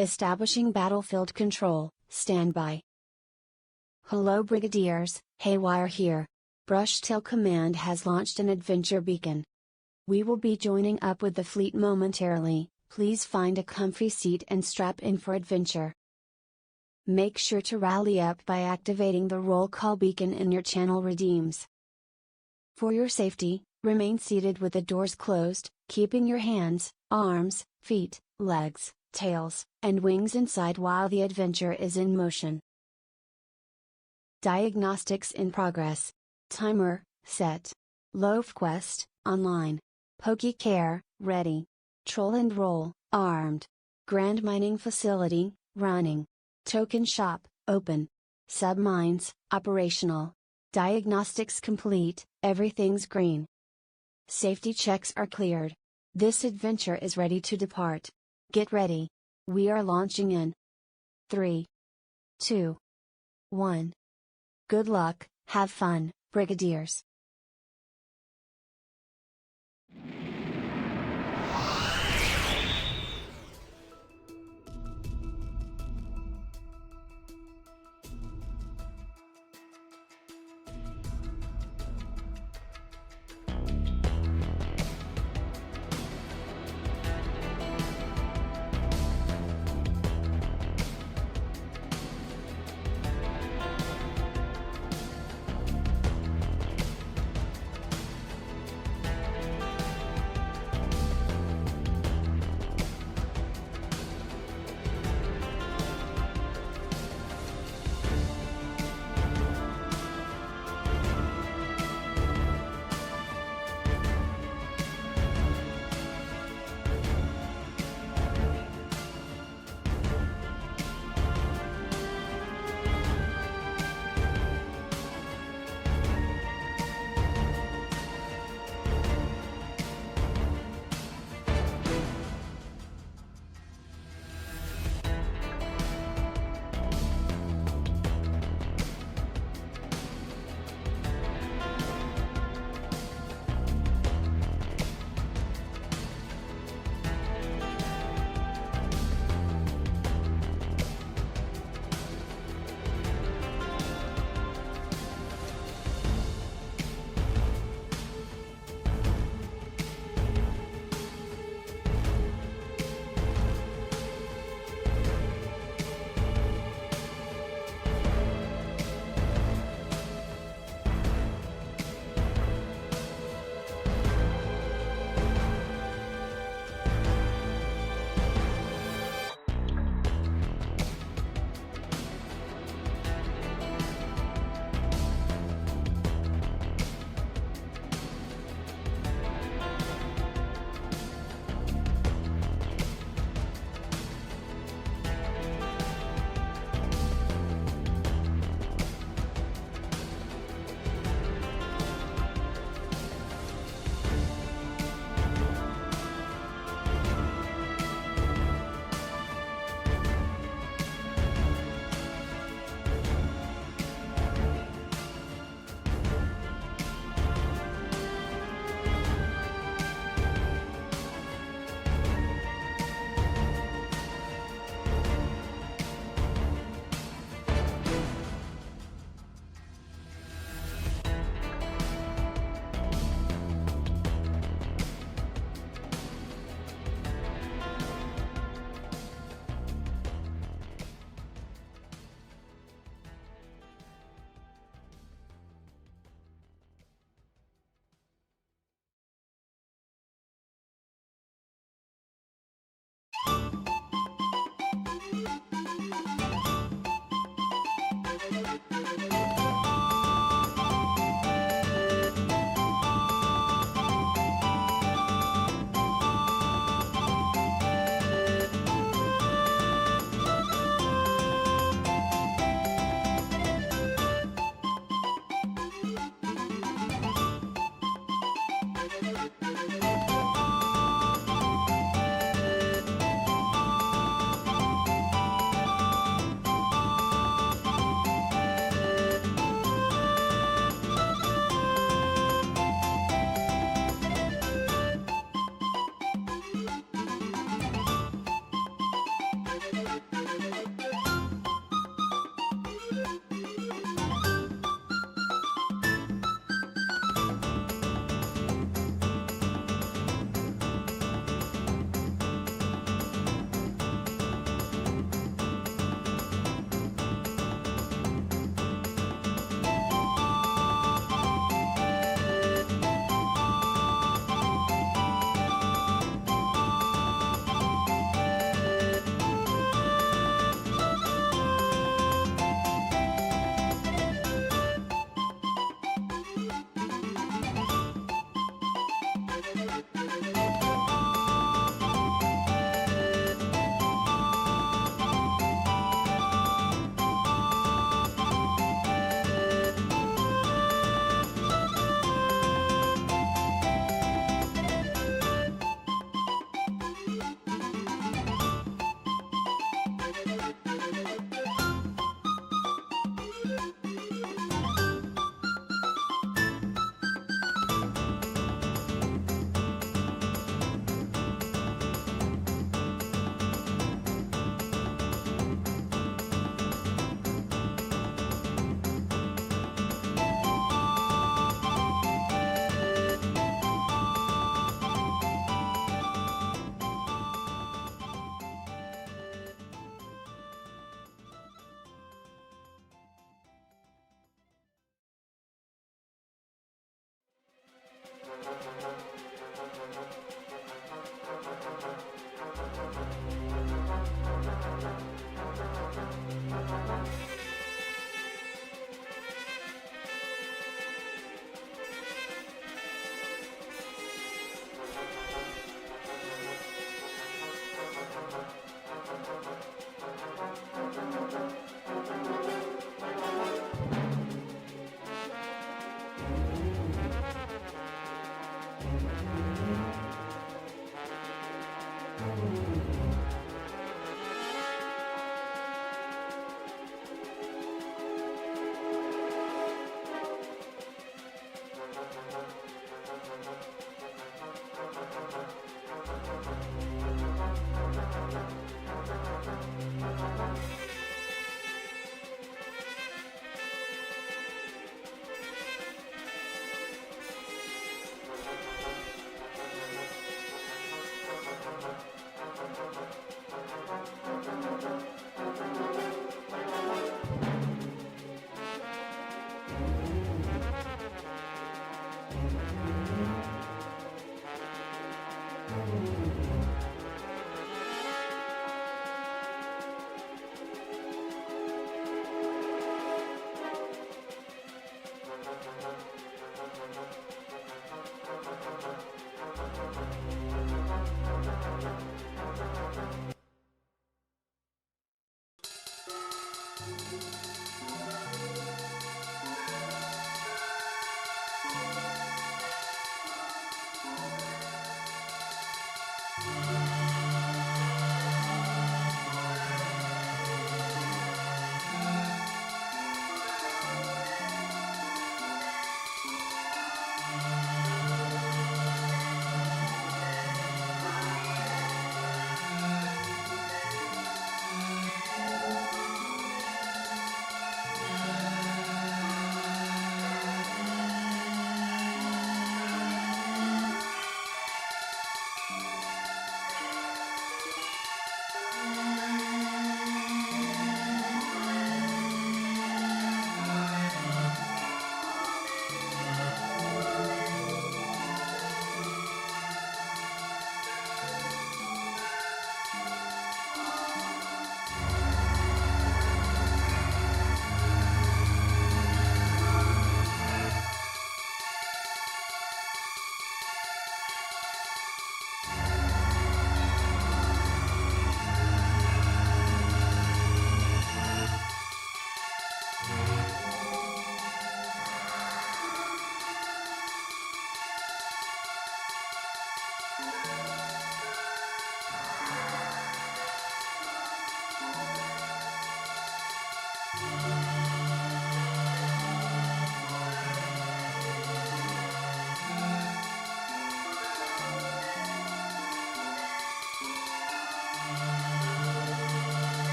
Establishing battlefield control, standby. Hello Brigadiers, Haywire here. Brushtail Command has launched an adventure beacon. We will be joining up with the fleet momentarily, please find a comfy seat and strap in for adventure. Make sure to rally up by activating the roll call beacon in your channel redeems. For your safety, remain seated with the doors closed, keeping your hands, arms, feet, legs, tails, and wings inside while the adventure is in motion. Diagnostics in progress. Timer, set. Loaf Quest, online. PokeCare, ready. Troll and Roll, armed. Grand Mining Facility, running. Token Shop, open. Submines, operational. Diagnostics complete, everything's green. Safety checks are cleared. This adventure is ready to depart. Get ready. We are launching in 3, 2, 1. Good luck, have fun, Brigadiers.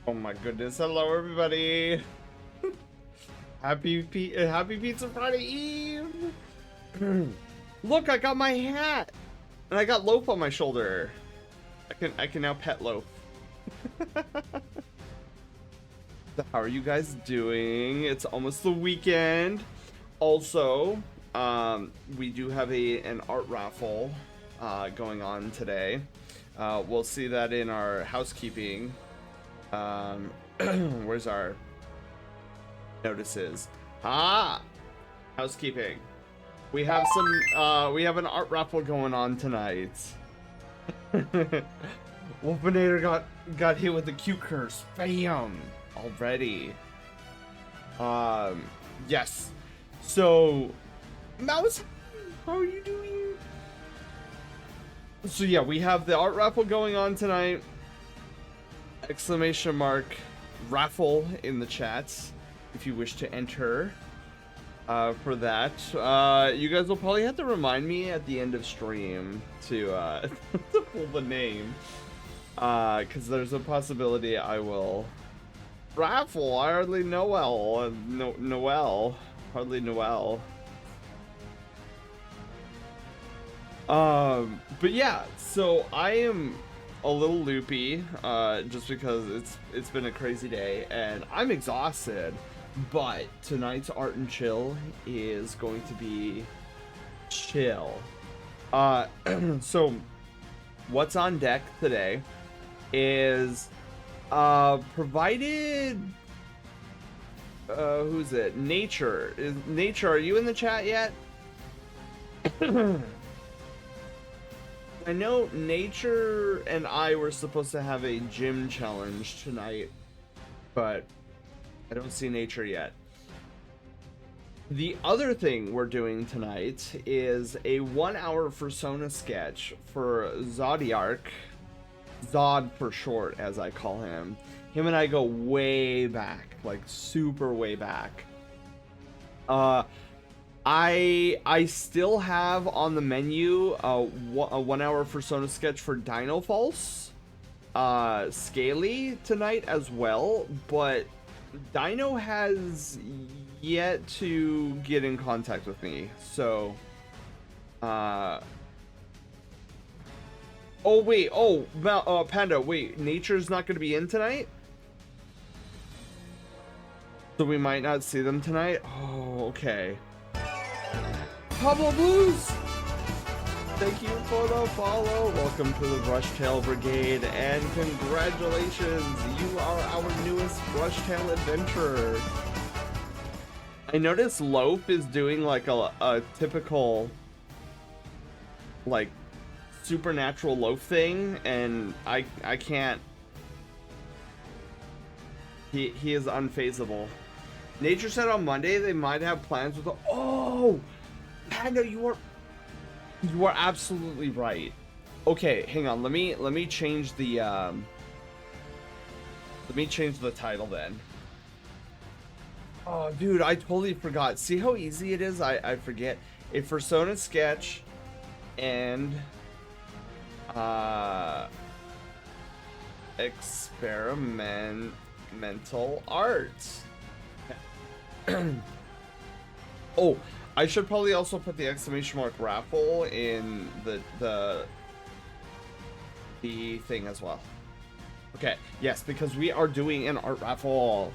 Oh my goodness, hello everybody! Happy Pizza Friday Eve! Look, I got my hat! And I got Loaf on my shoulder. I can now pet Loaf. How are you guys doing? It's almost the weekend. Also, we do have an art raffle going on today. We'll see that in our housekeeping. Where's our notices? Housekeeping. We have we have an art raffle going on tonight. Wolfinator got hit with the cute curse. Bam! Already. Yes. So, Mouse, how are you doing? So yeah, we have the art raffle going on tonight. Exclamation mark raffle in the chat if you wish to enter for that. You guys will probably have to remind me at the end of stream to to pull the name, because there's a possibility I will raffle. I hardly Noel. Hardly Noel. But yeah, so I am a little loopy, just because it's been a crazy day and I'm exhausted, but tonight's art and chill is going to be chill. So what's on deck today is provided who's it? Nature. Are you in the chat yet? I know Nature and I were supposed to have a gym challenge tonight, but I don't see Nature yet. The other thing we're doing tonight is a 1-hour Fursona sketch for Zodiark. Zod for short, as I call him. Him and I go way back, like super way back. I still have on the menu a 1-hour Fursona sketch for Dino False, Scaly tonight as well, but Dino has yet to get in contact with me, so oh wait, Panda, wait, Nature's not gonna be in tonight? So we might not see them tonight? Oh, okay. Pablo Blues, thank you for the follow. Welcome to the Brushtail Brigade, and congratulations, you are our newest Brushtail adventurer. I noticed Loaf is doing like a typical like supernatural Loaf thing, and I can't. He is unfazable. Nature said on Monday they might have plans with oh, Panda, you are absolutely right. Okay, hang on. Let me change the title then. Oh, dude, I totally forgot. See how easy it is? I forget. A Fursona sketch and experimental art. Oh, I should probably also put the exclamation mark raffle in the thing as well. Okay, yes, because we are doing an art raffle.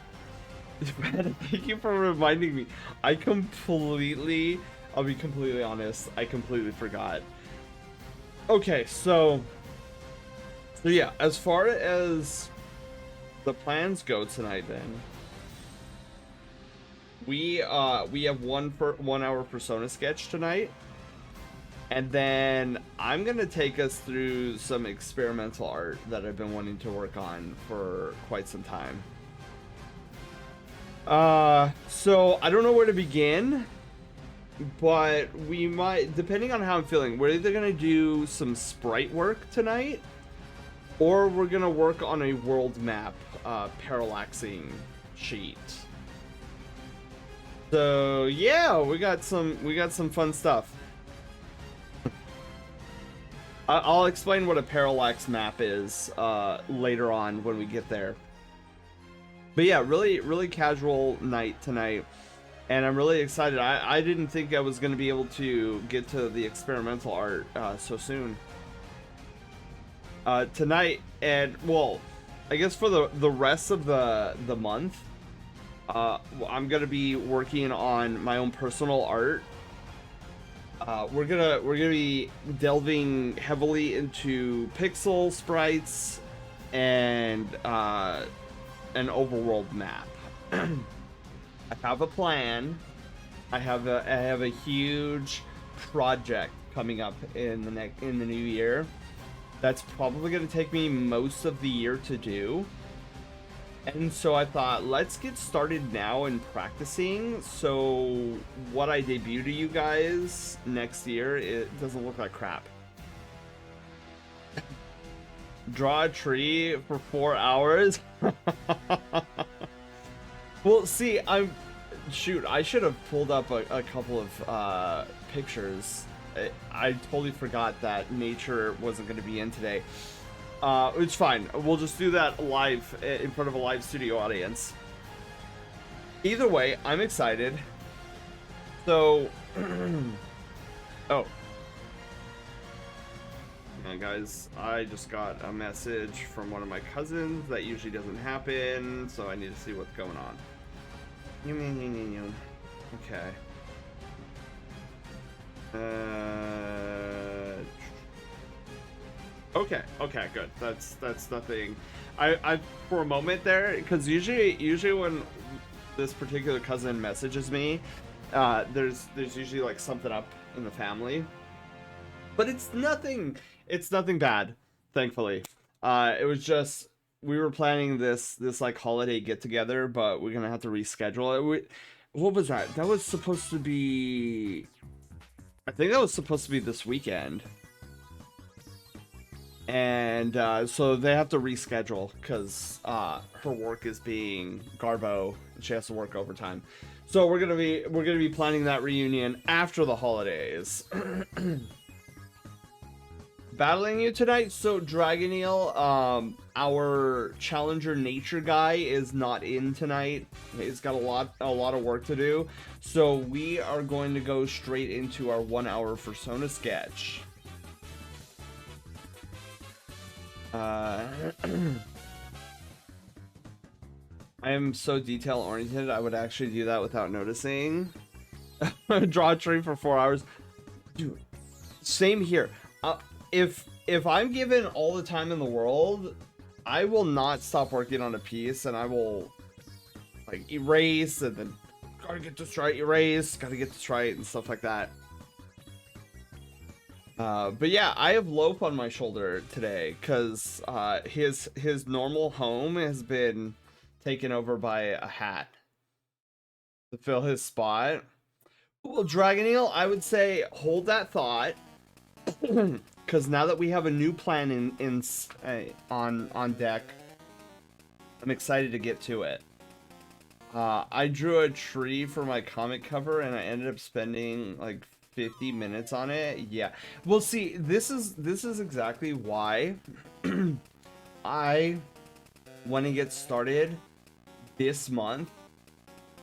Thank you for reminding me. I'll be completely honest, I completely forgot. Okay, so yeah, as far as the plans go tonight then, we have 1 hour Fursona sketch tonight, and then I'm gonna take us through some experimental art that I've been wanting to work on for quite some time. So I don't know where to begin. but we might, depending on how I'm feeling, we're either gonna do some sprite work tonight, or we're gonna work on a world map parallaxing sheet. So yeah, we got some fun stuff. I'll explain what a parallax map is later on when we get there. But yeah, really casual night tonight, and I'm really excited. I didn't think I was going to be able to get to the experimental art so soon. Tonight, and well, I guess for the rest of the month, I'm gonna be working on my own personal art. We're gonna be delving heavily into pixel sprites and an overworld map. I have a plan. I have a huge project coming up in the new year. That's probably going to take me most of the year to do. And so I thought, let's get started now in practicing. So what I debut to you guys next year, it doesn't look like crap. Draw a tree for 4 hours. Well, see, shoot, I should have pulled up a couple of pictures. I totally forgot that nature wasn't going to be in today. It's fine. We'll just do that live in front of a live studio audience. Either way, I'm excited. So, oh. Hang on, guys. I just got a message from one of my cousins. That usually doesn't happen, so I need to see what's going on. Okay. Okay, good. That's nothing. I for a moment there, because usually when this particular cousin messages me, there's usually like something up in the family, but it's nothing bad, thankfully. It was just we were planning this like holiday get together, but we're gonna have to reschedule it. What was that? That was supposed to be. I think that was supposed to be this weekend. And so they have to reschedule because her work is being garbo and she has to work overtime. So we're gonna be planning that reunion after the holidays. Battling you tonight. So Dragoneel, our challenger nature guy, is not in tonight. He's got a lot of work to do. So we are going to go straight into our 1 hour Fursona sketch. I am so detail oriented, I would actually do that without noticing. Draw a tree for 4 hours. Dude, same here. If I'm given all the time in the world, I will not stop working on a piece, and I will like erase and then gotta get this right, erase, gotta get this right, and stuff like that. But yeah, I have Lope on my shoulder today because his normal home has been taken over by a hat to fill his spot. Well, Dragoneel, I would say hold that thought because now that we have a new plan on deck, I'm excited to get to it. I drew a tree for my comic cover and I ended up spending like 50 minutes on it. Yeah, well, see, this is exactly why I want to get started this month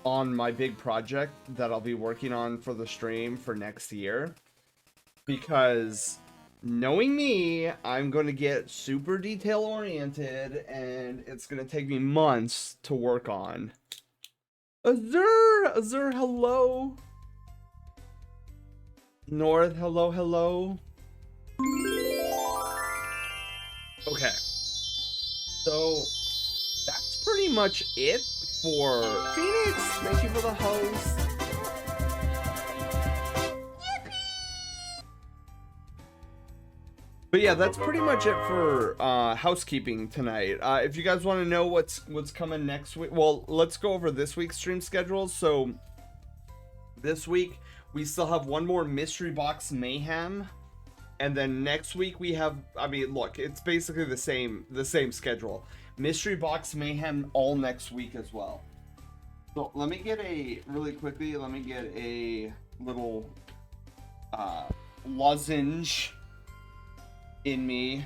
on my big project that I'll be working on for the stream for next year, because knowing me, I'm going to get super detail oriented and it's going to take me months to work on. Azur, hello. North, hello. Okay. So, that's pretty much it for Phoenix. Thank you for the host. But yeah, that's pretty much it for housekeeping tonight. If you guys want to know what's coming next week, well, let's go over this week's stream schedule. So This week, we still have one more Mystery Box Mayhem. And then next week we have, I mean, look, it's basically the same schedule. Mystery Box Mayhem all next week as well. So let me get a, really quickly, let me get a little lozenge in me.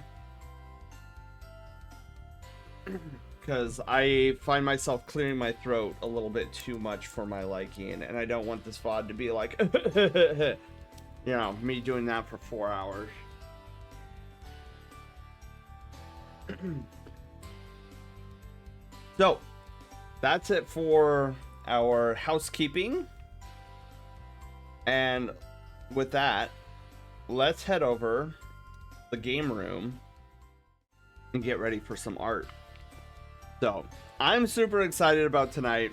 Because I find myself clearing my throat a little bit too much for my liking. And I don't want this VOD to be like, you know, me doing that for 4 hours. So, that's it for our housekeeping. And with that, let's head over the game room and get ready for some art. So, I'm super excited about tonight.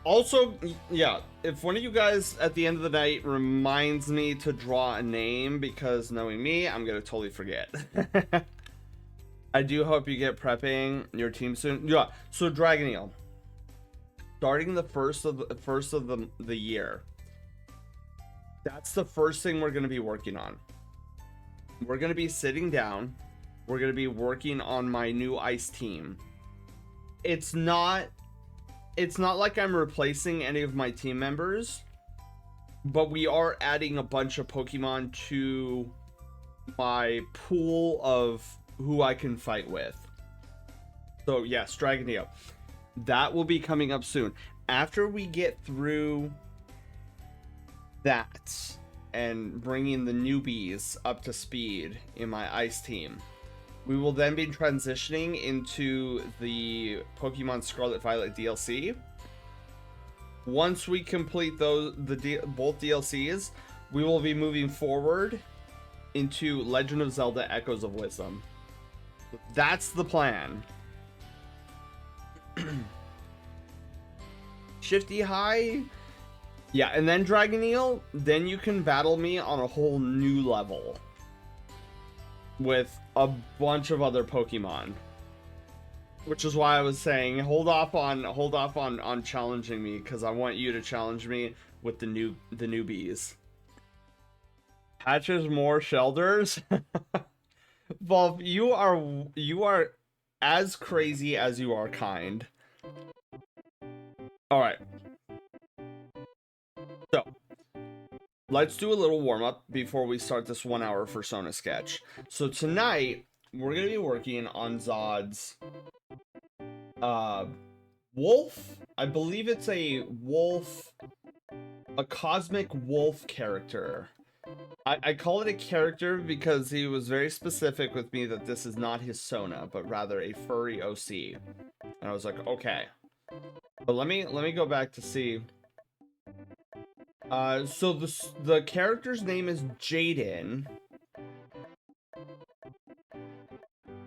Also, yeah, if one of you guys at the end of the night reminds me to draw a name, because knowing me, I'm gonna totally forget. I do hope you get prepping your team soon. Yeah, so Dragon Eel, starting the first of the year, that's the first thing we're gonna be working on. We're gonna be sitting down. We're gonna be working on my new ice team. It's not like I'm replacing any of my team members, but we are adding a bunch of Pokemon to my pool of who I can fight with. So yes, Dragon Eel. That will be coming up soon. After we get through that and bringing the newbies up to speed in my ice team, we will then be transitioning into the Pokemon Scarlet Violet DLC. Once we complete both DLCs, we will be moving forward into Legend of Zelda Echoes of Wisdom. That's the plan. Shifty High. Yeah, and then Dragon Eel, then you can battle me on a whole new level with a bunch of other Pokemon, which is why I was saying hold off on challenging me, because I want you to challenge me with the newbies. Patches more Shelders. Volv, you are as crazy as you are kind. All right, so let's do a little warm-up before we start this 1 hour Fursona sketch. So tonight, we're going to be working on Zod's wolf. I believe it's a wolf, a cosmic wolf character. I call it a character because he was very specific with me that this is not his Sona, but rather a furry OC. And I was like, okay. But let me go back to see. So the character's name is Jaden.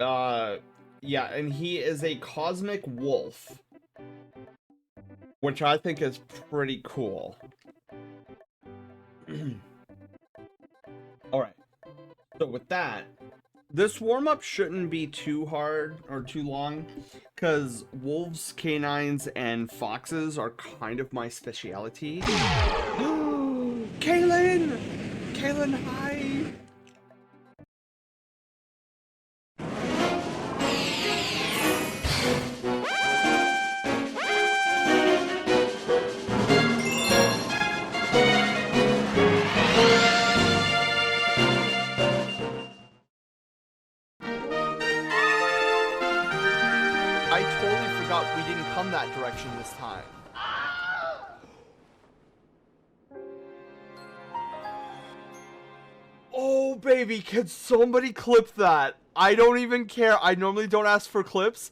Yeah, and he is a cosmic wolf, which I think is pretty cool. Alright, so with that, this warm-up shouldn't be too hard or too long, because wolves, canines, and foxes are kind of my specialty. Kaylin! Kaylin, hi! I totally forgot we didn't come that direction this time. Oh, baby, can somebody clip that? I don't even care. I normally don't ask for clips.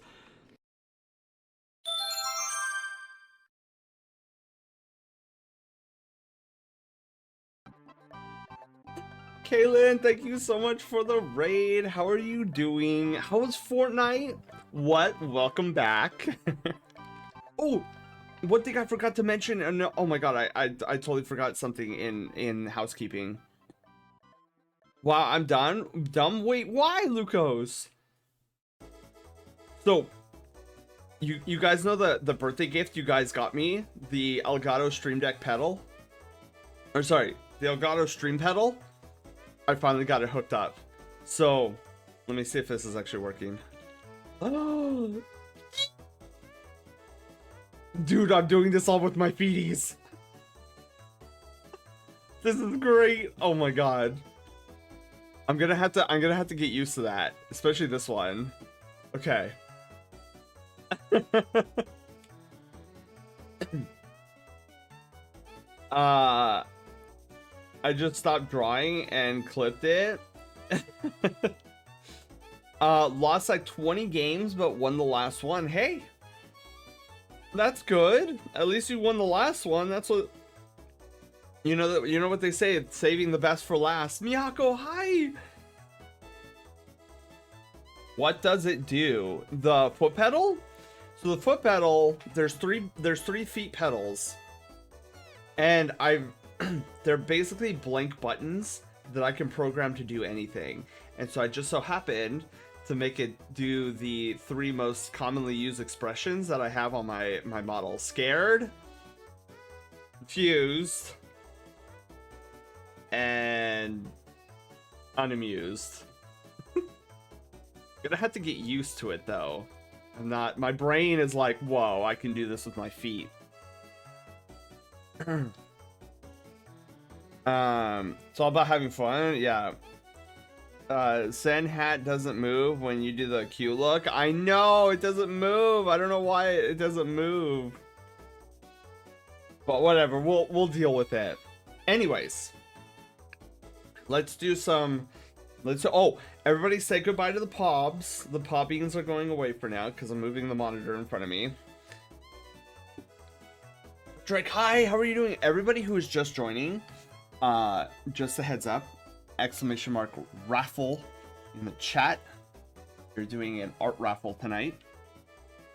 Kaylin, thank you so much for the raid. How are you doing? How was Fortnite? What? Welcome back. Oh, one thing I forgot to mention. Oh my god, I totally forgot something in housekeeping. Wow, I'm done. Dumb. Wait, why, Lucas? So, You guys know the birthday gift you guys got me? The Elgato Stream Deck pedal? Or sorry, the Elgato Stream pedal? I finally got it hooked up. So, let me see if this is actually working. Oh, dude, I'm doing this all with my feeties. This is great. Oh my god. I'm gonna have to get used to that, especially this one. Okay. I just stopped drawing and clipped it. Lost like 20 games, but won the last one. Hey, that's good. At least you won the last one. That's what you know. You know what they say? It's saving the best for last. Miyako, hi. What does it do? The foot pedal? So the foot pedal, there's three feet pedals, and they're basically blank buttons that I can program to do anything. And so I just so happened to make it do the 3 most commonly used expressions that I have on my model: scared, confused, and unamused. Gonna have to get used to it though. My brain is like, whoa, I can do this with my feet. It's all about having fun. Yeah. Sen hat doesn't move when you do the Q look. I know it doesn't move. I don't know why it doesn't move. But whatever, we'll deal with it. Anyways, let's do some. Oh, everybody say goodbye to the pobs. The pop beans are going away for now because I'm moving the monitor in front of me. Drake, hi, how are you doing? Everybody who is just joining, just a heads up, exclamation mark raffle in the chat. We're doing an art raffle tonight.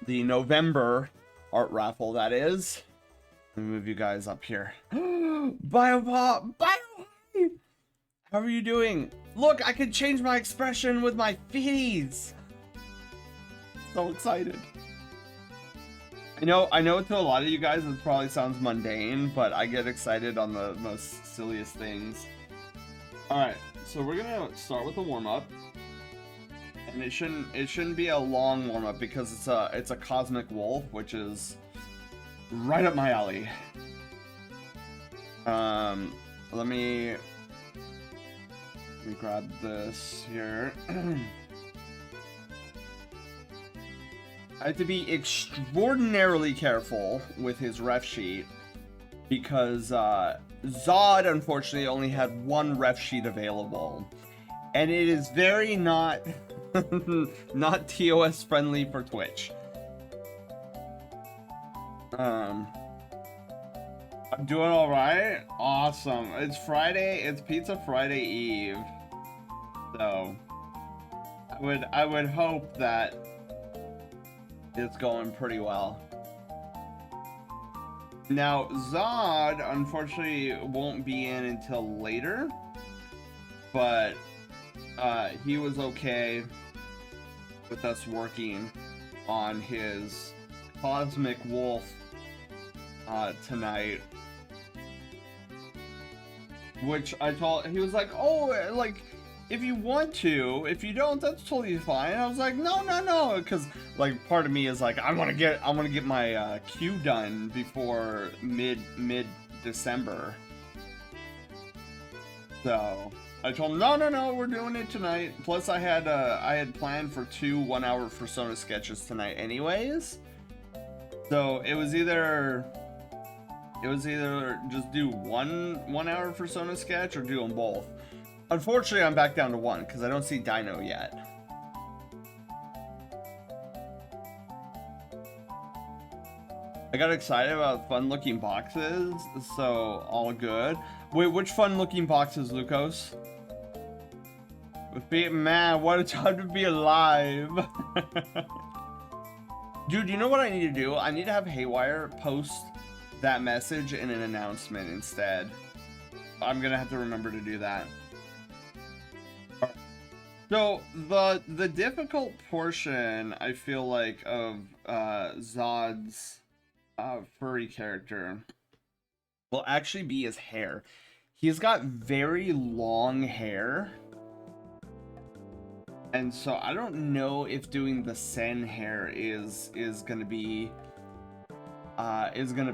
The November art raffle, that is. Let me move you guys up here. Biopop! Bio! How are you doing? Look, I can change my expression with my feeties. So excited. I know to a lot of you guys it probably sounds mundane, but I get excited on the most silliest things. Alright, so we're gonna start with a warm-up. And it shouldn't be a long warm-up because it's a cosmic wolf, which is right up my alley. Let me grab this here. I have to be extraordinarily careful with his ref sheet because Zod unfortunately only had 1 ref sheet available, and it is very not not TOS friendly for Twitch. I'm doing all right. Awesome. It's Friday. It's Pizza Friday Eve. So I would hope that it's going pretty well. Now Zod unfortunately won't be in until later, but he was okay with us working on his Cosmic Wolf tonight. Which I told, he was like, oh, like, if you want to, if you don't, that's totally fine. I was like, no, because like part of me is like, I want to get my queue done before mid December. So I told him, no, we're doing it tonight. Plus I had planned for 2 1-hour Fursona sketches tonight anyways. So it was either just do one hour Fursona sketch or do them both. Unfortunately, I'm back down to 1 because I don't see Dino yet. I got excited about fun-looking boxes, so all good. Wait, which fun-looking boxes, Lucas? Man, what a time to be alive. Dude, you know what I need to do? I need to have Haywire post that message in an announcement instead. I'm gonna have to remember to do that. So the difficult portion, I feel like, of Zod's furry character will actually be his hair. He's got very long hair. And so I don't know if doing the Sen hair is gonna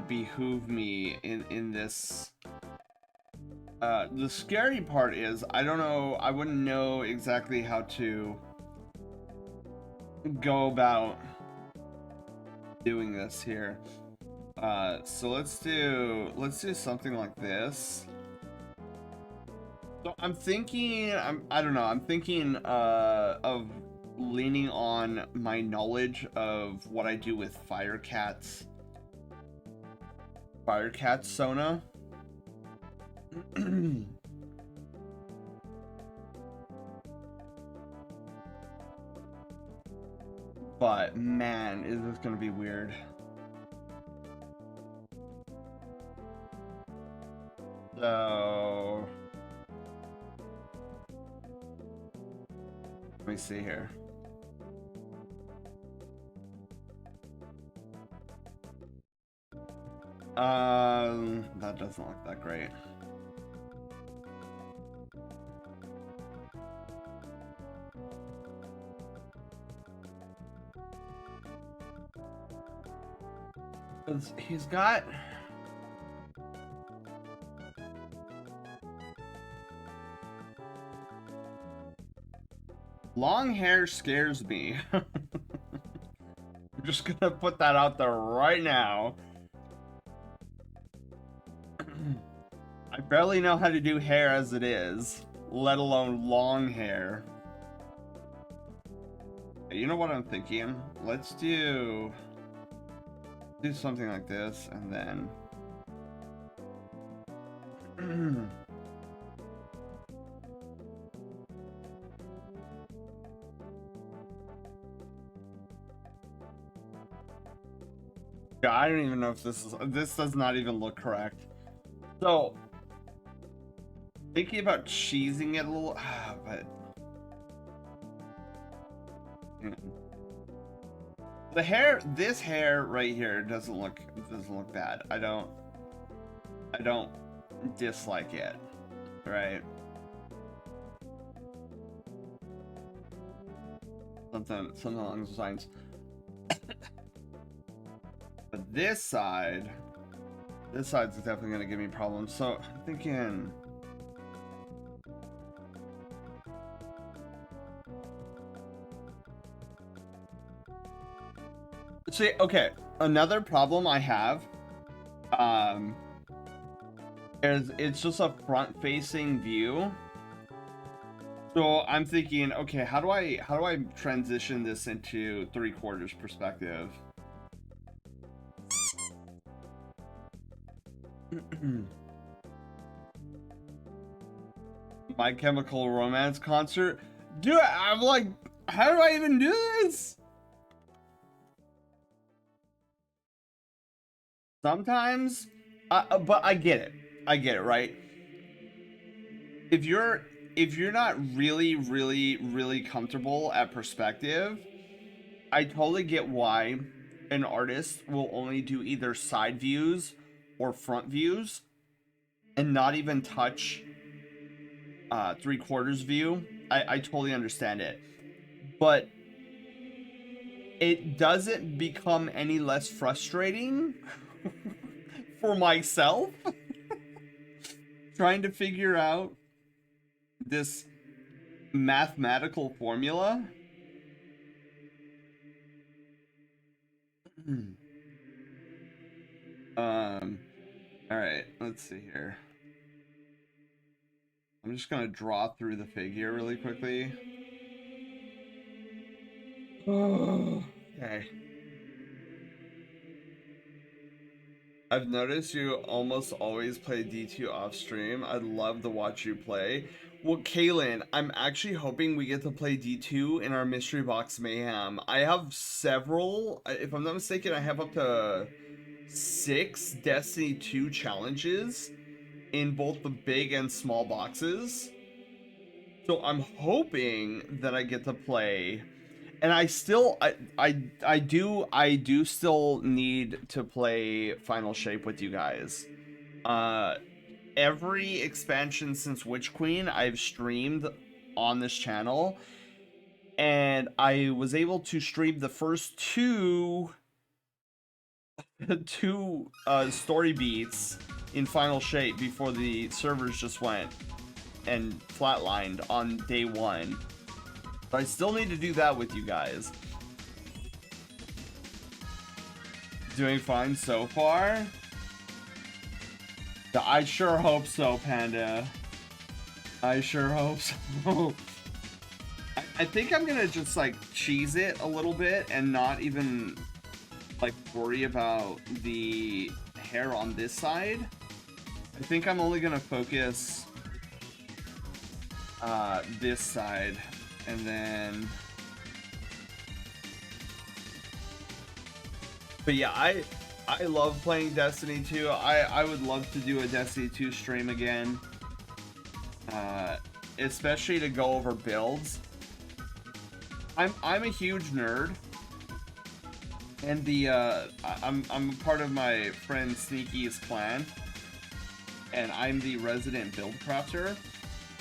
behoove me in this. The scary part is I don't know. I wouldn't know exactly how to go about doing this here. So let's do something like this. So I'm thinking, I don't know, I'm thinking of leaning on my knowledge of what I do with Firecat's Sona. But man, is this gonna be weird. So let me see here. That doesn't look that great. He's got long hair scares me. I'm just gonna put that out there right now. I barely know how to do hair as it is, let alone long hair. You know what I'm thinking? Let's do something like this, and then yeah, I don't even know if this does not even look correct. So thinking about cheesing it a little, but the hair, this hair right here doesn't look bad. I don't dislike it, right? Something along those lines. But this side's definitely gonna give me problems. So I'm thinking. See, okay, another problem I have is it's just a front-facing view. So I'm thinking, okay, how do I transition this into 3/4 perspective? My Chemical Romance concert? Dude, I'm like, how do I even do this? Sometimes, but I get it, right? If you're not really comfortable at perspective, I totally get why an artist will only do either side views or front views and not even touch 3/4 view. I totally understand it, but it doesn't become any less frustrating for myself trying to figure out this mathematical formula. All right, let's see here. I'm just gonna draw through the figure really quickly. Okay. I've noticed you almost always play D2 off stream. I'd love to watch you play. Well, Kaylin, I'm actually hoping we get to play D2 in our Mystery Box Mayhem. I have several, if I'm not mistaken, I have up to 6 Destiny 2 challenges in both the big and small boxes. So I'm hoping that I get to play, and I do still need to play Final Shape with you guys. Uh, every expansion since Witch Queen I've streamed on this channel, and I was able to stream the first two story beats in Final Shape before the servers just went and flatlined on day one. But I still need to do that with you guys. Doing fine so far? I sure hope so, Panda. I sure hope so. I think I'm gonna just like cheese it a little bit and not even like worry about the hair on this side. I think I'm only gonna focus this side, and then, but yeah, I love playing Destiny 2. I would love to do a Destiny 2 stream again, especially to go over builds. I'm a huge nerd, and I'm part of my friend Sneaky's clan, and I'm the resident build crafter.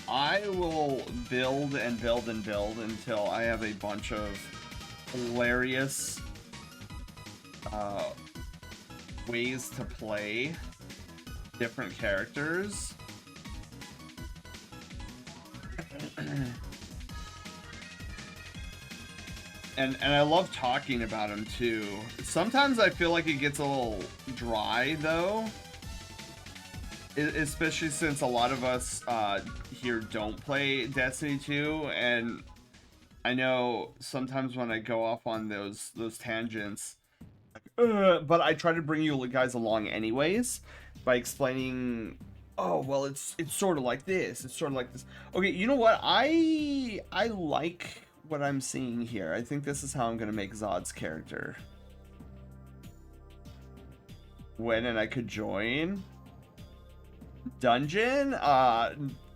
I will build and build and build until I have a bunch of hilarious ways to play different characters. And I love talking about them too. Sometimes I feel like it gets a little dry though, especially since a lot of us here don't play Destiny 2, and I know sometimes when I go off on those tangents, but I try to bring you guys along anyways by explaining, oh well, it's sort of like this, it's sort of like this. Okay, you know what, I like what I'm seeing here. I think this is how I'm gonna make Zod's character. When and I could join dungeon.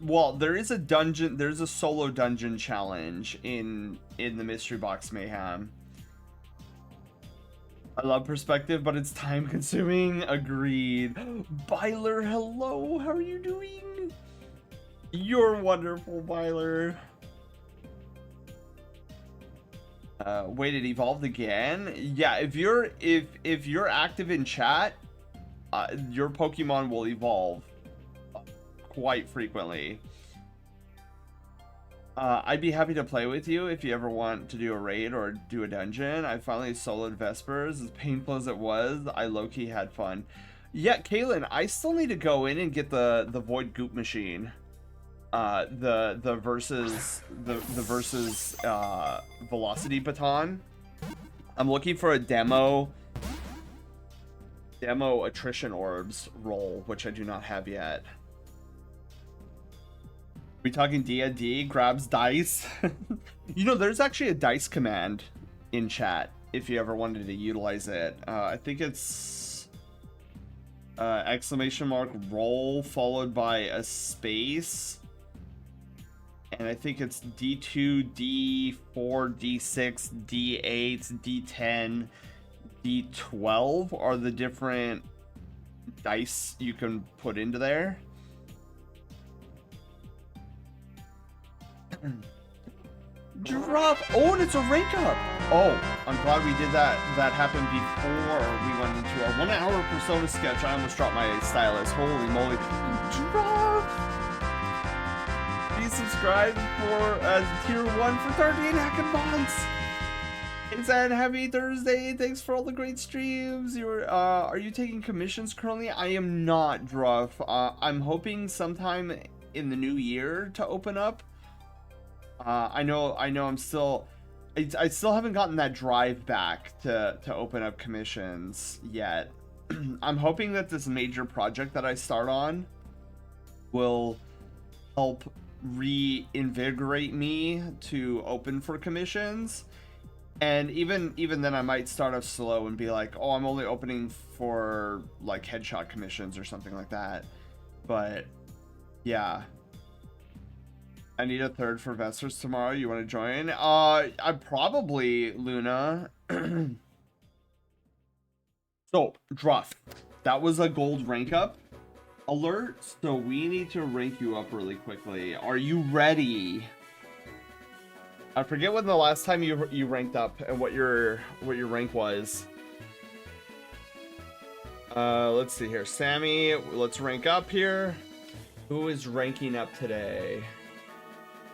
Well, there is a dungeon, there's a solo dungeon challenge in the mystery box mayhem. I love perspective, but it's time consuming. Agreed. Byler, hello, how are you doing? You're wonderful, Byler. Wait, it evolved again? Yeah, if you're active in chat, your Pokemon will evolve quite frequently. I'd be happy to play with you if you ever want to do a raid or do a dungeon. I finally soloed Vespers. As painful as it was, I low-key had fun. Yeah, Kaylin, I still need to go in and get the Void Goop machine. The versus Velocity Baton. I'm looking for a demo attrition orbs roll, which I do not have yet. We talking D&D grabs dice? You know, there's actually a dice command in chat if you ever wanted to utilize it. I think it's exclamation mark roll followed by a space, and I think it's D2, D4, D6, D8, D10, D12 are the different dice you can put into there. Drop. Oh, and it's a rank up. Oh, I'm glad we did that. That happened before we went into our 1 hour Fursona sketch. I almost dropped my stylus. Holy moly. Drop. Please subscribe for tier 1 for 13 hacking months. It's a happy Thursday. Thanks for all the great streams. Are you taking commissions currently? I am not, Druff. I'm hoping sometime in the new year to open up. I know I'm still, I still haven't gotten that drive back to open up commissions yet. I'm hoping that this major project that I start on will help reinvigorate me to open for commissions. And even then I might start off slow and be like, oh, I'm only opening for like headshot commissions or something like that. But yeah. I need a third for Vesters tomorrow. You want to join? I probably, Luna. So, Druff, that was a gold rank up alert, so we need to rank you up really quickly. Are you ready? I forget when the last time you ranked up and what your rank was. Let's see here. Sammy, let's rank up here. Who is ranking up today?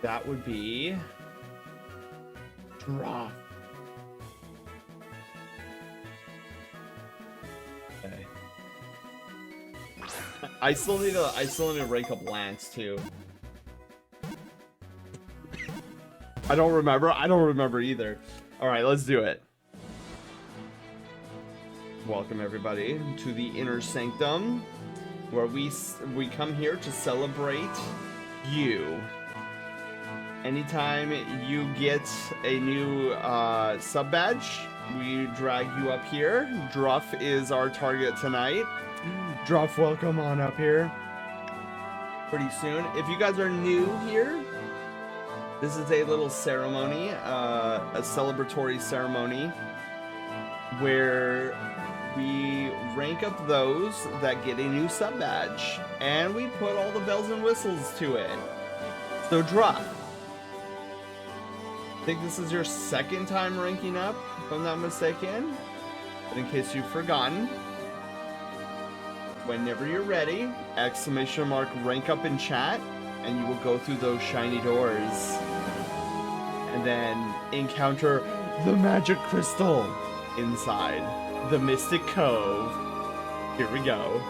That would be Druff. Okay. I still need to rank up Lance too. I don't remember either. All right, let's do it. Welcome everybody to the Inner Sanctum, where we come here to celebrate you. Anytime you get a new sub badge, we drag you up here. Druff is our target tonight. Druff, welcome on up here. Pretty soon. If you guys are new here, this is a little ceremony, a celebratory ceremony, where we rank up those that get a new sub badge, and we put all the bells and whistles to it. So Druff, I think this is your second time ranking up, if I'm not mistaken. But in case you've forgotten, whenever you're ready, exclamation mark rank up in chat, and you will go through those shiny doors. And then encounter the magic crystal inside the Mystic Cove. Here we go.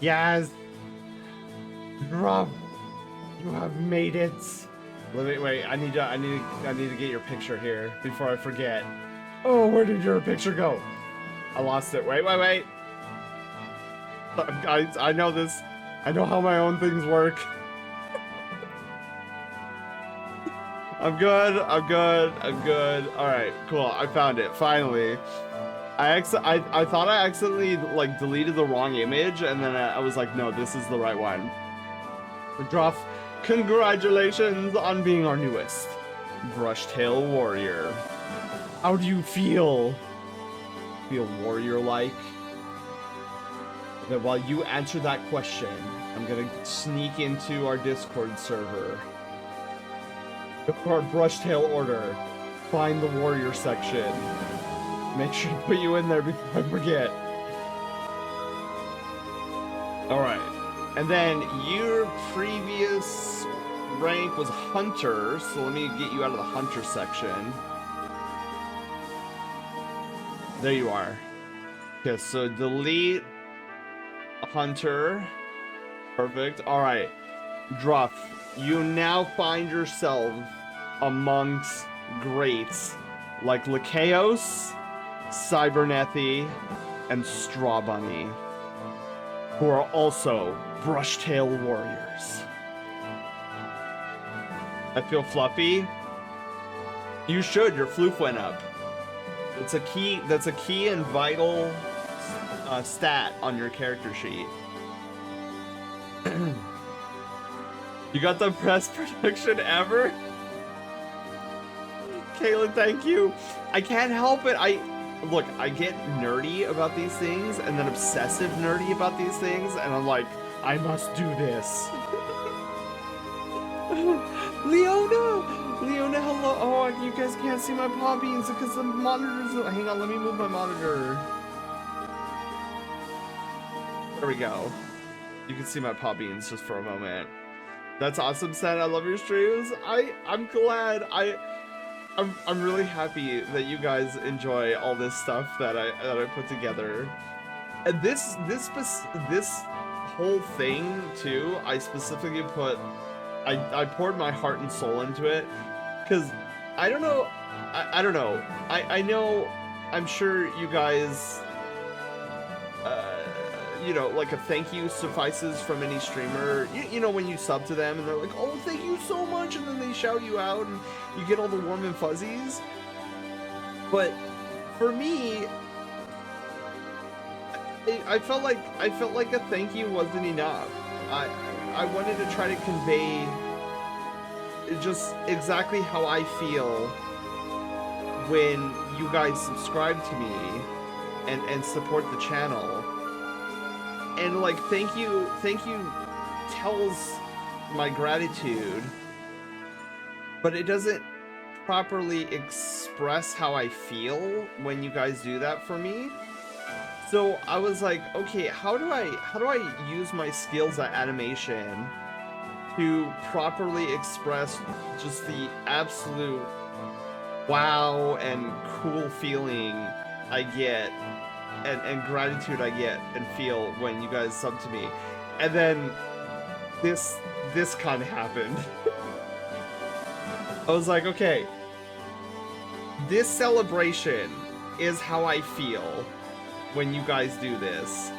Yes! Rob, you have made it. Wait, I need to get your picture here before I forget. Oh, where did your picture go? I lost it. Wait. I know this. I know how my own things work. I'm good. All right, cool. I found it finally. I thought I accidentally like deleted the wrong image, and then I was like, no, this is the right one. Druff, congratulations on being our newest Brushtail Warrior. How do you feel? Feel warrior-like? Okay, while you answer that question, I'm gonna sneak into our Discord server. Go to our Brushtail order. Find the warrior section. Make sure to put you in there before I forget. Alright. And then your previous rank was Hunter, so let me get you out of the Hunter section. There you are. Okay, so delete Hunter. Perfect. Alright. Druff, you now find yourself amongst greats like Lycaos, Cybernethy, and Straw Bunny, who are also Brushtail Warriors. I feel fluffy. You should. Your floof went up. It's a key. That's a key and vital stat on your character sheet. You got the best protection ever. Kaylin, thank you. I can't help it. I get nerdy about these things, and then obsessive nerdy about these things, and I'm like, I must do this. Leona! Leona, hello. Oh, you guys can't see my paw beans because the monitor's... Hang on, let me move my monitor. There we go. You can see my paw beans just for a moment. That's awesome, Sen. I love your streams. I'm glad. I'm really happy that you guys enjoy all this stuff that I put together. And this whole thing too, I specifically put, I poured my heart and soul into it, because I don't know, I don't know. I know, I'm sure you guys, you know, like a thank you suffices from any streamer. You know, when you sub to them and they're like, oh, thank you so much, and then they shout you out and you get all the warm and fuzzies. But for me, I felt like a thank you wasn't enough. I wanted to try to convey just exactly how I feel when you guys subscribe to me and support the channel. And like, thank you tells my gratitude, but it doesn't properly express how I feel when you guys do that for me. So I was like, okay, how do I use my skills at animation to properly express just the absolute wow and cool feeling I get and gratitude I get and feel when you guys sub to me. And then this kind of happened. I was like, okay, this celebration is how I feel when you guys do this.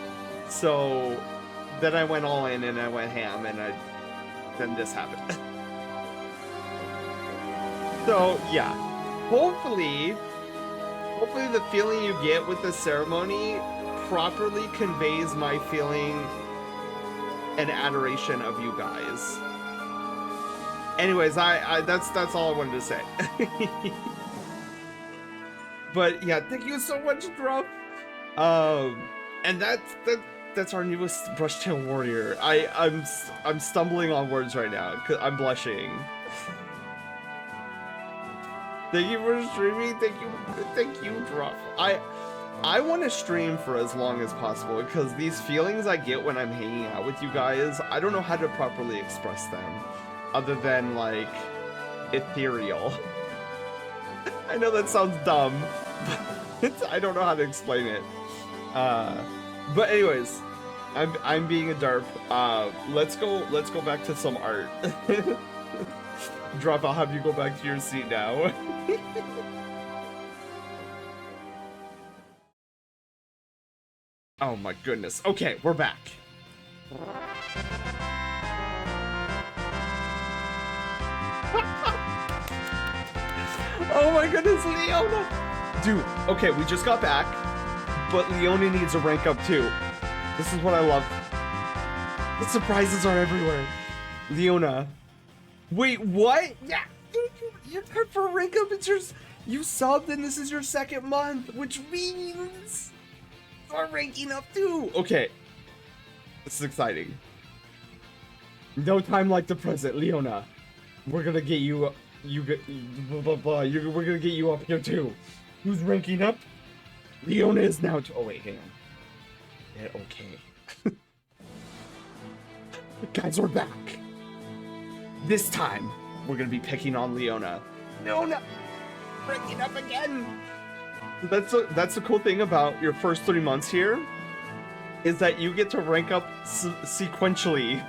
So then I went all in and I went ham, and then this happened. So yeah, hopefully the feeling you get with the ceremony properly conveys my feeling and adoration of you guys. Anyways, that's all I wanted to say. But yeah, thank you so much, Druff. And that's our newest Brushtail Warrior. I'm stumbling on words right now because I'm blushing. Thank you for streaming. Thank you, Druff. I want to stream for as long as possible because these feelings I get when I'm hanging out with you guys, I don't know how to properly express them other than like ethereal. I know that sounds dumb, but I don't know how to explain it. But anyways, I'm being a derp. Let's go back to some art. Drop, I'll have you go back to your seat now. Oh my goodness. Okay, we're back. Oh my goodness, Leona! Dude, okay, we just got back, but Leona needs a rank up too. This is what I love. The surprises are everywhere. Leona. Wait, what? Yeah, dude, you're good for a rank up. It's yours. You subbed and this is your second month, which means you're ranking up too. Okay. This is exciting. No time like the present, Leona. We're gonna get you we're gonna get you up here too. Who's ranking up? Leona is now oh wait, hang on. Yeah, okay. Guys, we're back. This time, we're gonna be picking on Leona. Leona! Ranking up again! That's the cool thing about your first 3 months here, is that you get to rank up sequentially.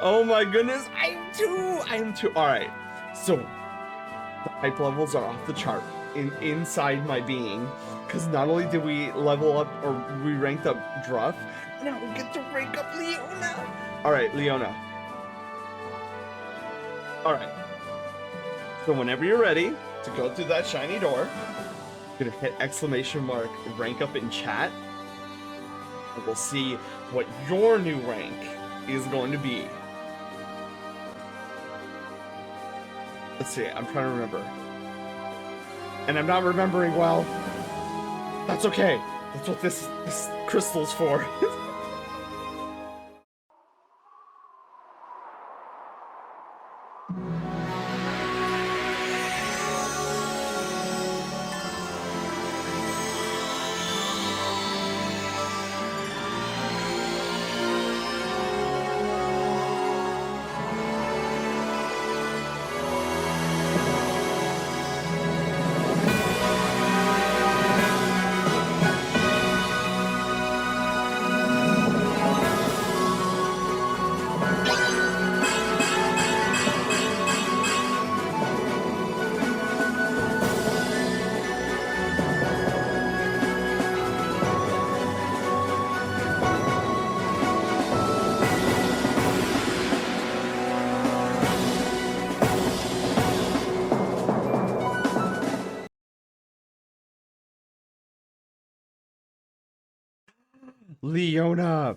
Oh my goodness, I am too. All right, so the hype levels are off the chart inside my being, because not only did we level up or we ranked up Druff, now we get to rank up Leona. All right, Leona. All right. So whenever you're ready to go through that shiny door, you're gonna hit exclamation mark rank up in chat, and we'll see what your new rank is going to be. Let's see, I'm trying to remember. And I'm not remembering well. That's okay. That's what this crystal's for. Leona,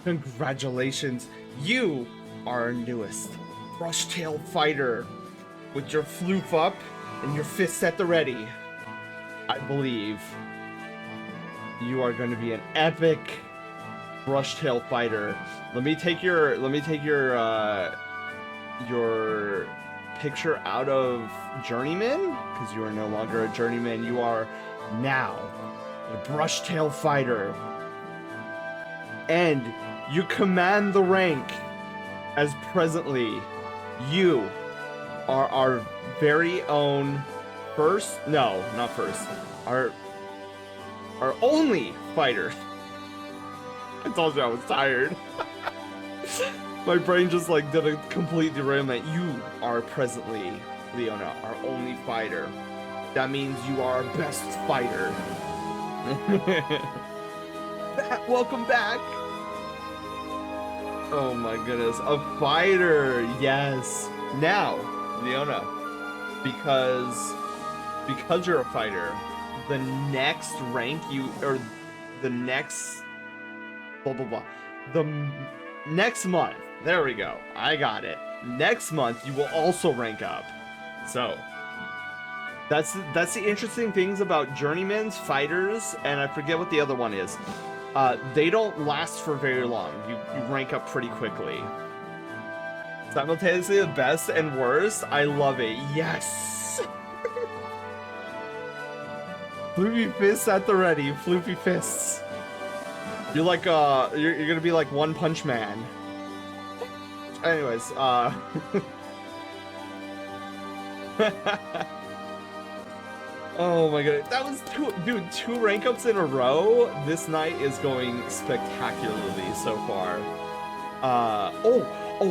congratulations. You are our newest brush-tailed fighter with your floof up and your fists at the ready. I believe you are going to be an epic brush-tailed fighter. Let me take your picture out of Journeyman, because you are no longer a Journeyman. You are now a brush-tailed fighter. And you command the rank as presently you are our very own our only fighter. I told you I was tired. My brain just like did a complete derailment. You are presently, Leona, our only fighter. That means you are our best fighter. Welcome back. Oh my goodness, a fighter, yes. Now, Leona, because you're a fighter, the next rank the next next month, there we go, I got it. Next month, you will also rank up. So, that's the interesting things about journeymans, fighters, and I forget what the other one is. They don't last for very long. You rank up pretty quickly. Simultaneously the best and worst. I love it. Yes! Floopy fists at the ready. Floopy fists. You're like, you're gonna be like One Punch Man. Anyways, oh my god, that was two rank ups in a row. This night is going spectacularly so far.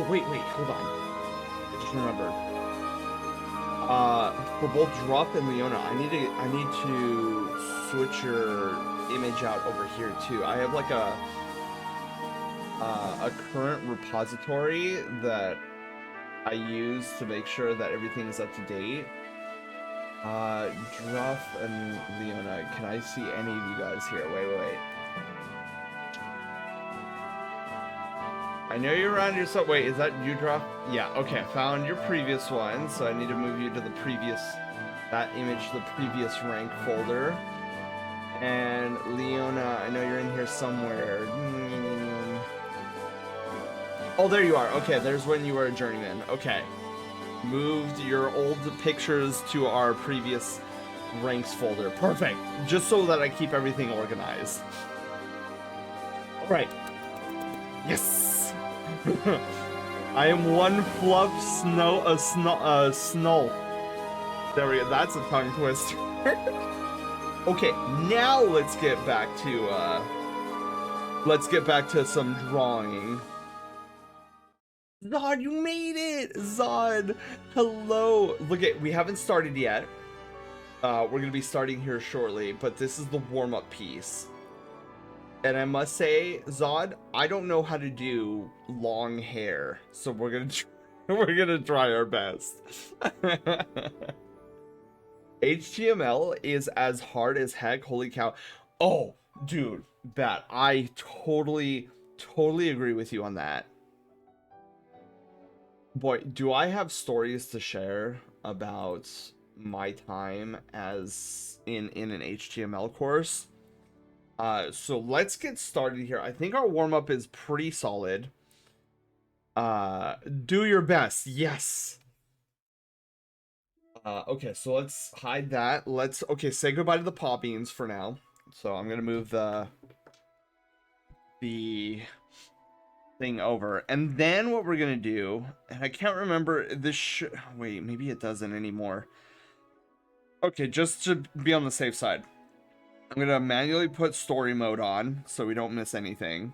Wait, hold on. I just remembered. For both Drop and Leona, I need to switch your image out over here too. I have like a current repository that I use to make sure that everything is up to date. Druff and Leona, can I see any of you guys here? Wait. I know you're around yourself. Wait, is that you, Druff? Yeah, okay, found your previous one, so I need to move you to that image to the previous rank folder. And Leona, I know you're in here somewhere. Oh, there you are. Okay, there's when you were a journeyman. Okay. Moved your old pictures to our previous ranks folder. Perfect. Just so that I keep everything organized. All right. Yes. I am one fluff snow. There we go. That's a tongue twister. Okay, now let's get back to some drawing. Zod, you made it! Zod, hello! Look we haven't started yet. We're gonna be starting here shortly, but this is the warm-up piece. And I must say, Zod, I don't know how to do long hair, so we're gonna try our best. HTML is as hard as heck, holy cow. Oh, dude, Bat, I totally agree with you on that. Boy, do I have stories to share about my time as in an HTML course. So let's get started here. I think our warm-up is pretty solid. Do your best. Yes. Okay, so let's hide that. Okay, say goodbye to the paw beans for now. So I'm gonna move the thing over, and then what we're gonna do, and I can't remember this. Wait, maybe it doesn't anymore. Okay, just to be on the safe side, I'm gonna manually put story mode on so we don't miss anything.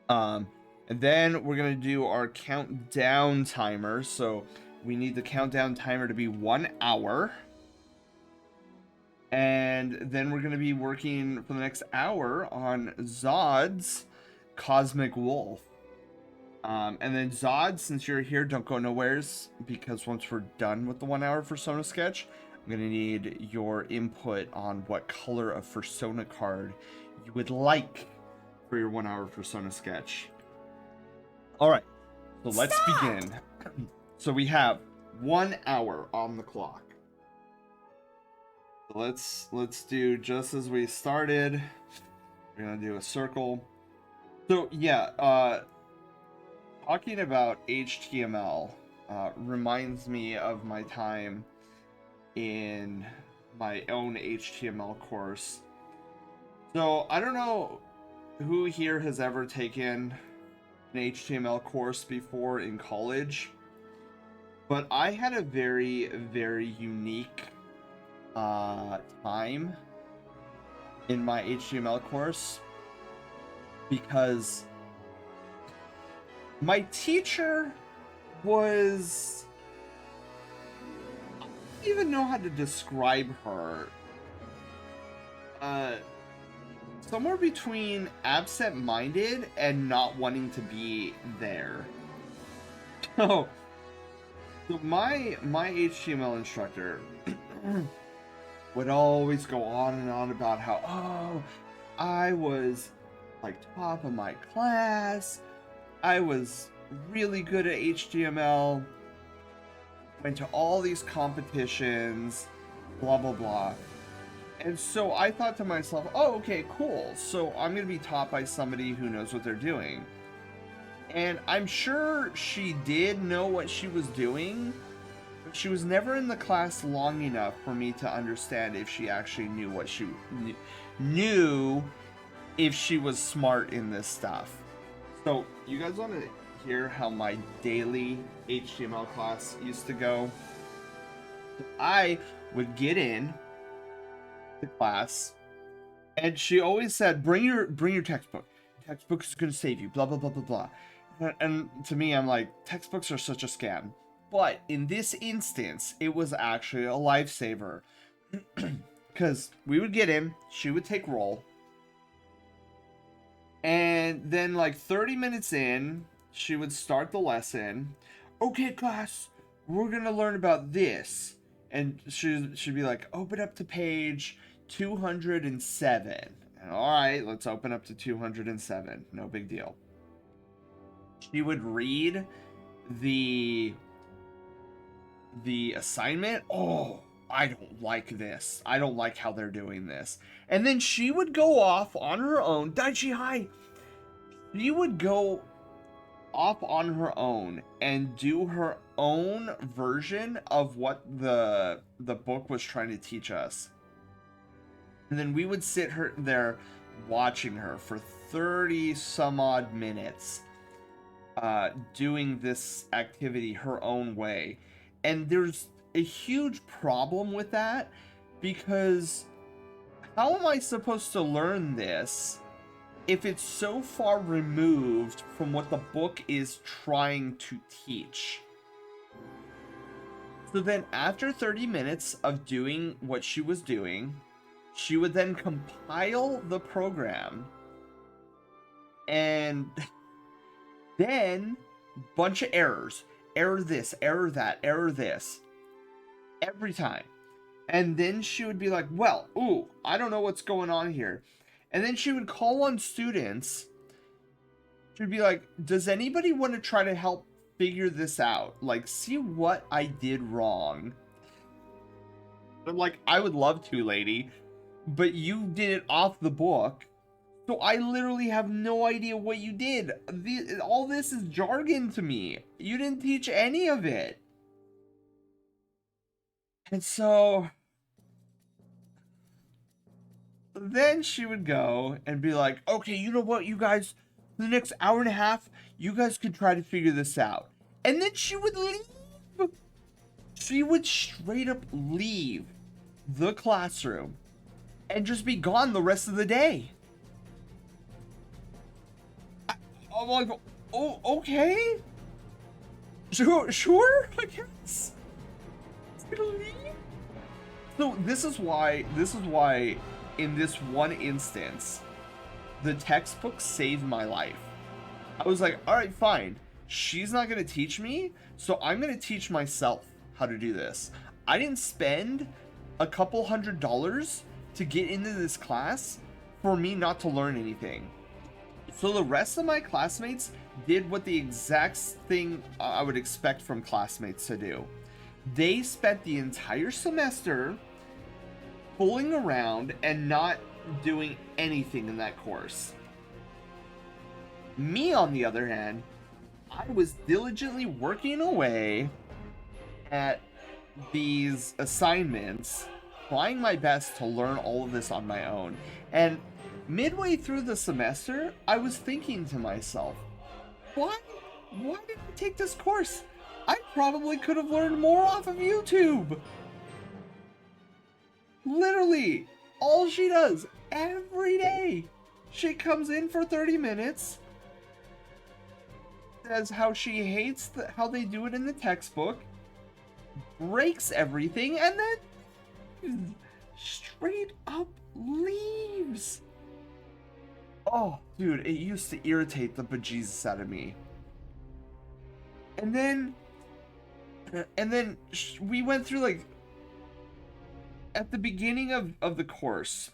And then we're gonna do our countdown timer. So we need the countdown timer to be 1 hour. And then we're gonna be working for the next hour on Zod's Cosmic Wolf. And then Zod, since you're here, don't go nowheres, because once we're done with the 1 hour Fursona sketch, I'm going to need your input on what color of Fursona card you would like for your 1 hour Fursona sketch. All right, so let's begin. So we have 1 hour on the clock. So let's do just as we started. We're gonna do a circle. So yeah, talking about HTML reminds me of my time in my own HTML course. So I don't know who here has ever taken an HTML course before in college, but I had a very, very unique time in my HTML course because my teacher was, I don't even know how to describe her, somewhere between absent-minded and not wanting to be there. So my HTML instructor would always go on and on about how, oh, I was like top of my class, I was really good at HTML, went to all these competitions, blah blah blah. And so I thought to myself, oh, okay, cool, so I'm gonna be taught by somebody who knows what they're doing. And I'm sure she did know what she was doing, but she was never in the class long enough for me to understand if she actually knew what she knew, if she was smart in this stuff. So you guys want to hear how my daily HTML class used to go? I would get in the class, and she always said, bring your textbook. Textbook is going to save you, blah blah blah blah blah. And to me, I'm like, textbooks are such a scam. But in this instance, it was actually a lifesaver. Because we would get in, she would take roll, and then like 30 minutes in, she would start the lesson. Okay, class, we're going to learn about this. And she'd be like, open up to page 207. And all right, let's open up to 207. No big deal. She would read the assignment. Oh, I don't like this. I don't like how they're doing this. And then she would go off on her own. Daichi Hai. She would go off on her own and do her own version of what the book was trying to teach us. And then we would sit there watching her for 30 some odd minutes doing this activity her own way. And there's a huge problem with that, because how am I supposed to learn this if it's so far removed from what the book is trying to teach? So then after 30 minutes of doing what she was doing, she would then compile the program, and then bunch of errors. Error this, error that, error this. Every time. And then she would be like, well, ooh, I don't know what's going on here. And then she would call on students. She'd be like, does anybody want to try to help figure this out? Like, see what I did wrong. I'm like, I would love to, lady, but you did it off the book. So I literally have no idea what you did. All this is jargon to me. You didn't teach any of it. And so then she would go and be like, okay, you know what, you guys, for the next hour and a half, you guys could try to figure this out. And then she would leave. She would straight up leave the classroom and just be gone the rest of the day. I'm like, oh, okay. Sure, I guess. It's gonna leave. So this is why in this one instance, the textbook saved my life. I was like, all right, fine. She's not gonna teach me, so I'm gonna teach myself how to do this. I didn't spend a couple $100 to get into this class for me not to learn anything. So the rest of my classmates did what the exact thing I would expect from classmates to do. They spent the entire semester fooling around and not doing anything in that course. Me, on the other hand, I was diligently working away at these assignments, trying my best to learn all of this on my own. And midway through the semester, I was thinking to myself, why did I take this course? I probably could have learned more off of YouTube. Literally, all she does every day, she comes in for 30 minutes, says how she hates how they do it in the textbook, breaks everything, and then straight up leaves. Oh, dude, it used to irritate the bejesus out of me. And then we went through, like, at the beginning of the course,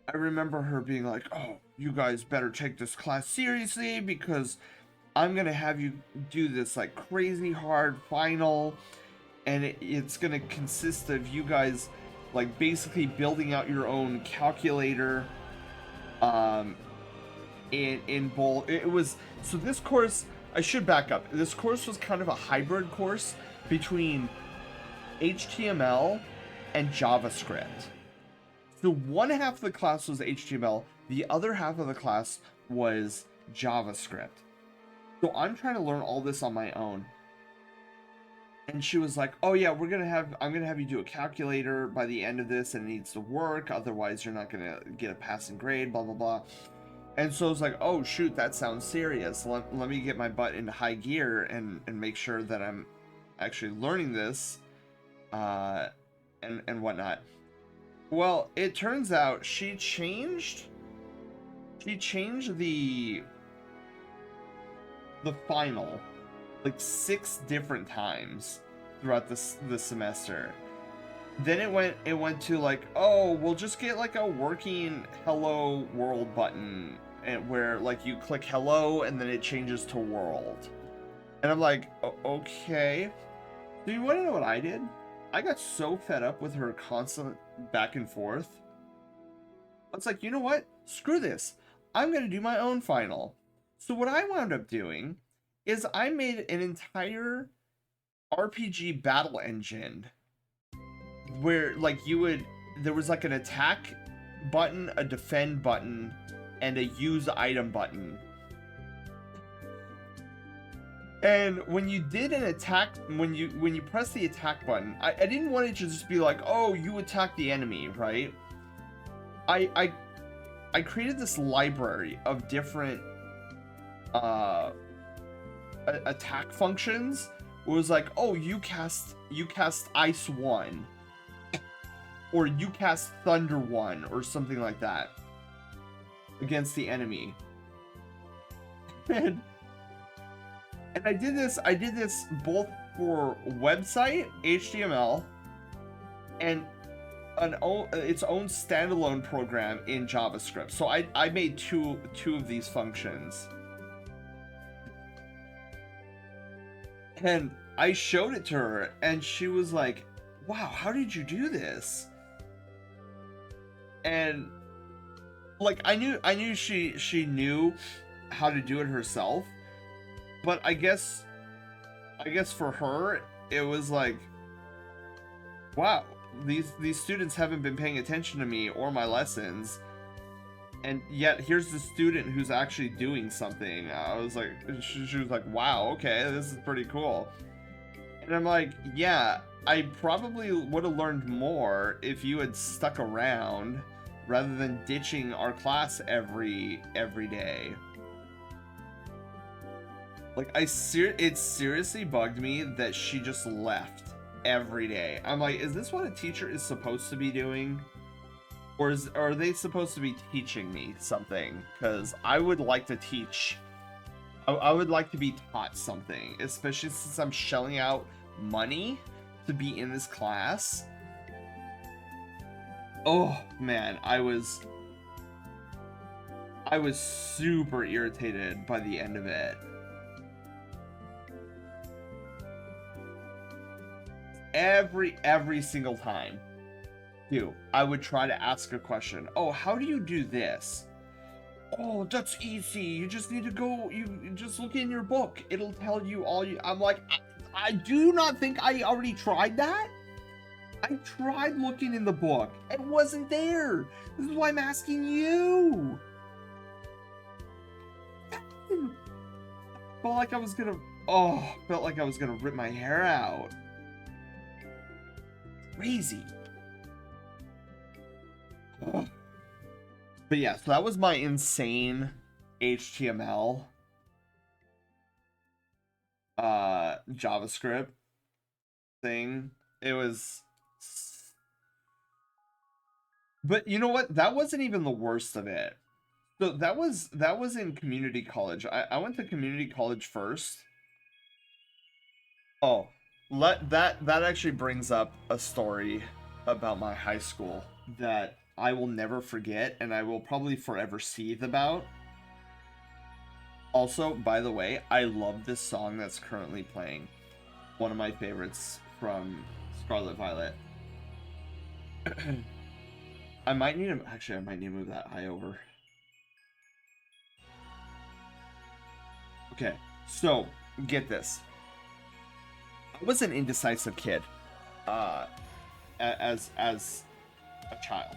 I remember her being like, oh, you guys better take this class seriously because I'm gonna have you do this like crazy hard final, and it's gonna consist of you guys like basically building out your own calculator. In both, it was, so this course, I should back up. This course was kind of a hybrid course between HTML and JavaScript. So one half of the class was HTML, the other half of the class was JavaScript. So I'm trying to learn all this on my own. And she was like, oh yeah, I'm gonna have you do a calculator by the end of this, and it needs to work, otherwise you're not gonna get a passing grade, blah blah blah. And so I was like, oh shoot, that sounds serious. Let me get my butt into high gear and make sure that I'm actually learning this and whatnot. Well, it turns out she changed the final like 6 different times throughout the semester. Then it went to like, oh, we'll just get like a working hello world button, and where like you click hello and then it changes to world. And I'm like, okay. Do you want to know what I did? I got so fed up with her constant back and forth. I was like, you know what? Screw this. I'm going to do my own final. So what I wound up doing is I made an entire RPG battle engine where like there was like an attack button, a defend button, and a use item button. And when you did an attack, when you press the attack button, I didn't want it to just be like, oh, you attack the enemy, right? I created this library of different attack functions. It was like, oh, you cast Ice 1, or you cast Thunder 1, or something like that against the enemy. And I did this both for website HTML and its own standalone program in JavaScript. So I made two of these functions. And I showed it to her, and she was like, wow, how did you do this? And like I knew she knew how to do it herself, but I guess for her it was like, wow, these students haven't been paying attention to me or my lessons, and yet here's the student who's actually doing something. I was like, she was like, wow, okay, this is pretty cool. And I'm like, yeah, I probably would have learned more if you had stuck around rather than ditching our class every day. Like, it seriously bugged me that she just left every day. I'm like, is this what a teacher is supposed to be doing? Or are they supposed to be teaching me something? Because I would like to teach. I would like to be taught something, especially since I'm shelling out money to be in this class. Oh man, I was super irritated by the end of it. Every single time, dude, I would try to ask a question. Oh, how do you do this? Oh, that's easy. You just need to go, you just look in your book. It'll tell you all you, I'm like, I do not think I already tried that. I tried looking in the book. It wasn't there. This is why I'm asking you. Felt like I was gonna rip my hair out. Crazy. Ugh. But yeah, so that was my insane HTML JavaScript thing. It was, but you know what? That wasn't even the worst of it. So that was in community college. I went to community college first. Oh, that actually brings up a story about my high school that I will never forget and I will probably forever seethe about. Also, by the way, I love this song that's currently playing. One of my favorites from Scarlet Violet. I might need to move that high over. Okay, so get this. I was an indecisive kid, as a child,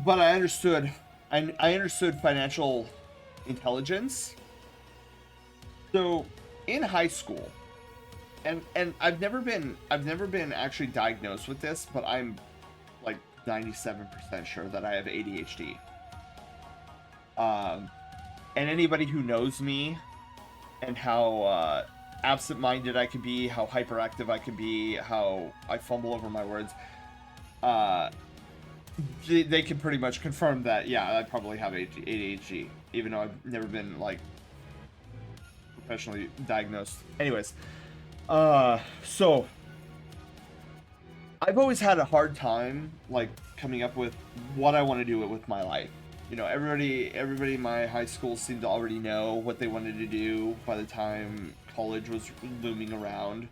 but I understood. I understood financial intelligence. So in high school, and I've never been actually diagnosed with this, but I'm like 97% sure that I have ADHD. And anybody who knows me and how absent-minded I could be, how hyperactive I could be, how I fumble over my words, they can pretty much confirm that, yeah, I probably have ADHD, even though I've never been, like, professionally diagnosed. Anyways, so I've always had a hard time, like, coming up with what I want to do with my life. You know, everybody in my high school seemed to already know what they wanted to do by the time college was looming around.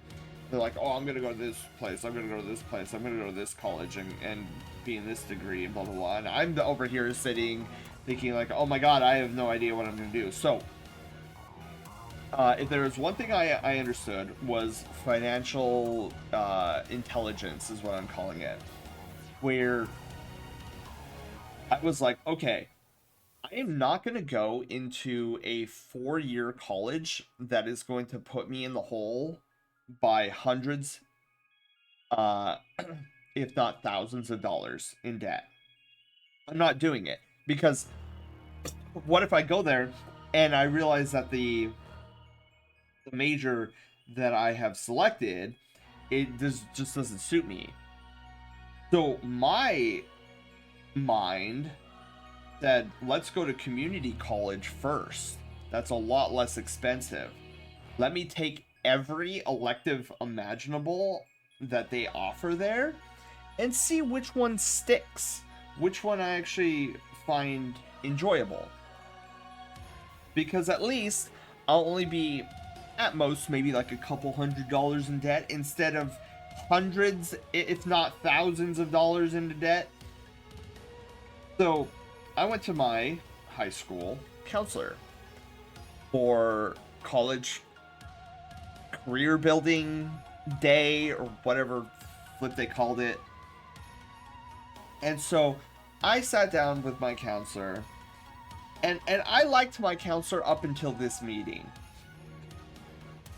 They're like, oh, I'm going to go to this place, I'm going to go to this place, I'm going to go to this college and be in this degree, and blah, blah, blah. And I'm over here sitting thinking like, oh my god, I have no idea what I'm going to do. So, if there was one thing I understood was financial intelligence is what I'm calling it. Where I was like, okay, I am not going to go into a 4-year college that is going to put me in the hole by hundreds, if not thousands of dollars in debt. I'm not doing it, because what if I go there and I realize that the major that I have selected, it just doesn't suit me. So my mind said, let's go to community college first. That's a lot less expensive. Let me take every elective imaginable that they offer there and see which one sticks, which one I actually find enjoyable. Because at least I'll only be at most maybe like a couple $100 in debt instead of hundreds, if not thousands of dollars into debt. So I went to my high school counselor for college career building day or whatever flip they called it. And so I sat down with my counselor, and I liked my counselor up until this meeting.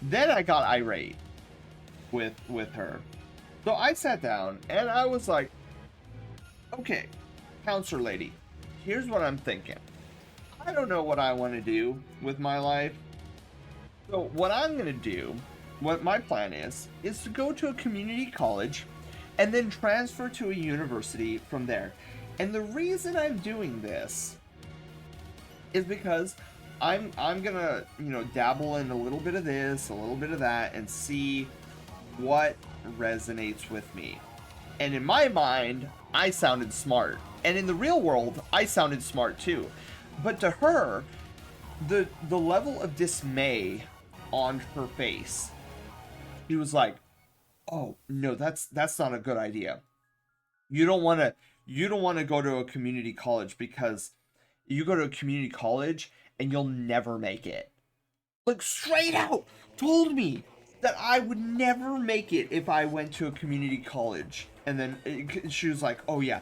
Then I got irate with her. So I sat down and I was like, okay, counselor lady, here's what I'm thinking. I don't know what I want to do with my life. So what I'm going to do, what my plan is to go to a community college and then transfer to a university from there. And the reason I'm doing this is because I'm gonna, you know, dabble in a little bit of this, a little bit of that, and see what resonates with me. And in my mind, I sounded smart. And in the real world, I sounded smart too. But to her, the level of dismay on her face, she was like, "Oh, no, that's not a good idea. You don't want to go to a community college because you go to a community college and you'll never make it." Like, straight out told me that I would never make it if I went to a community college. And then she was like, "Oh yeah,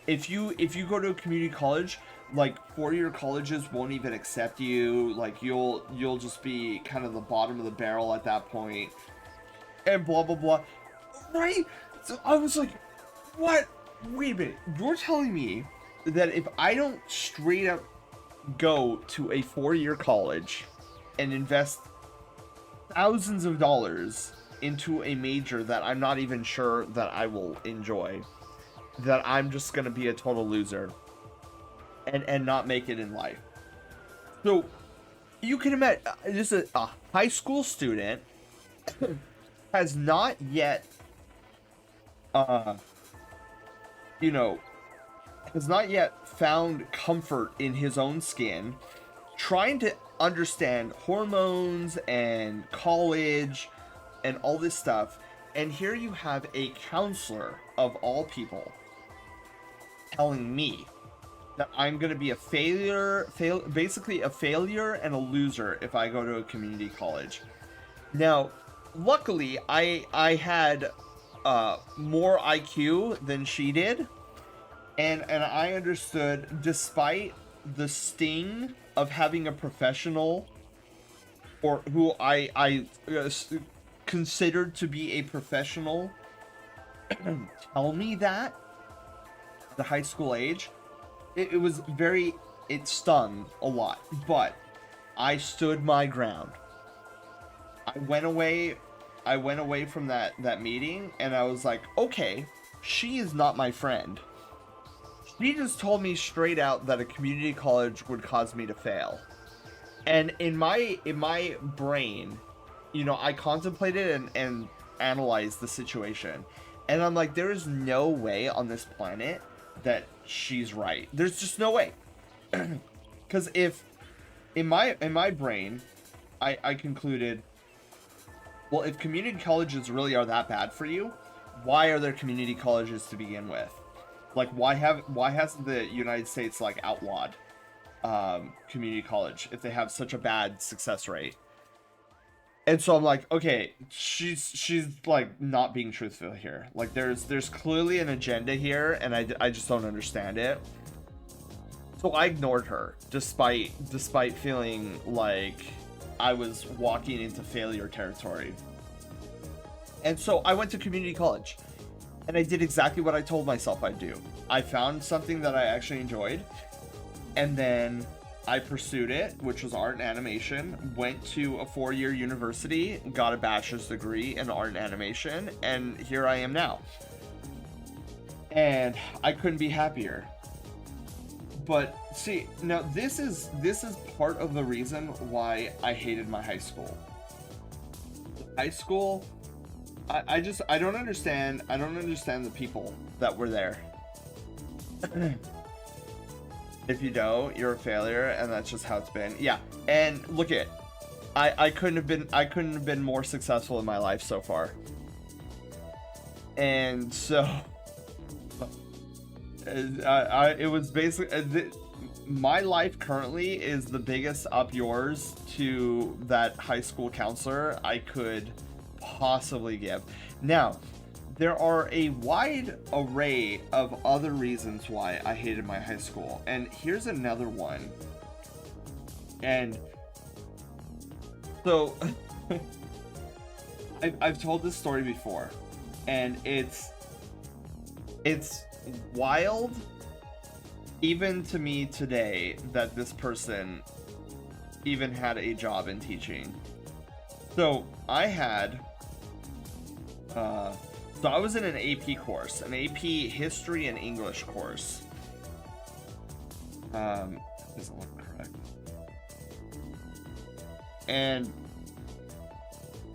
if you go to a community college, like 4-year colleges won't even accept you. Like you'll just be kind of the bottom of the barrel at that point, and blah blah blah." Right? So I was like, "What? Wait a minute. You're telling me that if I don't straight up go to a 4-year college and invest thousands of dollars into a major that I'm not even sure that I will enjoy, that I'm just gonna be a total loser and not make it in life?" So you can imagine, this is a high school student has not yet has not yet found comfort in his own skin, trying to understand hormones and college and all this stuff. And here you have a counselor of all people telling me that I'm going to be a basically a failure and a loser if I go to a community college. Now, luckily, I had more IQ than she did, and I understood, despite the sting of having a professional, or who I considered to be a professional, tell me that at the high school age, it stung a lot, but I stood my ground. I went away from that meeting, and I was like, okay, she is not my friend. She just told me straight out that a community college would cause me to fail. And in my brain, I contemplated and analyzed the situation. And I'm like, there is no way on this planet that she's right. There's just no way. Because if in my brain, I concluded, well, if community colleges really are that bad for you, why are there community colleges to begin with? Like, why hasn't the United States like outlawed community college if they have such a bad success rate? And so I'm like, okay, she's like not being truthful here. Like, there's clearly an agenda here, and I just don't understand it. So I ignored her, despite feeling like I was walking into failure territory. And so I went to community college, and I did exactly what I told myself I'd do. I found something that I actually enjoyed, and then I pursued it, which was art and animation, went to a 4-year university, got a bachelor's degree in art and animation, and here I am now. And I couldn't be happier. But see, now this is part of the reason why I hated my high school. High school, I don't understand the people that were there. If you don't, you're a failure, and that's just how it's been. Yeah, and look at, I couldn't have been more successful in my life so far. And so, it was basically my life currently is the biggest up yours to that high school counselor I could possibly give. Now, there are a wide array of other reasons why I hated my high school, and here's another one. And so I've told this story before, and it's wild even to me today that this person even had a job in teaching. So I had so I was in an AP course, an AP History and English course. Doesn't look correct. And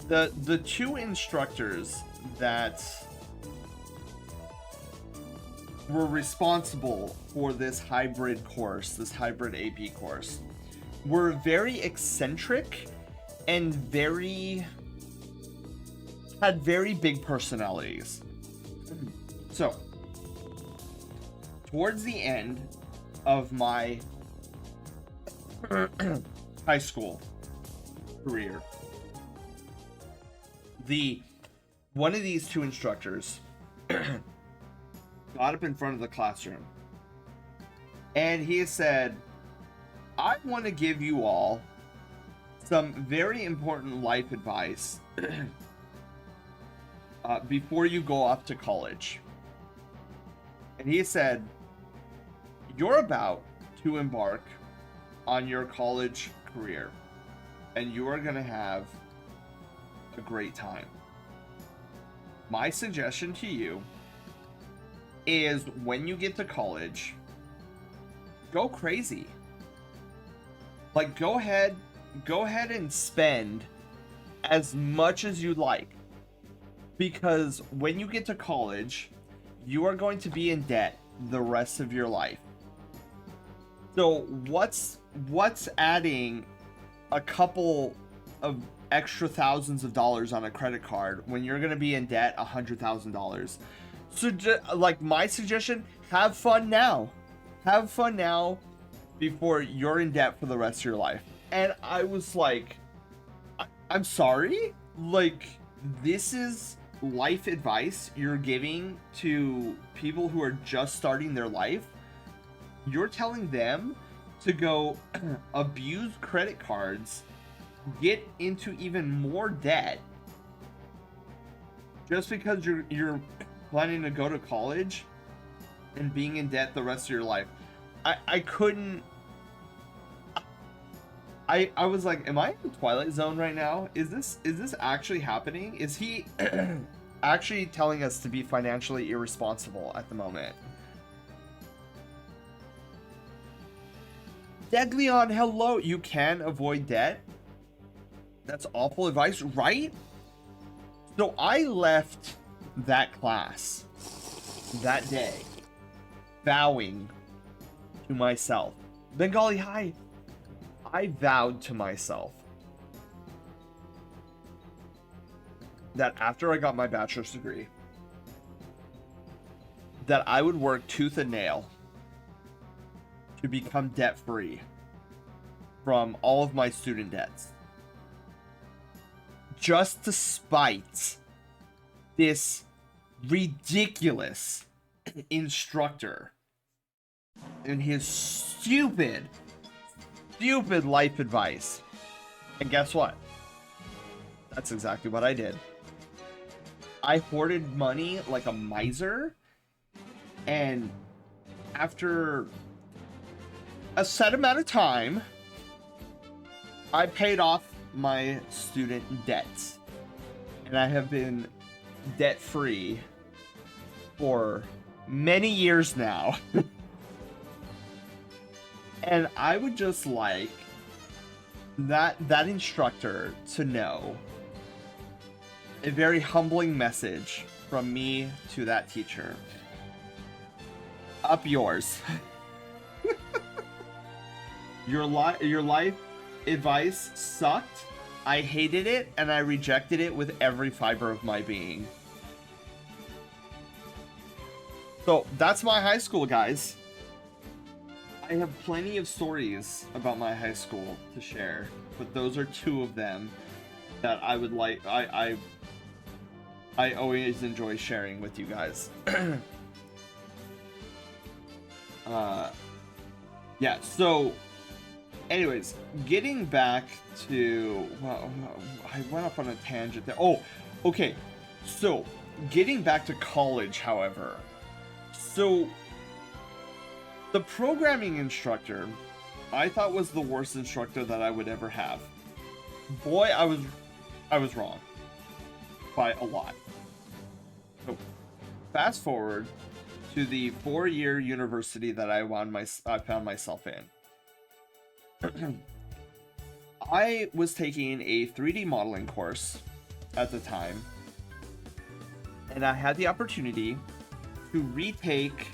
the two instructors that were responsible for this hybrid course, this hybrid AP course, were very eccentric and had very big personalities. So, towards the end of my high school career, one of these two instructors got up in front of the classroom and he said, I want to give you all some very important life advice before you go off to college. And he said, you're about to embark on your college career and you are going to have a great time. My suggestion to you is when you get to college, go crazy. Like, go ahead and spend as much as you like. Because when you get to college, you are going to be in debt the rest of your life. So what's adding a couple of extra thousands of dollars on a credit card when you're going to be in debt $100,000? So like, my suggestion, have fun now. Have fun now before you're in debt for the rest of your life. And I was like, I'm sorry? Like, this is life advice you're giving to people who are just starting their life? You're telling them to go abuse credit cards, get into even more debt, just because you're planning to go to college and being in debt the rest of your life. I couldn't. I was like, am I in the Twilight Zone right now? Is this actually happening? Is he actually telling us to be financially irresponsible at the moment? Deadleon, hello. You can avoid debt? That's awful advice, right? So I left that class that day vowing to myself. Bengali, hi. I vowed to myself that after I got my bachelor's degree, that I would work tooth and nail to become debt-free from all of my student debts. Just to spite this ridiculous instructor and his stupid life advice. And guess what? That's exactly what I did. I hoarded money like a miser, and after a set amount of time, I paid off my student debts, and I have been debt-free for many years now. And I would just like that instructor to know a very humbling message from me to that teacher. Up yours. Your life advice sucked. I hated it, and I rejected it with every fiber of my being. So that's my high school, guys. I have plenty of stories about my high school to share, but those are two of them that I would like. I always enjoy sharing with you guys. Yeah, so anyways, getting back to, well, I went off on a tangent there. Oh, okay. So getting back to college, however, so the programming instructor I thought was the worst instructor that I would ever have. Boy, I was wrong by a lot. So fast forward to the 4-year university that I found myself in. I was taking a 3D modeling course at the time, and I had the opportunity to retake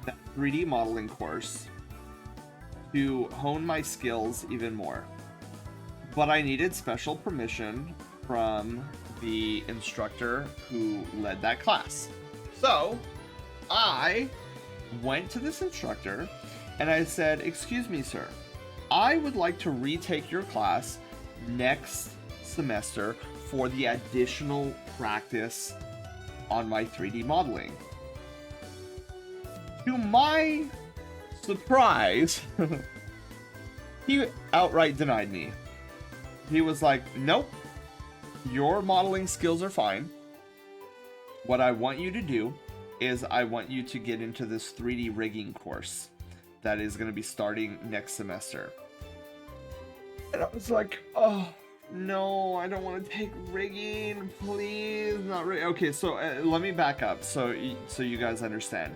that 3D modeling course to hone my skills even more. But I needed special permission from the instructor who led that class. So I went to this instructor and I said, "Excuse me, sir, I would like to retake your class next semester for the additional practice on my 3D modeling." To my surprise, he outright denied me. He was like, "Nope, your modeling skills are fine. What I want you to do is I want you to get into this 3D rigging course that is going to be starting next semester." And I was like, "Oh, no, I don't want to take rigging, please, not rigging." Okay, so let me back up so you guys understand.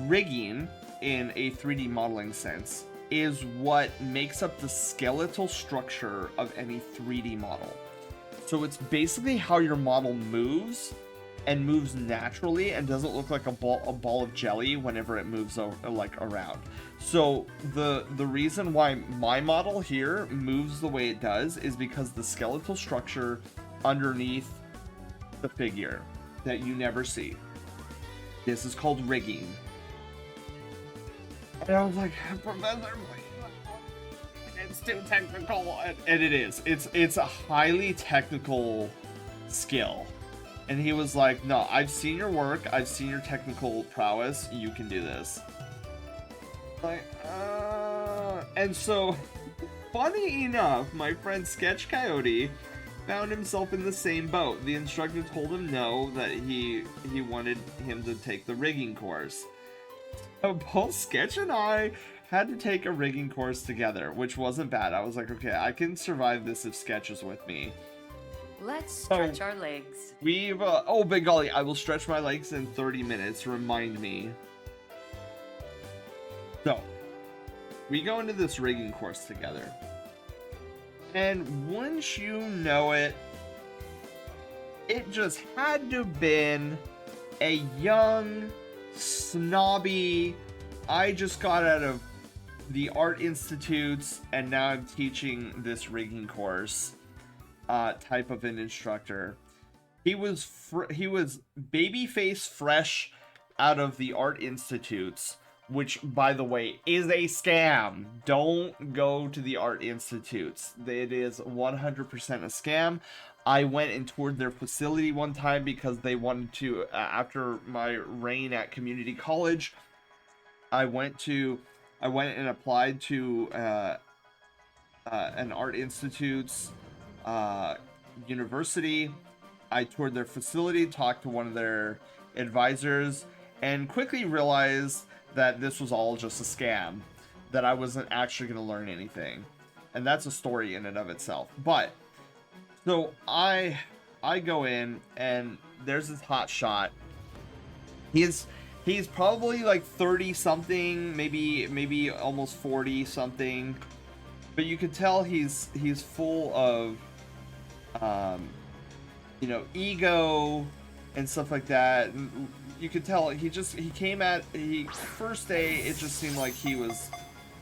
Rigging in a 3D modeling sense is what makes up the skeletal structure of any 3D model. So it's basically how your model moves and moves naturally and doesn't look like a ball of jelly whenever it moves like around. So the reason why my model here moves the way it does is because the skeletal structure underneath the figure that you never see. This is called rigging. And I was like, "Professor, it's too technical," and it is. It's a highly technical skill. And he was like, "No, I've seen your work. I've seen your technical prowess. You can do this." Like, and so, funny enough, my friend Sketch Coyote found himself in the same boat. The instructor told him no, that he wanted him to take the rigging course. So both Sketch and I had to take a rigging course together, which wasn't bad. I was like, okay, I can survive this if Sketch is with me. Let's stretch our legs. We've, oh, big golly, I will stretch my legs in 30 minutes, remind me. So, we go into this rigging course together. And once you know it, it just had to have been a young, snobby, I just got out of the art institutes and now I'm teaching this rigging course type of an instructor. He was babyface fresh out of the art institutes, which, by the way, is a scam. Don't go to the art institutes. It is 100% a scam. I went and toured their facility one time because they wanted to, after my reign at community college, I went and applied to an art institute's university. I toured their facility, talked to one of their advisors, and quickly realized that this was all just a scam, that I wasn't actually going to learn anything. And that's a story in and of itself. But so I go in and there's this hot shot. He's probably like 30 something, maybe almost 40 something. But you could tell he's full of you know, ego and stuff like that. And you could tell first day it just seemed like he was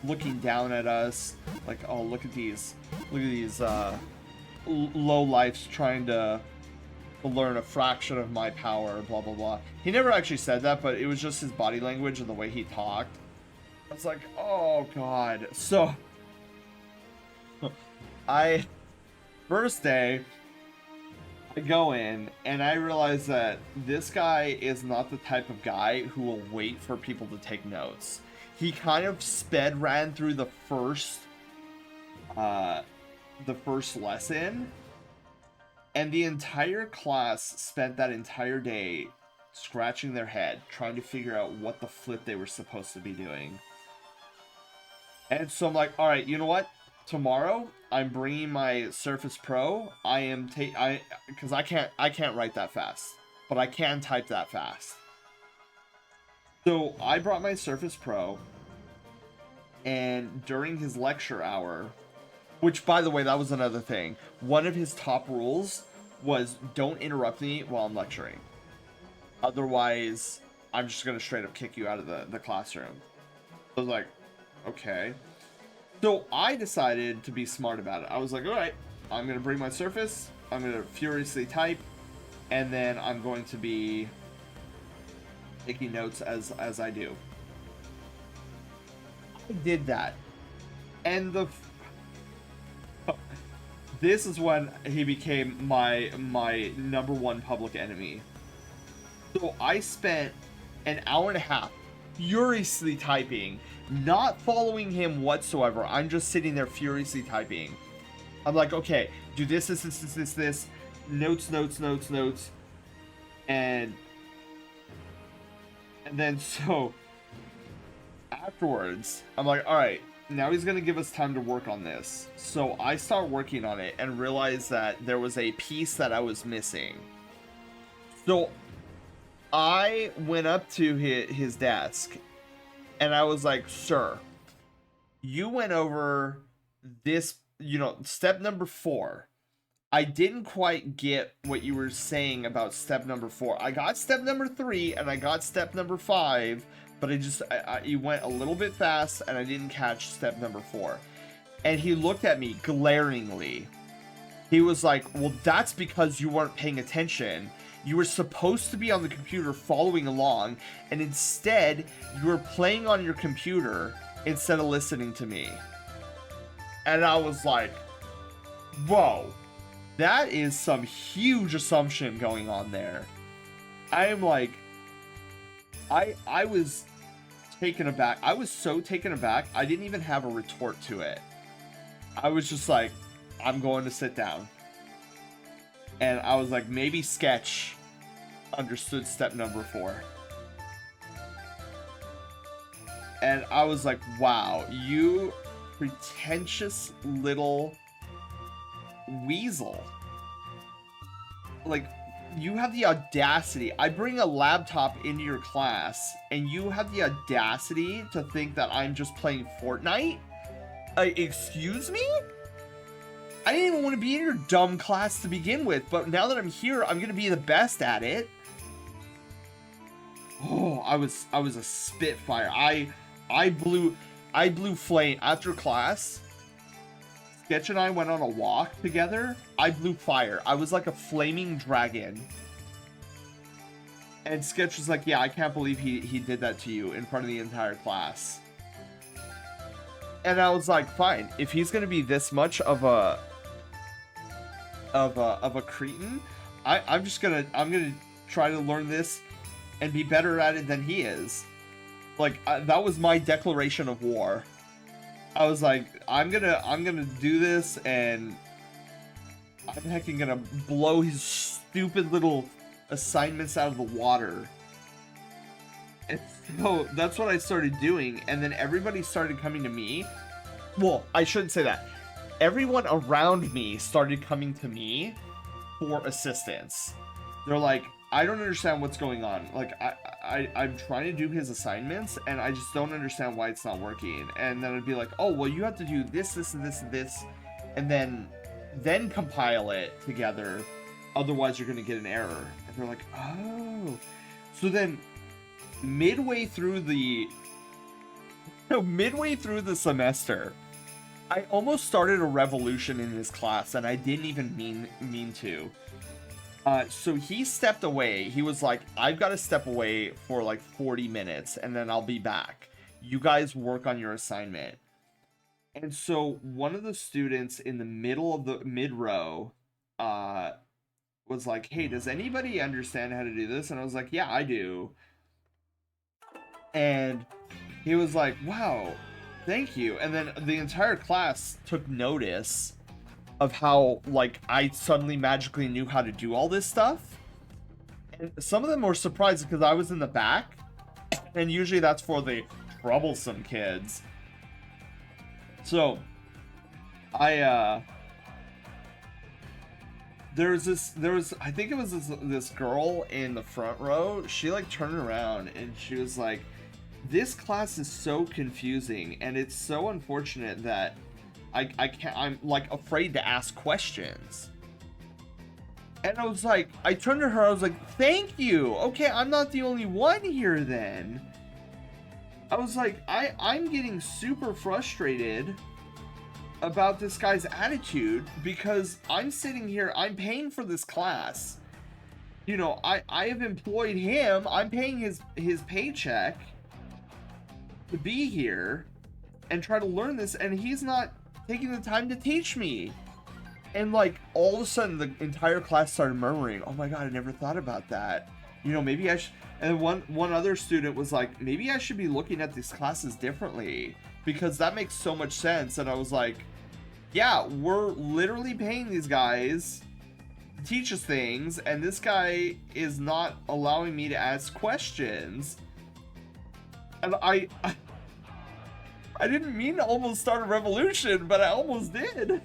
looking down at us, like, oh, look at these low lifes trying to learn a fraction of my power, blah blah blah. He never actually said that, but it was just his body language and the way he talked. I was like, oh god. So first day I go in and I realize that this guy is not the type of guy who will wait for people to take notes. He kind of ran through the first lesson, and the entire class spent that entire day scratching their head trying to figure out what the flip they were supposed to be doing. And so I'm like, all right, you know what? Tomorrow I'm bringing my Surface Pro. Because I can't write that fast, but I can type that fast. So I brought my Surface Pro, and during his lecture hour, which, by the way, that was another thing. One of his top rules was don't interrupt me while I'm lecturing. Otherwise, I'm just gonna straight up kick you out of the classroom. I was like, okay. So I decided to be smart about it. I was like, all right, I'm gonna bring my Surface, I'm gonna furiously type, and then I'm going to be taking notes as I do. I did that, and this is when he became my #1 public enemy. So I spent an hour and a half furiously typing, not following him whatsoever. I'm just sitting there furiously typing. I'm like, okay, do this, notes, and then so afterwards, I'm like, all right, now he's gonna give us time to work on this. So I start working on it and realize that there was a piece that I was missing. So I went up to his desk and I was like, sir, you went over this, step number 4. I didn't quite get what you were saying about step number 4. I got step number 3 and I got step number 5, but you went a little bit fast and I didn't catch step number 4. And he looked at me glaringly. He was like, well, that's because you weren't paying attention. You were supposed to be on the computer following along, and instead, you were playing on your computer instead of listening to me. And I was like, whoa, that is some huge assumption going on there. I am like, I was taken aback. I was so taken aback, I didn't even have a retort to it. I was just like, I'm going to sit down. And I was like, maybe Sketch understood step number 4. And I was like, wow, you pretentious little weasel. Like, you have the audacity. I bring a laptop into your class, and you have the audacity to think that I'm just playing Fortnite? Excuse me? I didn't even want to be in your dumb class to begin with, but now that I'm here, I'm gonna be the best at it. Oh, I was a spitfire. I blew flame after class. Sketch and I went on a walk together. I blew fire. I was like a flaming dragon. And Sketch was like, yeah, I can't believe he did that to you in front of the entire class. And I was like, fine, if he's gonna be this much of a cretin, I'm gonna try to learn this and be better at it than he is. Like, that was my declaration of war. I was like, I'm gonna do this, and I'm hecking gonna blow his stupid little assignments out of the water. And so that's what I started doing, and then everybody started coming to me. Well, I shouldn't say that. Everyone around me started coming to me for assistance. They're like, I don't understand what's going on. Like, I'm trying to do his assignments, and I just don't understand why it's not working. And then I'd be like, oh, well, you have to do this, this, and this, and this, and then compile it together. Otherwise, you're going to get an error. And they're like, oh. So then, midway through the semester, I almost started a revolution in his class, and I didn't even mean to. So he stepped away. He was like, I've got to step away for like 40 minutes, and then I'll be back. You guys work on your assignment. And so one of the students in the middle of the mid-row was like, hey, does anybody understand how to do this? And I was like, yeah, I do. And he was like, wow, thank you. And then the entire class took notice of how, like, I suddenly magically knew how to do all this stuff. And some of them were surprised because I was in the back. And usually that's for the troublesome kids. So, I I think it was this girl in the front row. She like turned around and she was like, this class is so confusing, and it's so unfortunate that I'm like afraid to ask questions. And I was like, I turned to her, I was like, thank you. Okay, I'm not the only one here then. I was like, I'm getting super frustrated about this guy's attitude because I'm sitting here, I'm paying for this class. You know, I have employed him, I'm paying his paycheck to be here and try to learn this, and he's not taking the time to teach me. And like all of a sudden the entire class started murmuring, oh my god, I never thought about that. You know, maybe I should. And one other student was like, maybe I should be looking at these classes differently because that makes so much sense. And I was like, yeah, we're literally paying these guys to teach us things, and this guy is not allowing me to ask questions. And I didn't mean to almost start a revolution, but I almost did.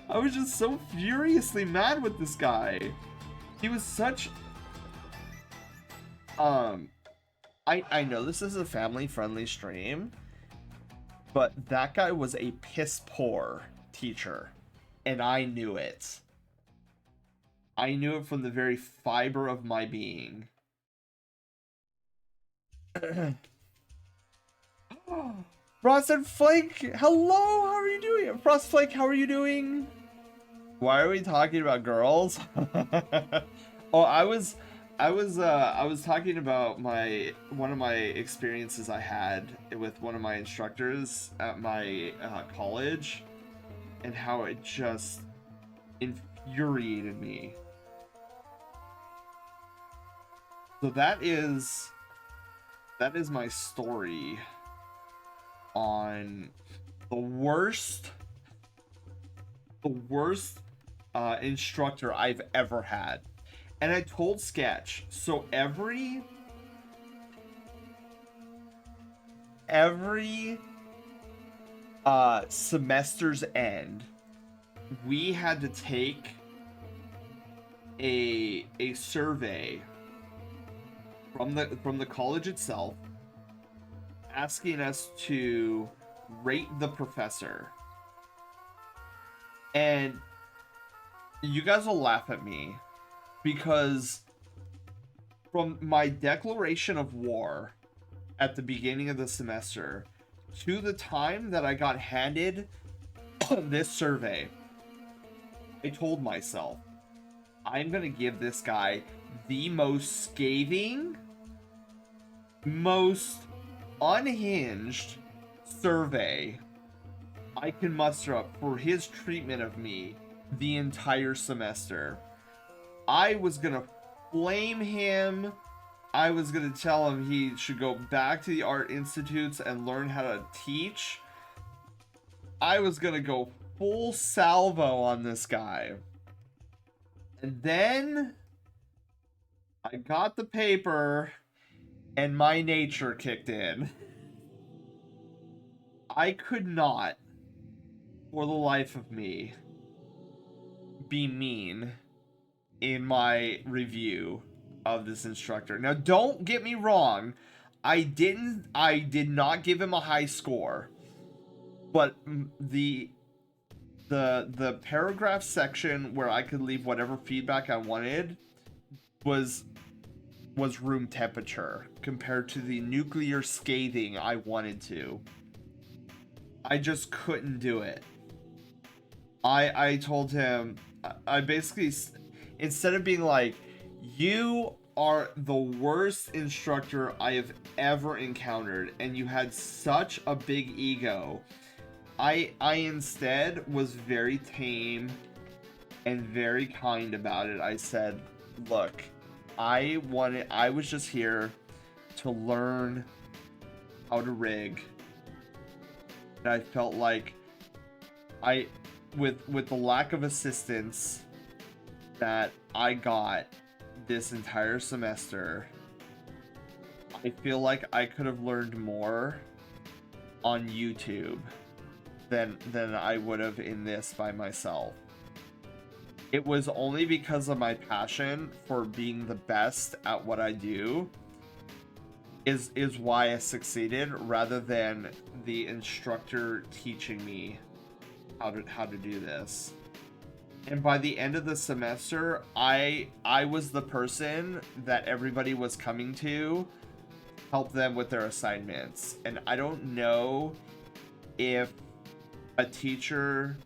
I was just so furiously mad with this guy. He was such... I know this is a family-friendly stream, but that guy was a piss-poor teacher, and I knew it. I knew it from the very fiber of my being. Frosted Flake, hello, how are you doing? Frosted Flake, how are you doing? Why are we talking about girls? Oh, I was talking about one of my experiences I had with one of my instructors at my college, and how it just infuriated me. So that is my story on the worst instructor I've ever had. And I told Sketch, so every semester's end, we had to take a survey from the college itself, asking us to rate the professor. And you guys will laugh at me, because from my declaration of war at the beginning of the semester to the time that I got handed this survey, I told myself, I'm gonna give this guy the most scathing, most unhinged survey I can muster up for his treatment of me the entire semester. I was gonna flame him. I was gonna tell him he should go back to the art institutes and learn how to teach. I was gonna go full salvo on this guy. And then I got the paper and my nature kicked in. I could not, for the life of me, be mean in my review of this instructor. Now, don't get me wrong, I did not give him a high score, but the paragraph section where I could leave whatever feedback I wanted was room temperature compared to the nuclear scathing I wanted to. I just couldn't do it. I told him, I basically, instead of being like, you are the worst instructor I have ever encountered and you had such a big ego, I instead was very tame and very kind about it. I said, look, I was just here to learn how to rig. And I felt like with the lack of assistance that I got this entire semester, I feel like I could have learned more on YouTube than I would have in this by myself. It was only because of my passion for being the best at what I do is why I succeeded, rather than the instructor teaching me how to do this. And by the end of the semester, I was the person that everybody was coming to help them with their assignments. And I don't know if a teacher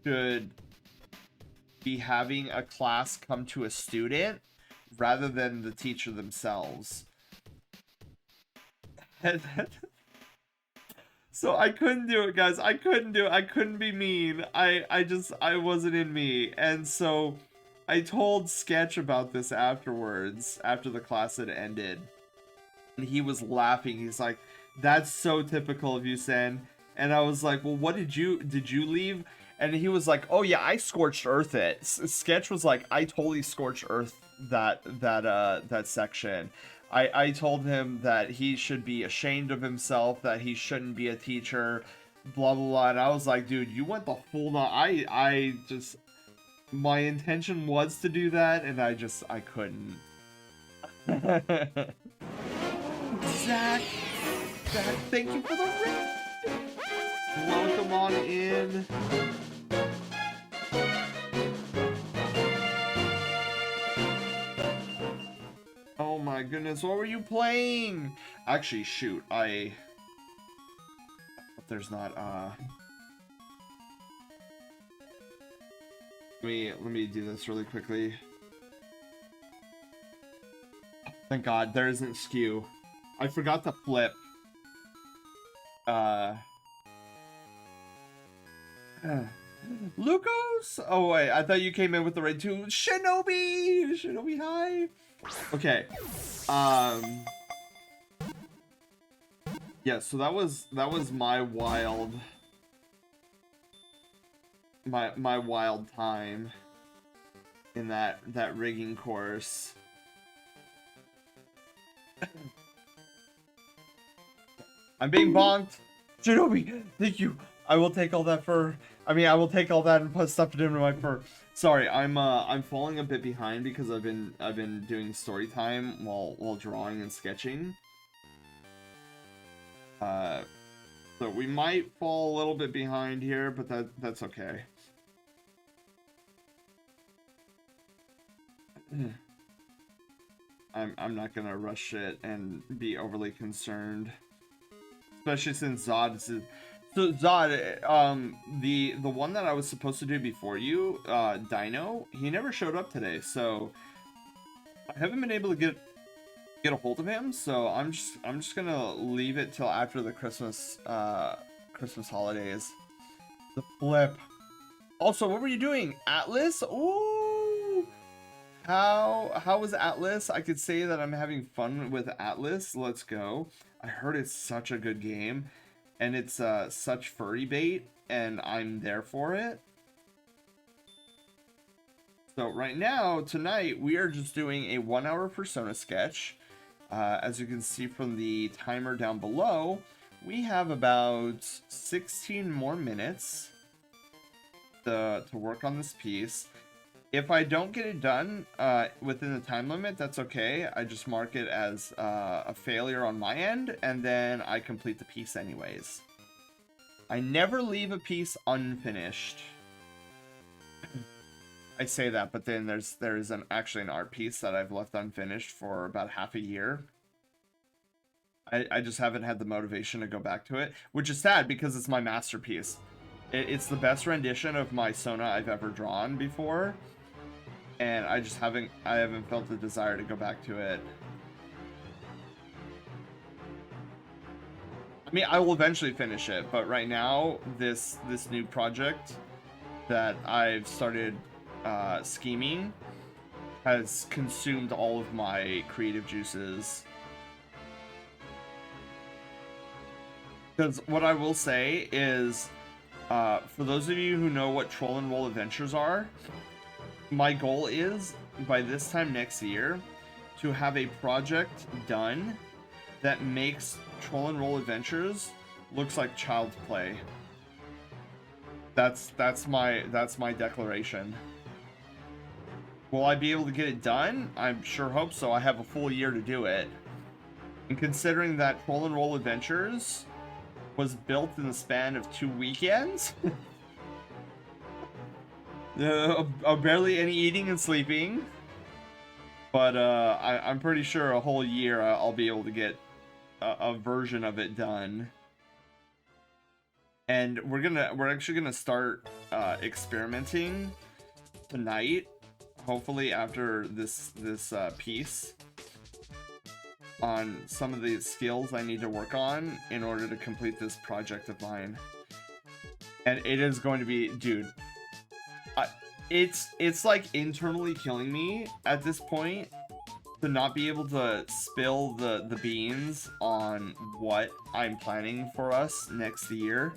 should be having a class come to a student rather than the teacher themselves. So I couldn't do it, guys. I couldn't do it. I couldn't be mean. I wasn't in me. And so I told Sketch about this afterwards, after the class had ended. And he was laughing. He's like, "That's so typical of you, Sen." And I was like, "Well, what did you leave?" And he was like, "Oh yeah, I scorched earth it." Sketch was like, "I totally scorched earth that section." I told him that he should be ashamed of himself, that he shouldn't be a teacher, blah blah blah. And I was like, "Dude, you went the full on." I just, my intention was to do that, and I couldn't. Zach, thank you for the ring. Welcome on in. Oh my goodness, what were you playing? Actually, shoot, there's not, let me do this really quickly. Thank God, there isn't skew. I forgot to flip. Lucas? Oh wait, I thought you came in with the raid too. Shinobi, hi. Okay. Yeah, so that was my wild wild time in that rigging course. I'm being bonked. Shinobi, thank you. I will take all that fur. I will take all that and put stuff into my fur. Sorry, I'm falling a bit behind because I've been doing story time while drawing and sketching. So we might fall a little bit behind here, but that's okay. I'm not gonna rush it and be overly concerned, especially since Zod is. So Zod, the one that I was supposed to do before you, Dino, he never showed up today, so I haven't been able to get a hold of him. So I'm just gonna leave it till after the Christmas holidays. The flip. Also, what were you doing, Atlas? Ooh, how was Atlas? I could say that I'm having fun with Atlas. Let's go. I heard it's such a good game. And it's such furry bait, and I'm there for it. So right now, tonight, we are just doing a 1-hour Fursona sketch. As you can see from the timer down below, we have about 16 more minutes to work on this piece. If I don't get it done within the time limit, that's okay. I just mark it as a failure on my end, and then I complete the piece anyways. I never leave a piece unfinished. I say that, but then there's actually an art piece that I've left unfinished for about half a year. I just haven't had the motivation to go back to it, which is sad because it's my masterpiece. It's the best rendition of my Sona I've ever drawn before, and I haven't felt the desire to go back to it. I will eventually finish it, but right now, this new project that I've started scheming has consumed all of my creative juices. Because what I will say is, for those of you who know what Troll and Roll Adventures are, my goal is, by this time next year, to have a project done that makes Troll and Roll Adventures looks like child's play. That's my declaration. Will I be able to get it done? I sure hope so. I have a full year to do it. And considering that Troll and Roll Adventures was built in the span of 2 weekends, Barely any eating and sleeping. But I'm pretty sure a whole year I'll be able to get a version of it done. And we're actually gonna start experimenting tonight, hopefully after this piece, on some of the skills I need to work on in order to complete this project of mine. And it is going to be, dude, it's like internally killing me at this point to not be able to spill the beans on what I'm planning for us next year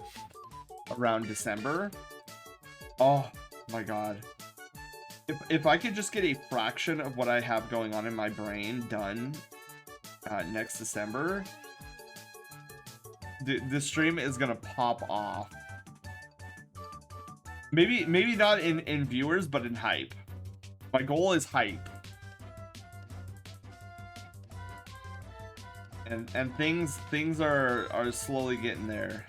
around December. Oh my god. If I could just get a fraction of what I have going on in my brain done next December, the stream is gonna pop off. Maybe not in viewers, but in hype. My goal is hype. And things are slowly getting there.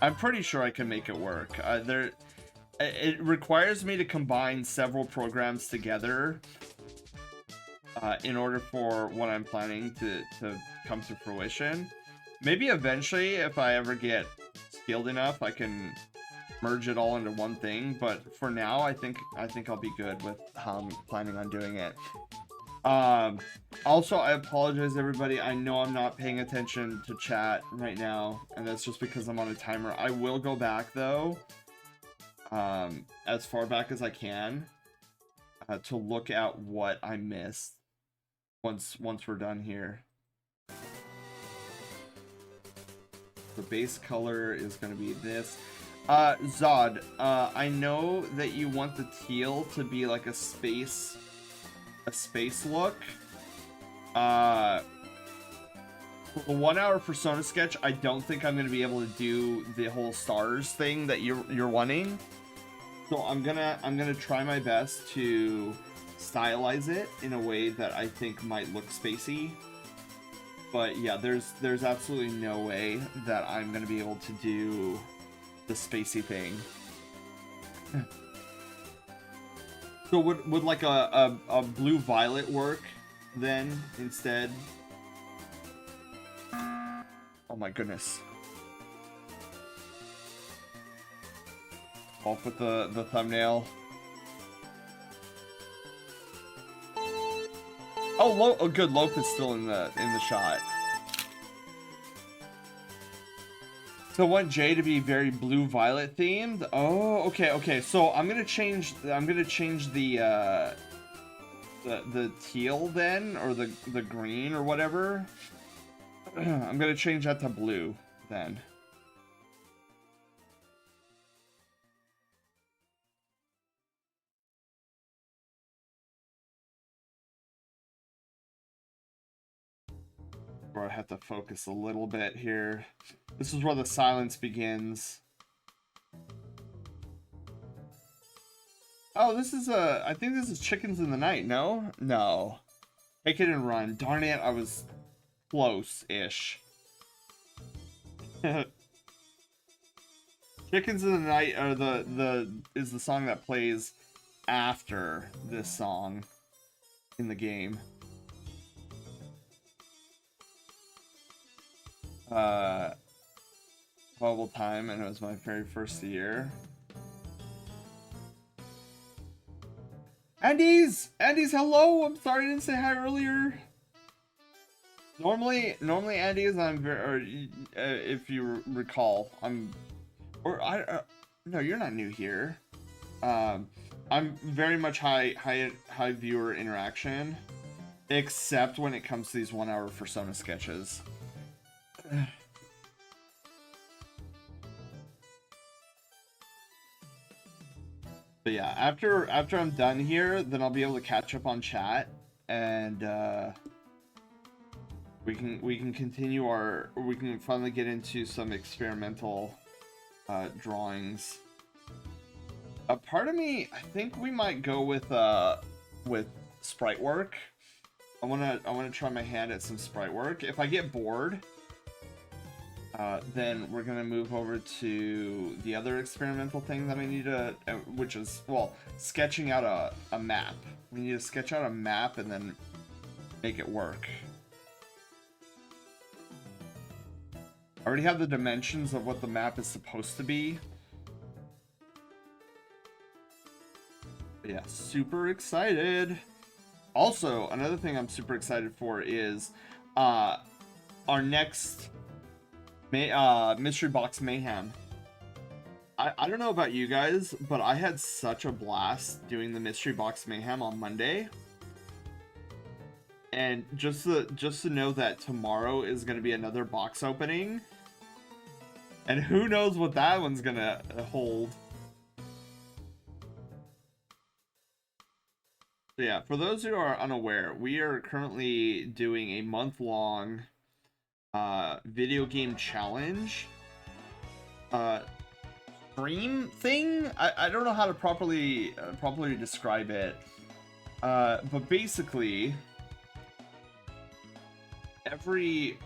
I'm pretty sure I can make it work. It requires me to combine several programs together in order for what I'm planning to come to fruition. Maybe eventually, if I ever get skilled enough, I can merge it all into one thing. But for now, I think I'll be good with how I'm planning on doing it. Also, I apologize, everybody. I know I'm not paying attention to chat right now, and that's just because I'm on a timer. I will go back, though, as far back as I can, to look at what I missed once we're done here. The base color is going to be this. Zod, I know that you want the teal to be like a space look. For the 1 hour Fursona sketch, I don't think I'm gonna be able to do the whole stars thing that you're wanting. So I'm gonna try my best to stylize it in a way that I think might look spacey. But yeah, there's absolutely no way that I'm gonna be able to do the spacey thing. So would like a blue violet work then instead? Oh my goodness. Off with the thumbnail. Oh, good. Lope is still in the shot. So I want Jay to be very blue violet themed. Oh, okay. So I'm gonna change the teal then, or the green or whatever. I'm gonna change that to blue then. Or I have to focus a little bit here. This is where the silence begins. Oh, this is I think this is Chickens in the Night, no? No. Take it and run. Darn it, I was close-ish. Chickens in the Night are is the song that plays after this song in the game. Bubble time, and it was my very first year. Andy's, hello. I'm sorry I didn't say hi earlier. Normally, Andy's, I'm very, if you recall, no, you're not new here. I'm very much high viewer interaction, except when it comes to these 1 hour Fursona sketches. But yeah, after I'm done here, then I'll be able to catch up on chat, and we can continue we can finally get into some experimental drawings. A part of me, I think we might go with sprite work. I wanna try my hand at some sprite work. If I get bored, Then we're gonna move over to the other experimental thing that I need to, which is, well, sketching out a map. We need to sketch out a map and then make it work. I already have the dimensions of what the map is supposed to be. But yeah, super excited. Also, another thing I'm super excited for is our next Mystery Box Mayhem. I don't know about you guys, but I had such a blast doing the Mystery Box Mayhem on Monday. And just to know that tomorrow is going to be another box opening. And who knows what that one's going to hold. So yeah, for those who are unaware, we are currently doing a month-long video game challenge stream thing. I don't know how to properly describe it, but basically every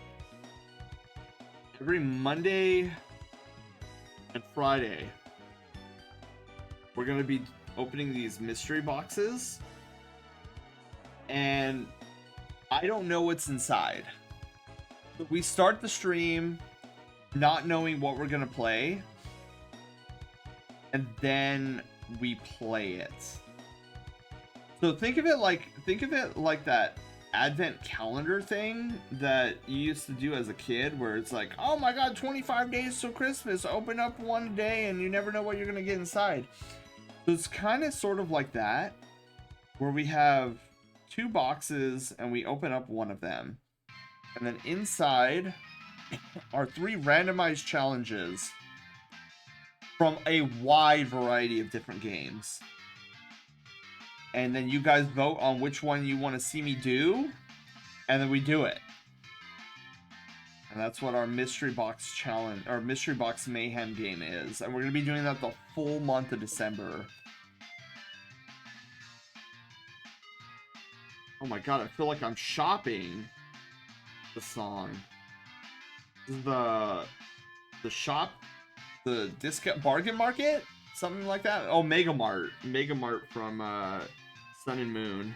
Monday and Friday we're gonna be opening these mystery boxes, and I don't know what's inside. We start the stream not knowing what we're gonna play, and then we play it. So think of it like that advent calendar thing that you used to do as a kid, where it's like, oh my god, 25 days till Christmas, open up one a day and you never know what you're gonna get inside. So it's kind of sort of like that, where we have 2 boxes and we open up one of them. And then inside are 3 randomized challenges from a wide variety of different games. And then you guys vote on which one you want to see me do, and then we do it. And that's what our Mystery Box Challenge, our Mystery Box Mayhem game is. And we're going to be doing that the full month of December. Oh my god, I feel like I'm shopping the song. This is the shop, the discount bargain market, something like that. Oh, Mega Mart from Sun and Moon.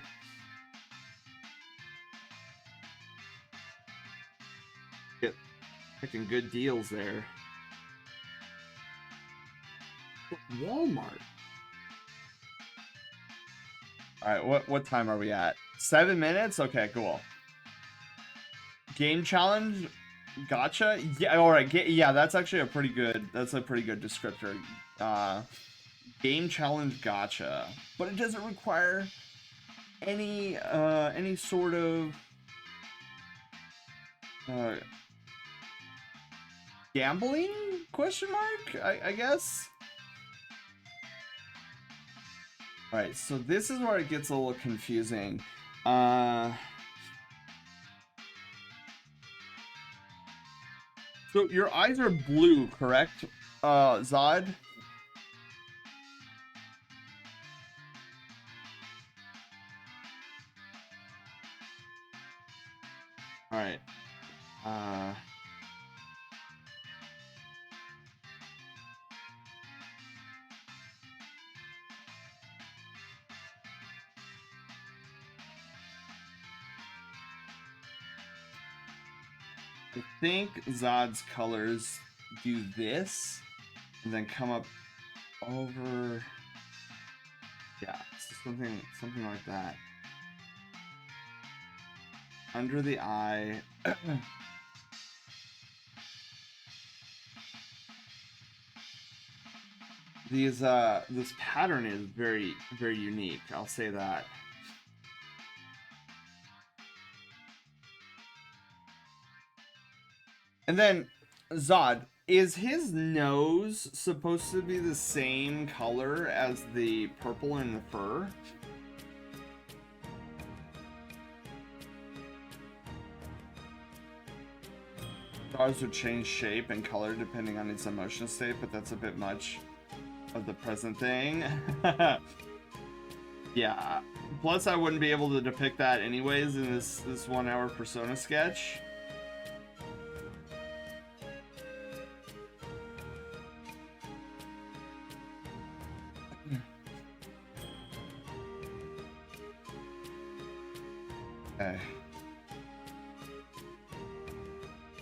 Get picking good deals there. Walmart. All right, what time are we at? 7 minutes? Okay, cool. Game challenge, gotcha. Yeah, all right. Yeah, that's actually a pretty good descriptor. Game challenge, gotcha. But it doesn't require any sort of gambling? Question mark? I guess. All right, so this is where it gets a little confusing. So your eyes are blue, correct, Zod? All right. I think Zod's colors do this, and then come up over. Yeah, something like that. Under the eye. This pattern is very, very unique. I'll say that. And then, Zod, is his nose supposed to be the same color as the purple in the fur? Dogs would change shape and color depending on its emotion state, but that's a bit much of the present thing. Yeah. Plus, I wouldn't be able to depict that anyways in this 1 hour Fursona sketch. Okay.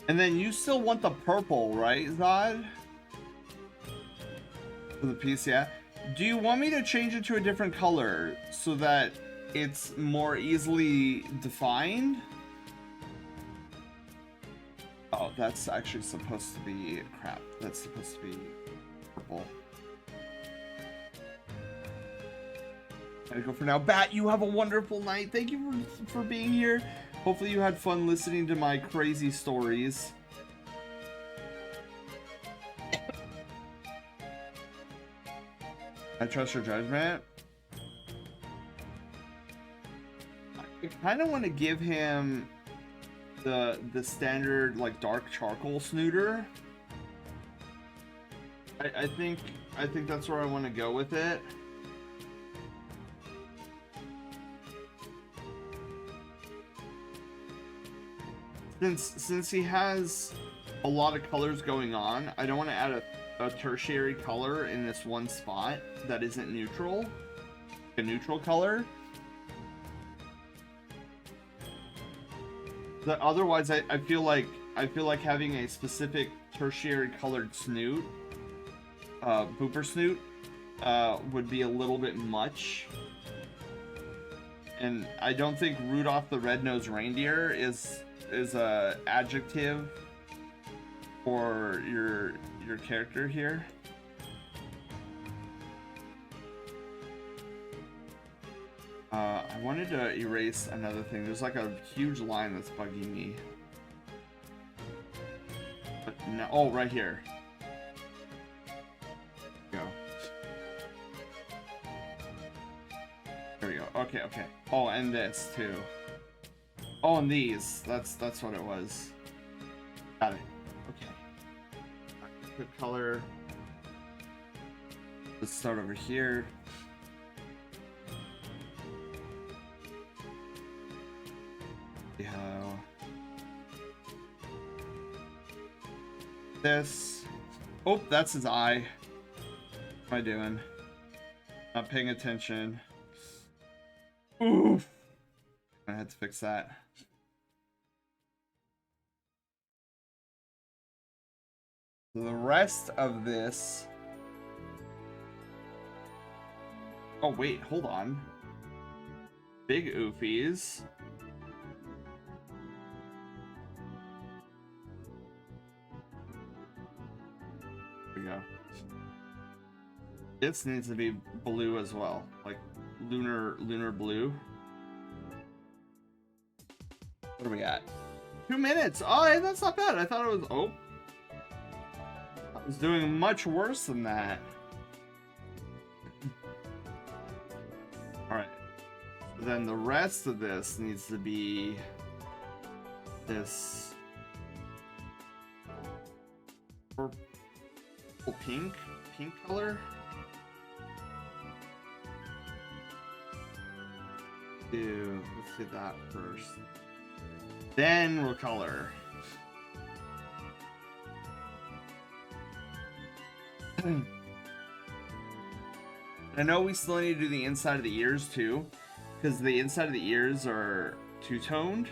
And then you still want the purple, right, Zod? For the piece, yeah. Do you want me to change it to a different color so that it's more easily defined? Oh, that's actually supposed to be crap. That's supposed to be purple. Gotta go for now. Bat, you have a wonderful night. Thank you for being here. Hopefully you had fun listening to my crazy stories. I trust your judgment. I kind of want to give him the standard like dark charcoal snooter. I think that's where I want to go with it. Since he has a lot of colors going on, I don't want to add a tertiary color in this one spot that isn't neutral, a neutral color. But otherwise, I feel like having a specific tertiary colored snoot, booper snoot, would be a little bit much. And I don't think Rudolph the Red-Nosed Reindeer is a adjective for your character here. I wanted to erase another thing. There's like a huge line that's bugging me. But no, oh, right here. Go. There we go. Okay, okay. Oh, and this too. Oh, and these. That's what it was. Got it. Okay. Quick color. Let's start over here. See how this. Oh, that's his eye. What am I doing? Not paying attention. Oof. I had to fix that. So the rest of this. Oh wait, hold on. Big oofies. There we go. This needs to be blue as well, like lunar blue. What are we at? 2 minutes. Oh, hey, that's not bad. I thought it was. Oh, I was doing much worse than that. All right. So then the rest of this needs to be this purple pink color. Let's do that first. Then we'll color. I know we still need to do the inside of the ears too, because the inside of the ears are two-toned.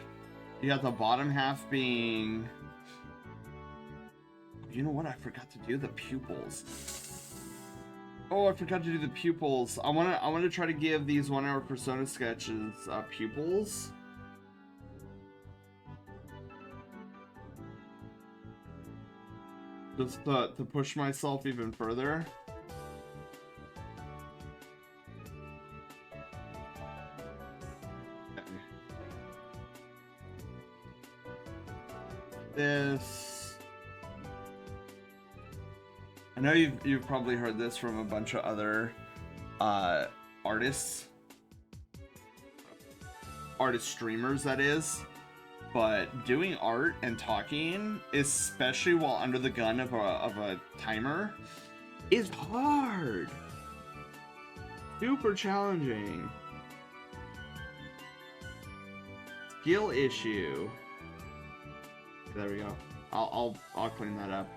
You got the bottom half being... You know what? I forgot to do the pupils. Oh, I forgot to do the pupils. I want to try to give these 1 hour Fursona sketches pupils. Just to push myself even further. Okay. This. I know you've probably heard this from a bunch of other artist streamers, that is. But doing art and talking, especially while under the gun of a timer, is hard. Super challenging. Skill issue. There we go. I'll clean that up.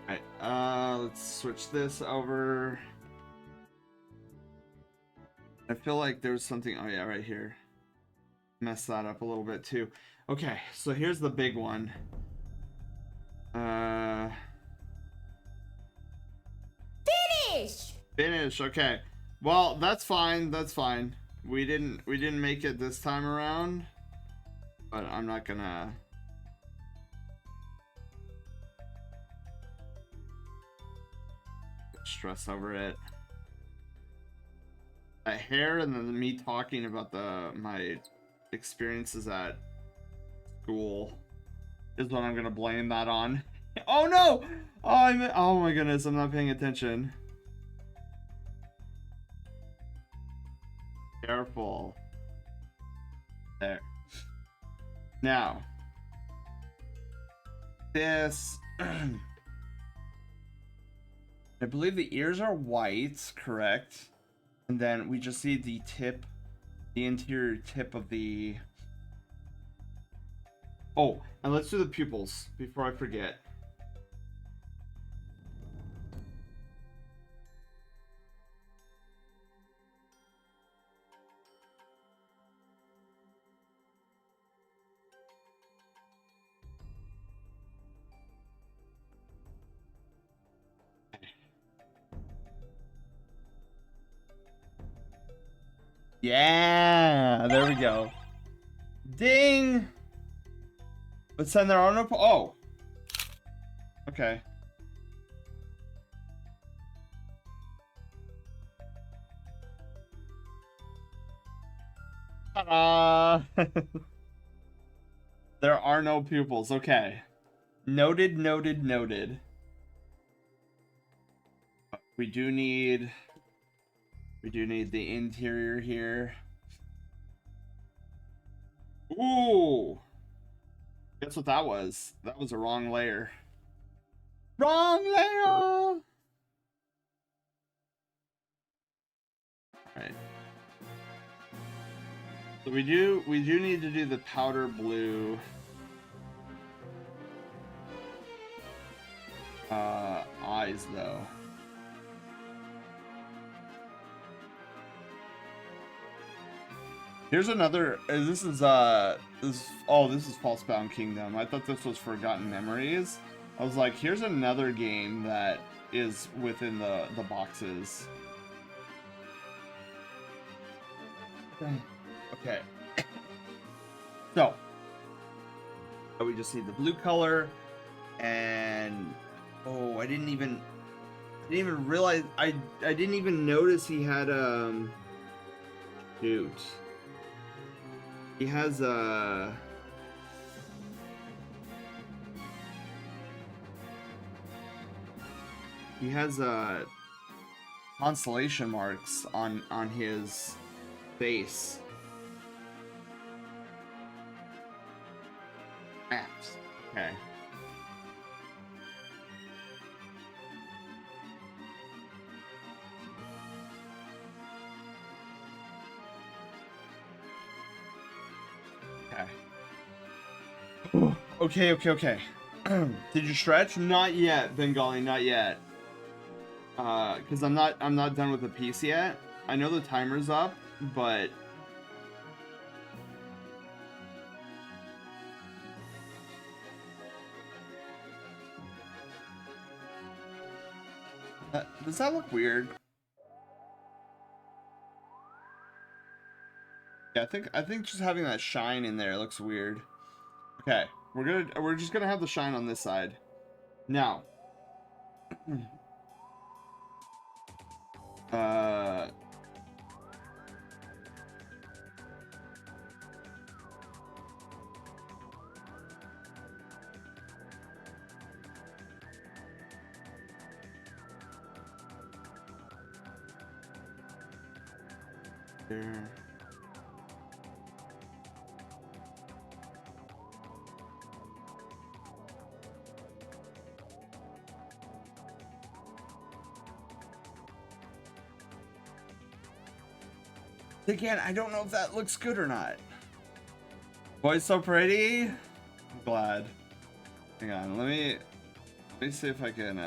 Alright, let's switch this over. I feel like there's something. Oh yeah, right here. Messed that up a little bit too. Okay, so here's the big one. Finish! Finish. Okay. Well, that's fine. That's fine. We didn't make it this time around, but I'm not gonna stress over it. That hair and then me talking about my experiences at school is what I'm gonna blame that on. Oh no! Oh my goodness, I'm not paying attention. Careful. There. Now. This. I believe the ears are white, correct? And then we just see the tip, the interior tip of the... Oh, and let's do the pupils before I forget. Yeah, there we go. Ding! But send there are no... Oh! Okay. Ta-da! There are no pupils. Okay. Noted, noted, noted. We do need the interior here. Ooh! Guess what that was? That was a wrong layer. Wrong layer! Alright. So we do need to do the powder blue eyes though. Here's another. This is Falsebound Kingdom. I thought this was Forgotten Memories. I was like, here's another game that is within the boxes. Okay. So we just need the blue color, and oh, I didn't even realize. I didn't even notice he had shoot. He has constellation marks on his face. Apps. Okay. Okay. Okay. Did you stretch? Not yet, Bengali, not yet. Because I'm not done with the piece yet. I know the timer's up, but does that look weird? Yeah, I think just having that shine in there looks weird. Okay, we're just gonna have the shine on this side. Now, there. Again, I don't know if that looks good or not. Boy's so pretty. I'm glad. Hang on, let me see if I can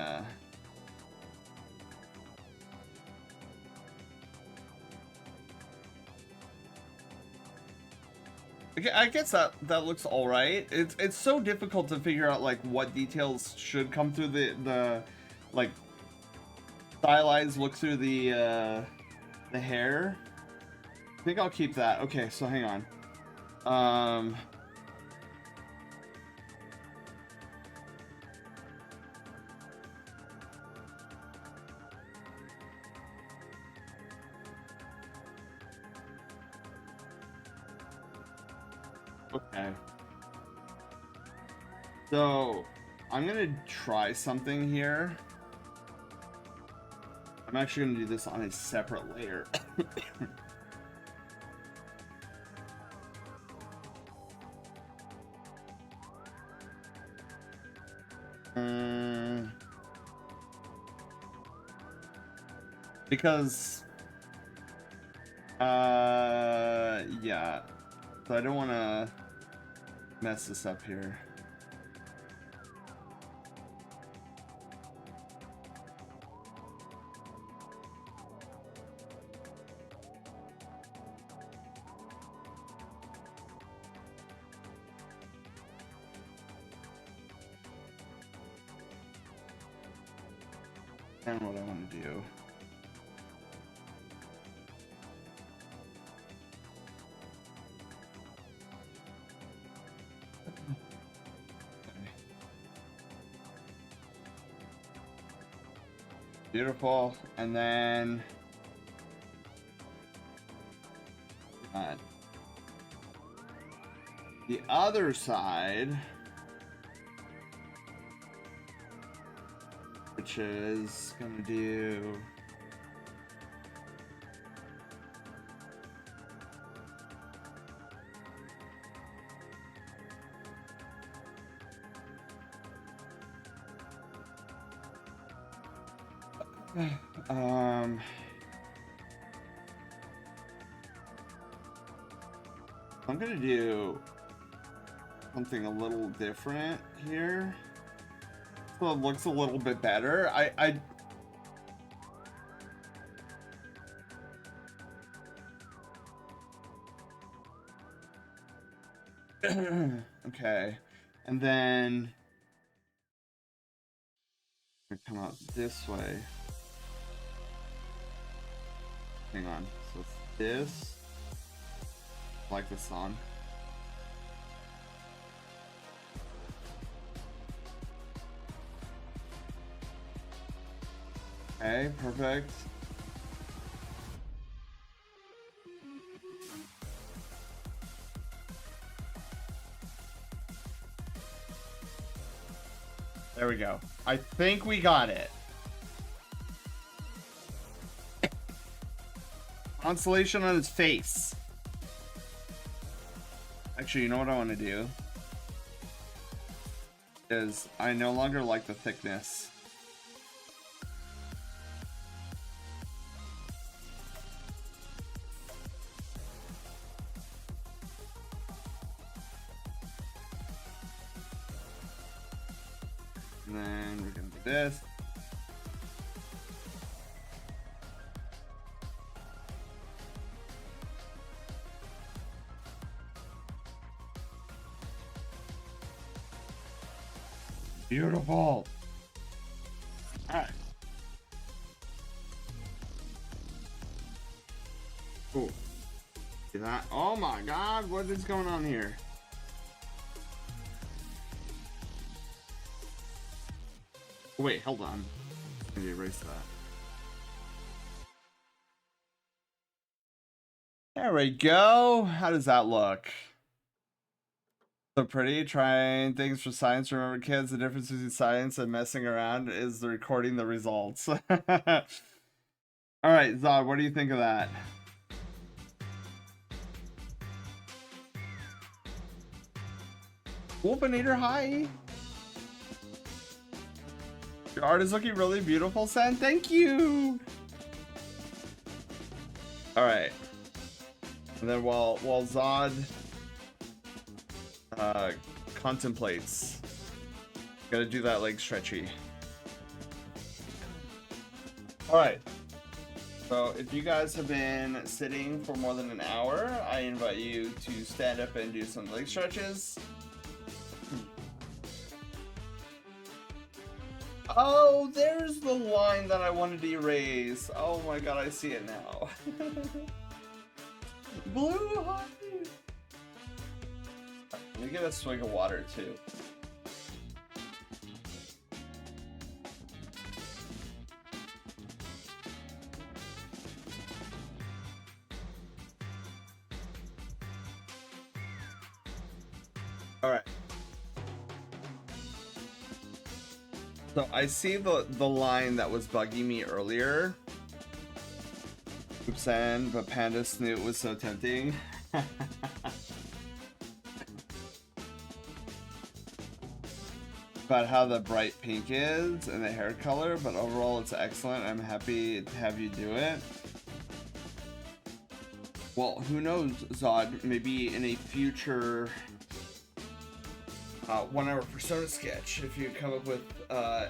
Okay, I guess that looks all right. It's so difficult to figure out like what details should come through the like stylized look through the hair. I think I'll keep that. Okay, so hang on. Okay. So, I'm gonna try something here. I'm actually gonna do this on a separate layer. Because, yeah. So I don't want to mess this up here. And what I want to do. Beautiful. And then the other side, which is gonna do I'm gonna do something a little different here, so it looks a little bit better. Okay, and then I come out this way. Hang on. So it's this. I like this song. Okay, perfect. There we go. I think we got it. Constellation on his face. Actually, you know what I want to do? Is I no longer like the thickness. And then we're gonna do this. Beautiful. Alright. Cool. See that? Oh my god, what is going on here? Wait, hold on. Let me erase that. There we go. How does that look? So pretty. Trying things for science. Remember, kids, the difference between science and messing around is the recording the results. All right, Zod, what do you think of that? Wolfinator, hi. Your art is looking really beautiful, Sen. Thank you. All right. And then while Zod contemplates, gotta do that leg stretchy. All right. So if you guys have been sitting for more than an hour, I invite you to stand up and do some leg stretches. Oh, there's the line that I wanted to erase. Oh my god, I see it now. Blue honey. Let me get a swig of water too. All right. So I see the line that was bugging me earlier. Oops, but Panda Snoot was so tempting. About how the bright pink is and the hair color, but overall it's excellent. I'm happy to have you do it. Well, who knows, Zod? Maybe in a future 1 hour Fursona sketch, if you come up with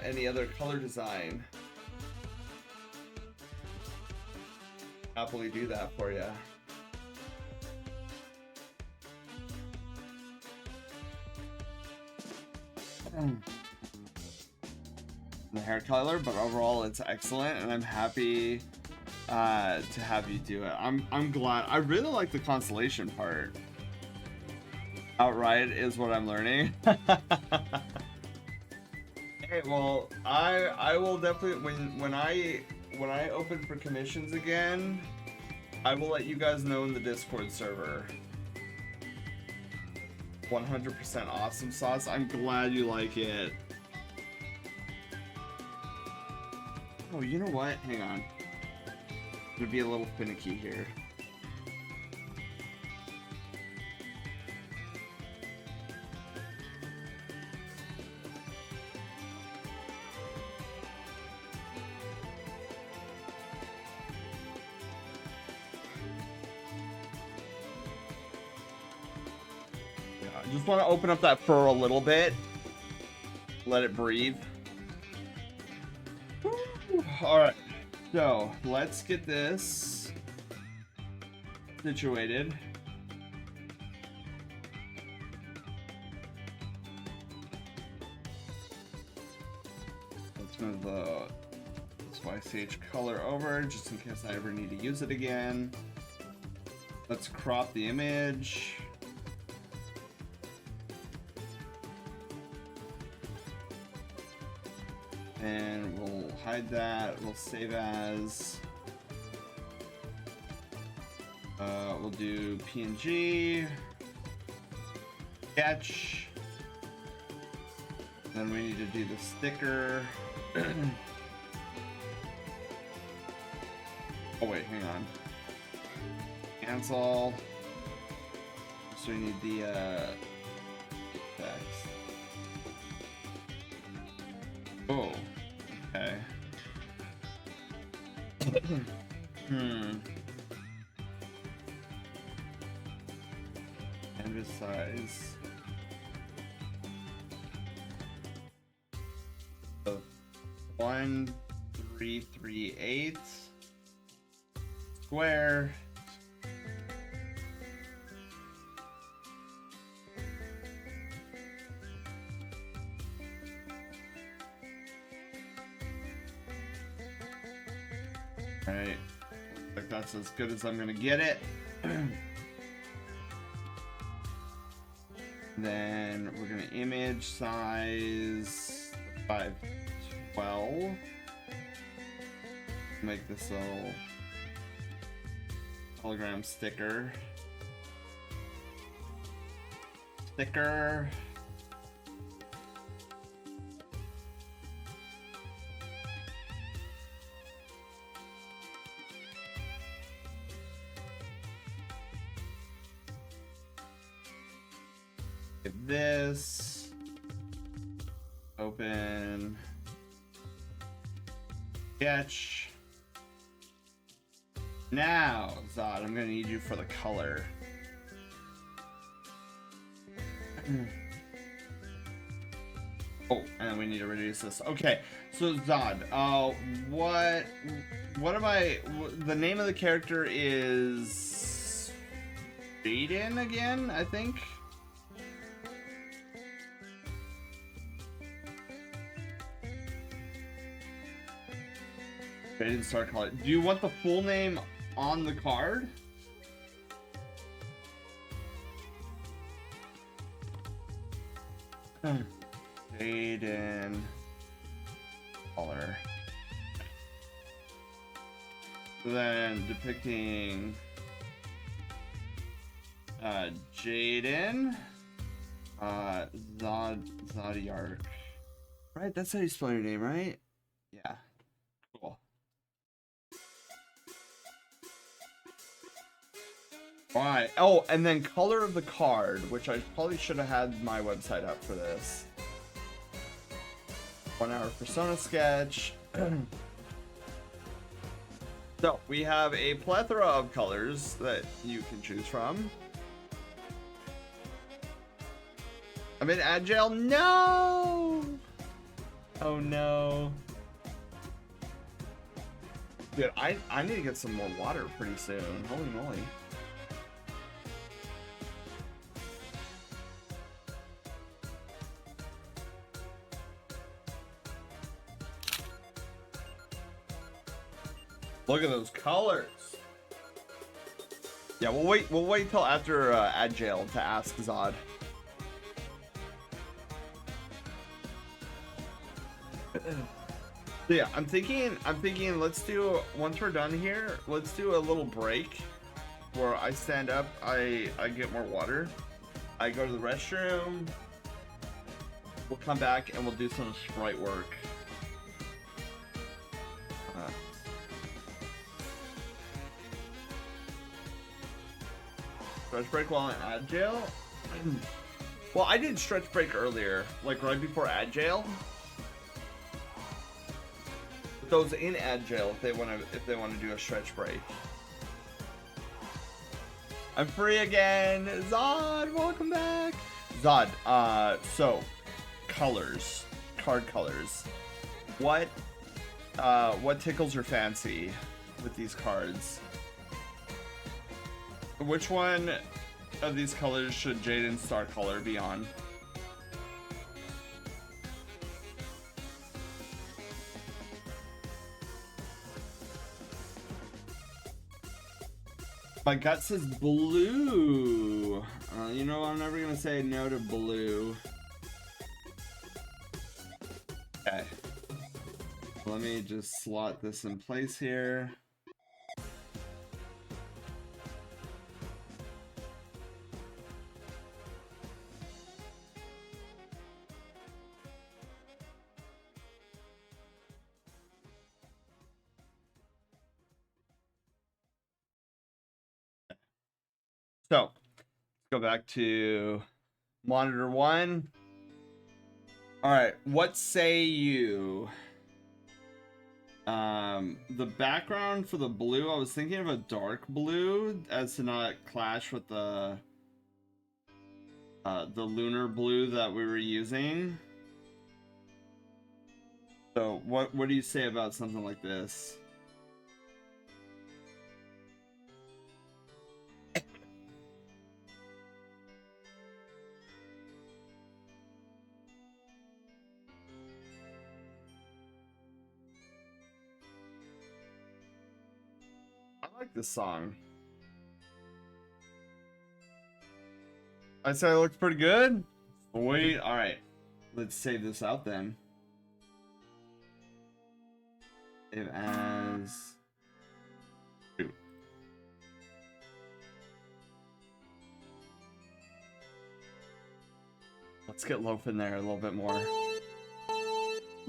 any other color design, happily do that for you. The hair color, but overall it's excellent, and I'm happy to have you do it. I'm glad. I really like the constellation part. Outright is what I'm learning. Hey, well, I will definitely when I open for commissions again, I will let you guys know in the Discord server. 100% awesome sauce. I'm glad you like it. Oh, you know what? Hang on. I'm gonna be a little finicky here. Just want to open up that fur a little bit. Let it breathe. Alright, so let's get this situated. Let's move the YCH color over just in case I ever need to use it again. Let's crop the image. And we'll hide that. We'll save as. We'll do PNG. Sketch. Then we need to do the sticker. Oh wait, hang on. Cancel. So we need the text. Oh. Okay. Canvas size. So 1.338 square. Alright, like that's as good as I'm gonna get it. Then we're gonna image size 512. Make this little hologram sticker. Get this. Open. Sketch. Now, Zod, I'm gonna need you for the color. Oh, and then we need to reduce this. Okay, so Zod, what am I? The name of the character is Jaden again, I think. Jaden Star Color. Do you want the full name on the card? Jaden Color. Then depicting Jaden Zodiark. Right, that's how you spell your name, right? Yeah. Cool. Alright. Oh, and then color of the card, which I probably should have had my website up for this. 1 hour Fursona sketch. So, we have a plethora of colors that you can choose from. I'm in Agile. No! Oh no. Dude, I need to get some more water pretty soon. Holy moly. Look at those colors. Yeah, we'll wait till after Agile to ask Zod. So yeah, I'm thinking let's do, once we're done here, let's do a little break where I stand up, I get more water, I go to the restroom, we'll come back and we'll do some sprite work. Stretch break while in Agile? Well, I did stretch break earlier, like right before Agile. Those in Agile if they want to do a stretch break. I'm free again. Zod, welcome back. Zod, so colors, card colors. What tickles your fancy with these cards? Which one of these colors should Jaden's Star Color be on? My gut says blue. You know, I'm never gonna say no to blue. Okay. Let me just slot this in place here. So, let's go back to monitor 1. All right, what say you? The background for the blue, I was thinking of a dark blue as to not clash with the lunar blue that we were using. So, what do you say about something like this? I like this song. I said it looks pretty good. Sweet. All right, let's save this out then. Save as. Ooh. Let's get Loaf in there a little bit more.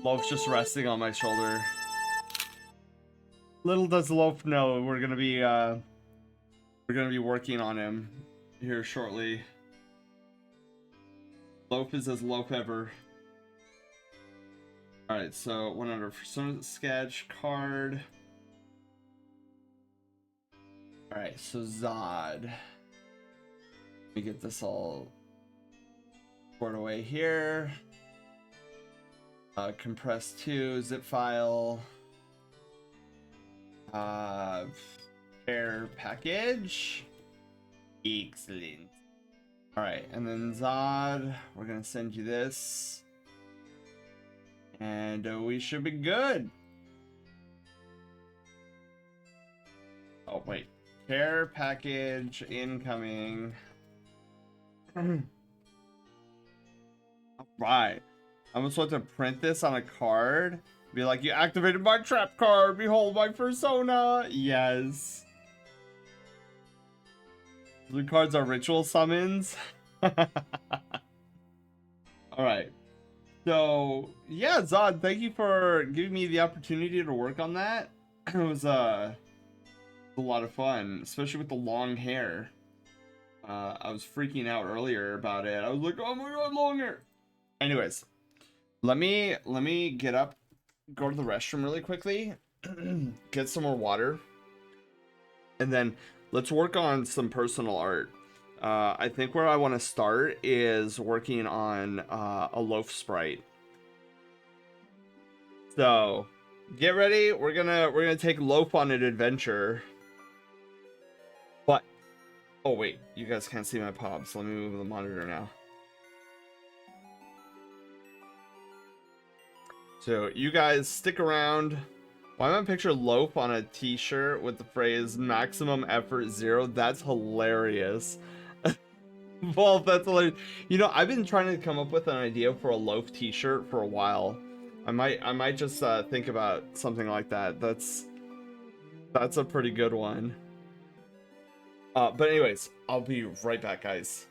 Loaf's just resting on my shoulder. Little does Loaf know we're gonna be working on him here shortly. Loaf is as Loaf ever. Alright, so 100 Fursona sketch card. Alright, so Zod. Let me get this all poured away here. compress to zip file. Care package. Excellent. All right, and then Zod, we're gonna send you this, and we should be good. Oh wait, care package incoming. All right, I'm supposed to print this on a card. Be like, you activated my trap card. Behold my Fursona. Yes. Blue cards are ritual summons. Alright. So, yeah, Zod, thank you for giving me the opportunity to work on that. It was a lot of fun, especially with the long hair. I was freaking out earlier about it. I was like, oh my god, long hair. Anyways, let me get up, go to the restroom really quickly, get some more water, and then let's work on some personal art. I think where I want to start is working on a loaf sprite. So get ready. We're gonna take Loaf on an adventure. But oh wait, you guys can't see my pop, so let me move the monitor now. So you guys stick around. Why am I picture Loaf on a t-shirt with the phrase maximum effort 0? That's hilarious. Well, that's hilarious. You know, I've been trying to come up with an idea for a Loaf t-shirt for a while. I might just think about something like that. That's a pretty good one. But anyways, I'll be right back, guys.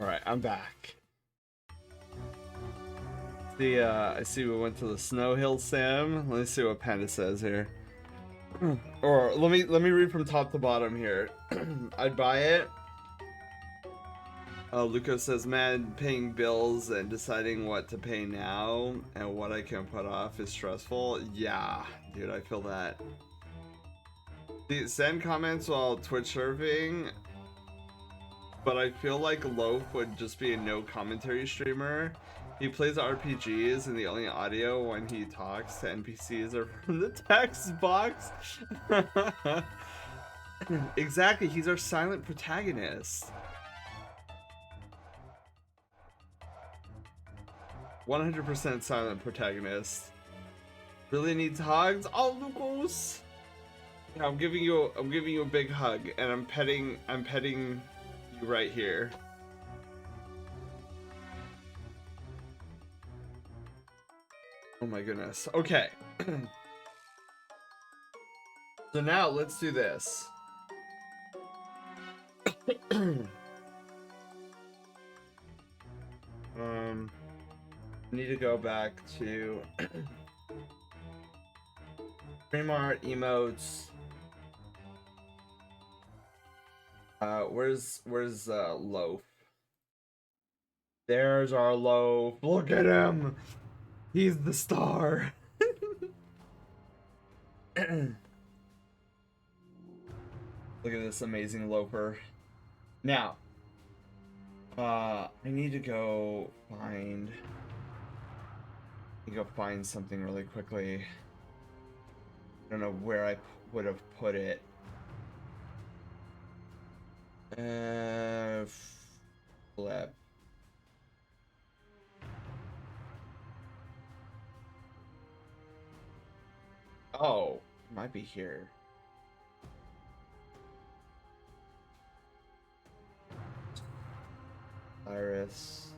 Alright, I'm back. I see we went to the Snow Hill Sim. Let me see what Panda says here. Or let me read from top to bottom here. I'd buy it. Luca says, man, paying bills and deciding what to pay now and what I can put off is stressful. Yeah, dude, I feel that. Send comments while Twitch surfing, but I feel like Loaf would just be a no commentary streamer. He plays RPGs and the only audio when he talks to NPCs are from the text box. Exactly, he's our silent protagonist. 100% silent protagonist. Really needs hugs? Oh, Lucas! Yeah, I'm giving you a big hug, and I'm petting you right here. Oh my goodness. Okay. So now let's do this. Need to go back to stream art emotes. Where's Loaf? There's our Loaf. Look at him. He's the star. Look at this amazing loafer. Now, I need to go find something really quickly. I don't know where I would have put it. Flip. Oh, it might be here. Cyrus.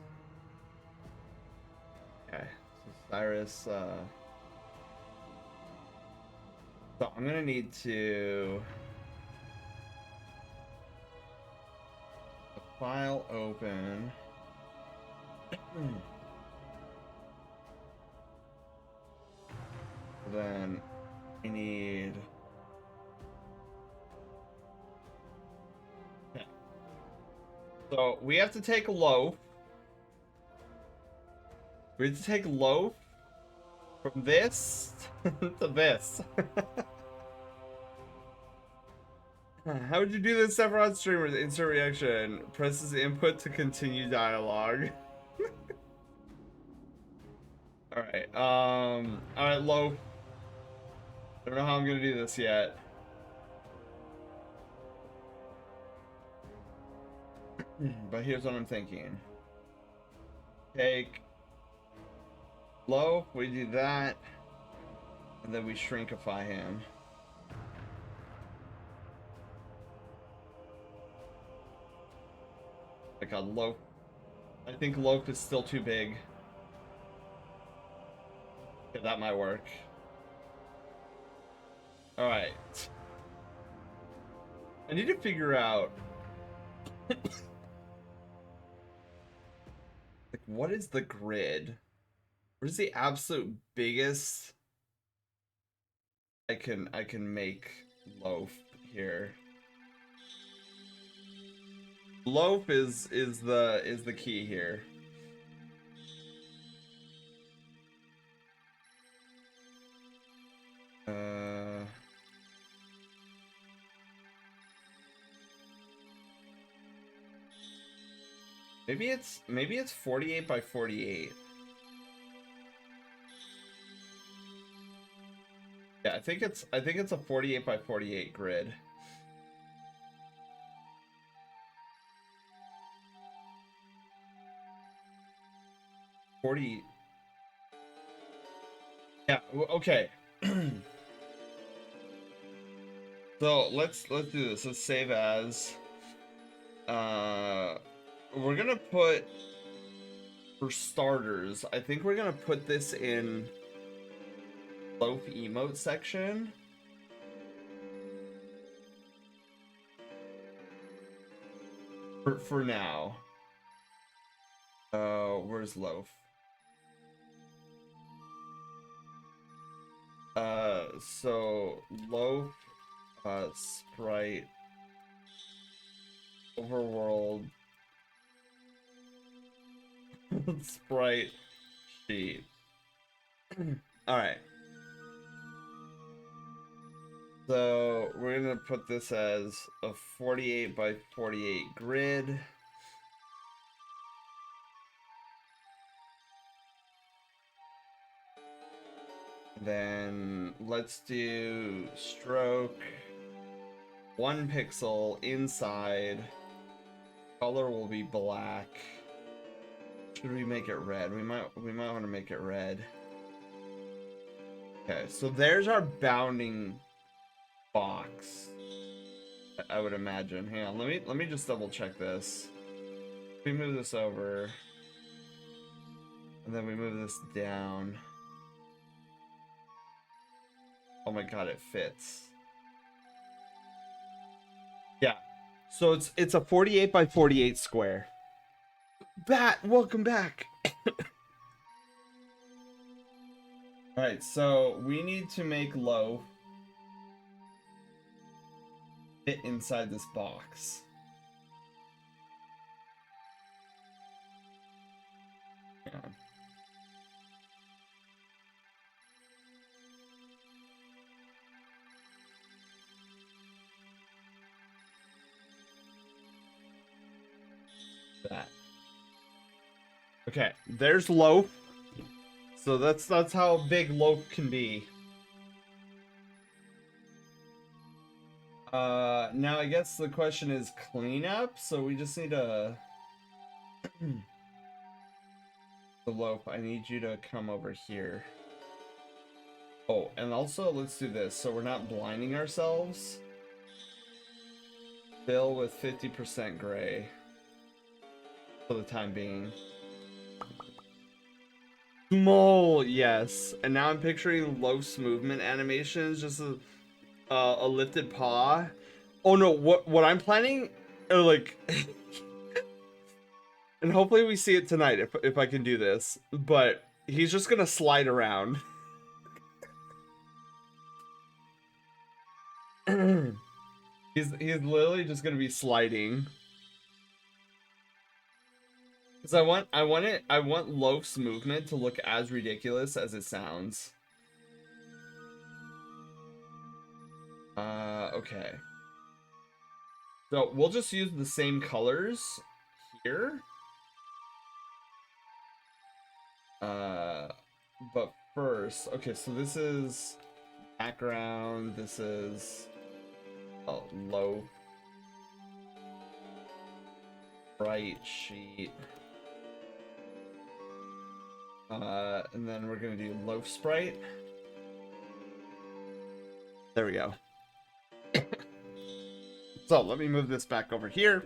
Okay, so Cyrus, so I'm gonna need to file open. Then I need. Okay. So we have to take Loaf. We have to take Loaf from this to this. How would you do this, Sephiroth streamers? Insert reaction. Presses input to continue dialogue. Alright, alright, Loaf. I don't know how I'm gonna do this yet. But here's what I'm thinking. Take Loaf, we do that, and then we shrinkify him. Like a Loaf. I think Loaf is still too big. Okay, that might work. Alright. I need to figure out like what is the grid? What is the absolute biggest I can make Loaf here? Loaf is the key here. Maybe it's 48 by 48. Yeah, I think it's a 48 by 48 grid. Yeah, okay. So let's do this. Let's save as. We're gonna put, for starters, I think we're gonna put this in Loaf emote section. For now. Where's Loaf? So Loaf, Sprite, Overworld, Sprite, sheet. Alright. So we're gonna put this as a 48 by 48 grid. Then let's do stroke, 1 pixel inside. Color will be black. Should we make it red? We might want to make it red. Okay, so there's our bounding box. I would imagine. Hang on, let me just double check this. We move this over, and then we move this down. Oh my god, it fits. Yeah. So it's a 48 by 48 square. Bat, welcome back. Alright, so we need to make Loaf fit inside this box. Yeah. That. Okay, there's Loaf. So that's how big Loaf can be. Now I guess the question is cleanup, so we just need a the Loaf, I need you to come over here. Oh, and also let's do this so we're not blinding ourselves. Fill with 50% gray for the time being. Small, yes. And now I'm picturing Loaf's movement animations, just a lifted paw. Oh no, what I'm planning, or like, and hopefully we see it tonight if I can do this. But he's just gonna slide around. he's literally just gonna be sliding. Because I want Loaf's movement to look as ridiculous as it sounds. Okay. So we'll just use the same colors here. But first, okay, so this is background, this is Loaf, Sprite sheet. And then we're gonna do Loaf Sprite. There we go. So let me move this back over here.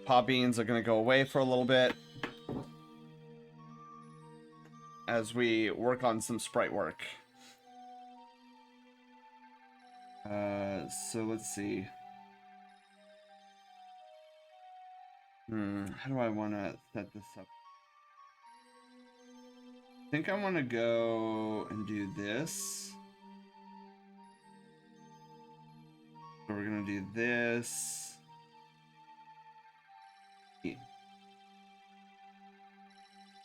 Paw beans are gonna go away for a little bit as we work on some sprite work. So let's see. How do I want to set this up? I think I want to go and do this. So we're gonna do this.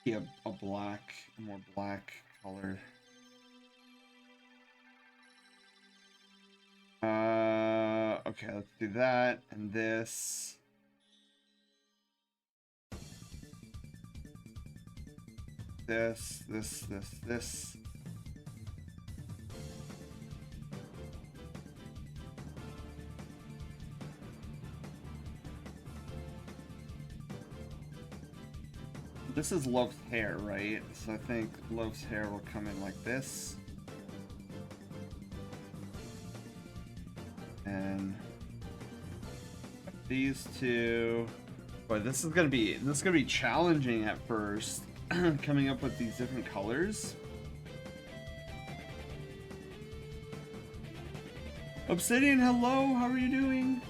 Yeah, a black, a more black color. Okay, let's do that and this. This. This is Loaf's hair, right? So I think Loaf's hair will come in like this. And these two. Boy, this is gonna be challenging at first, coming up with these different colors. Obsidian, hello, how are you doing?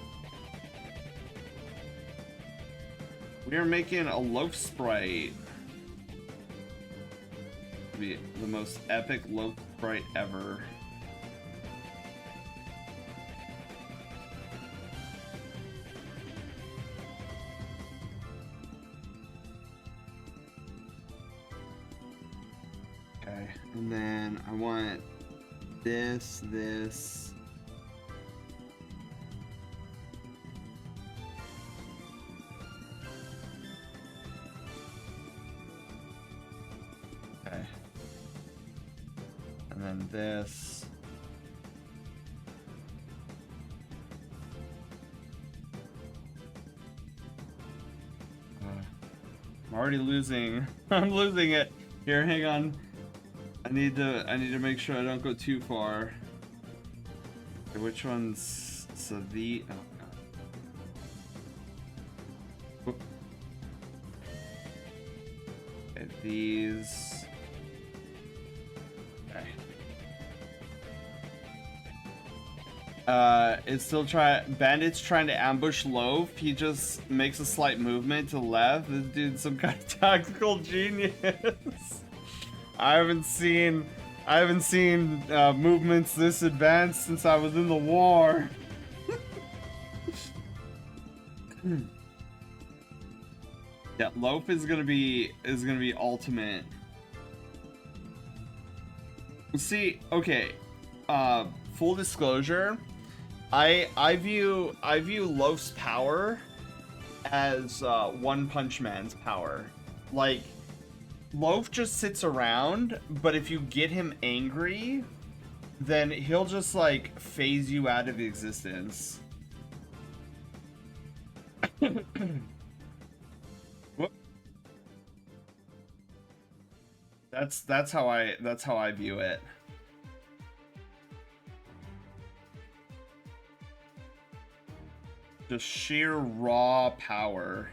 We are making a loaf sprite. Be the most epic loaf sprite ever. Okay, and then I want this. Okay. And then this. I'm already losing. I'm losing it. Here, hang on. I need to make sure I don't go too far. Okay, which one's so the oh god. Okay, these. Okay. It's still Bandit's trying to ambush Loaf. He just makes a slight movement to the left. This dude's some kind of tactical genius. I haven't seen movements this advanced since I was in the war. Yeah, Loaf is gonna be ultimate. See, okay. Full disclosure, I view Loaf's power as One Punch Man's power. Like, Loaf just sits around, but if you get him angry, then he'll just like phase you out of existence. Whoop. That's how I view it. Just sheer raw power.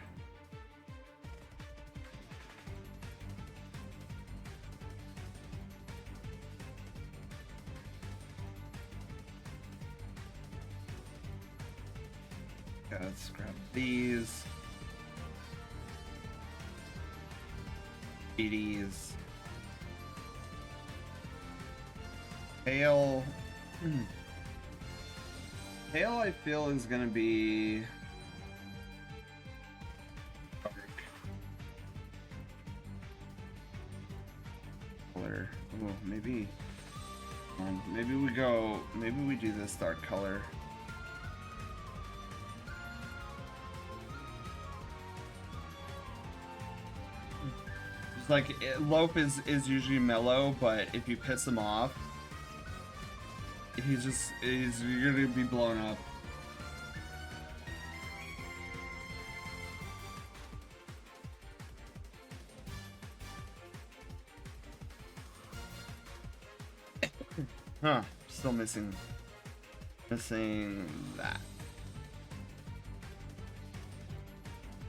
Okay, let's grab these. 80s. Pale. Pale, I feel, is gonna be dark color. Oh, maybe. Maybe we do this dark color. It's like Loaf is usually mellow, but if you piss him off, you're gonna be blown up. Huh, still missing that.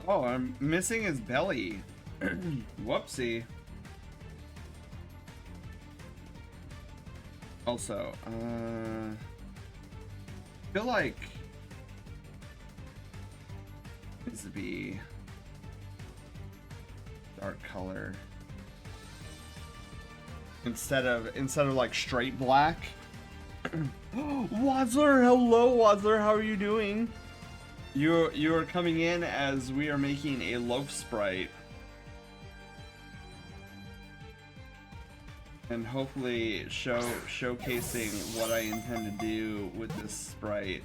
Oh, I'm missing his belly. Whoopsie. Also, I feel like it needs to be dark color instead of like straight black. Wazler, hello Wazler, how are you doing? You are coming in as we are making a loaf sprite. And hopefully showcasing what I intend to do with this sprite.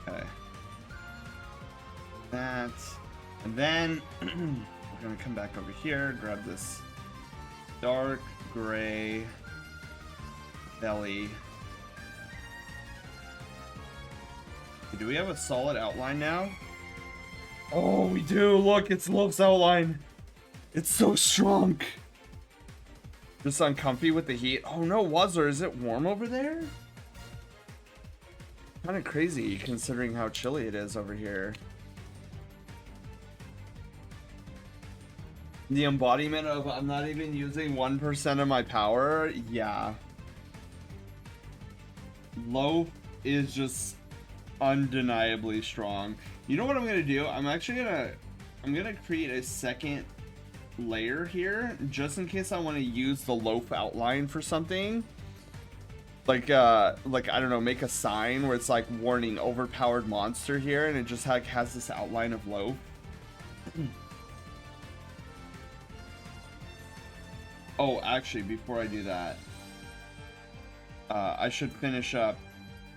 Okay. That. And then we're gonna come back over here, grab this dark gray belly. Do we have a solid outline now? Oh, we do. Look, it's Loaf's outline. It's so strong. Just uncomfy with the heat. Oh no, Wazzer, is it warm over there? Kind of crazy considering how chilly it is over here. The embodiment of I'm not even using 1% of my power. Yeah. Loaf is just undeniably strong. You know what I'm gonna do? I'm gonna create a second layer here just in case I want to use the loaf outline for something. Like I don't know, make a sign where it's like warning overpowered monster here, and it just like has this outline of loaf. Oh, actually, before I do that, I should finish up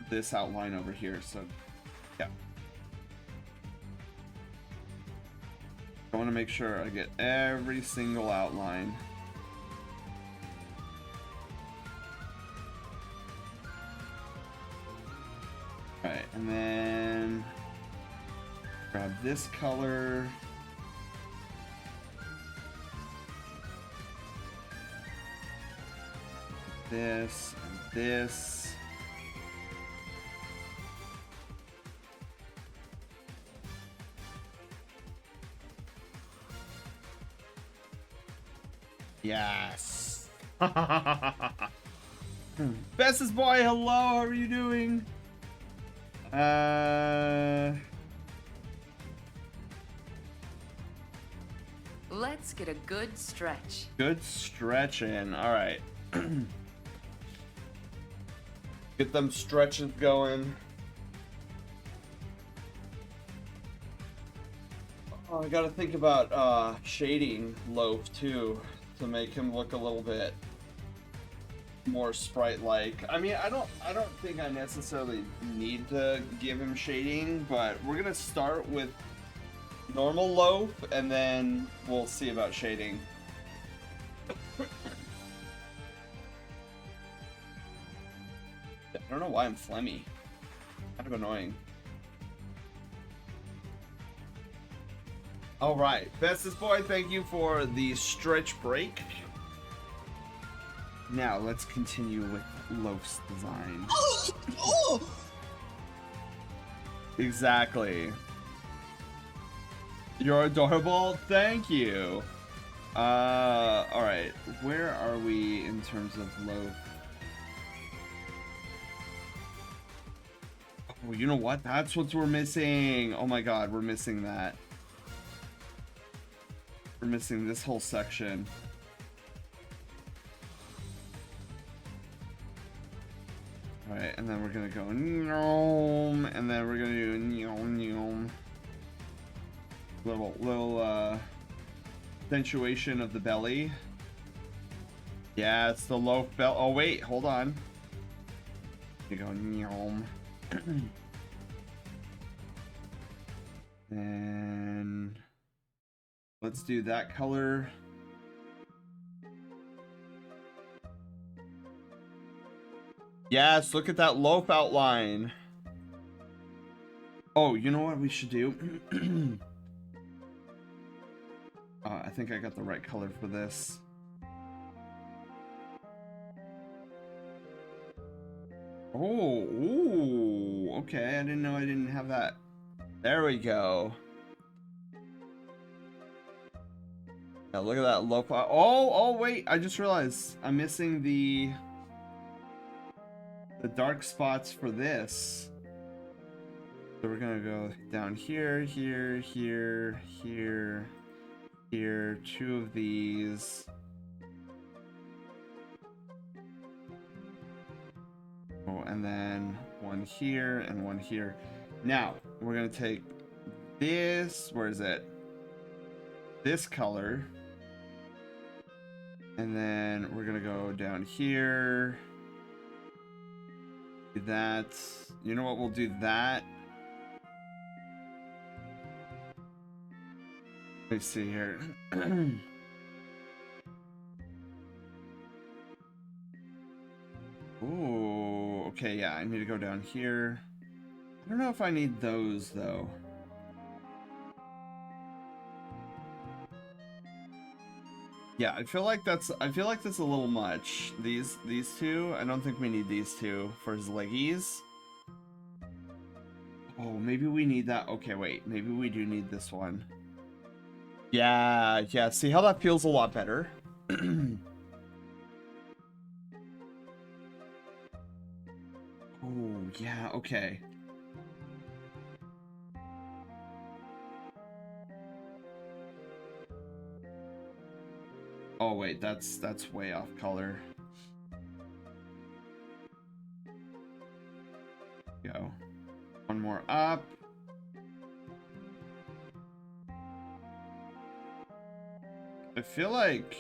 this outline over here. So, yeah. I want to make sure I get every single outline. Alright, and then grab this color. This and this. Yes. Bestest boy, hello, how are you doing? Let's get a good stretch. Good stretch in. All right. Get them stretches going. Oh, I gotta think about shading Loaf too to make him look a little bit more Sprite-like. I mean, I don't think I necessarily need to give him shading, but we're gonna start with normal Loaf and then we'll see about shading. I don't know why I'm phlegmy. Kind of annoying. Alright, Bestest boy, thank you for the stretch break. Now let's continue with Loaf's design. Exactly. You're adorable, thank you. Alright, where are we in terms of Loaf? Oh, you know what? That's what we're missing. Oh my god, we're missing that. We're missing this whole section. Alright, and then we're gonna go Nyom, and then we're gonna do Nyom Nyom. Little accentuation of the belly. Yeah, it's the Loaf bell. Oh wait, hold on. You go Nyom. And let's do that color. Yes, look at that Loaf outline. Oh, you know what we should do? I think I got the right color for this. Oh, ooh, okay. I didn't know I didn't have that. There we go. Now look at that Loaf. Oh, wait. I just realized I'm missing the dark spots for this. So we're gonna go down here, here, here, here, here. Two of these. Oh, and then one here and one here. Now we're gonna take this. Where is it? This color. And then we're gonna go down here. Do that. You know what? We'll do that. Let me see here. Ooh, okay, yeah, I need to go down here. I don't know if I need those though. Yeah, I feel like that's a little much. These two, I don't think we need these two for his leggies. Oh, maybe we need that. Okay, wait, maybe we do need this one. Yeah, see how that feels a lot better? Oh, yeah, okay. Oh wait, that's way off color. Go. One more up. I feel like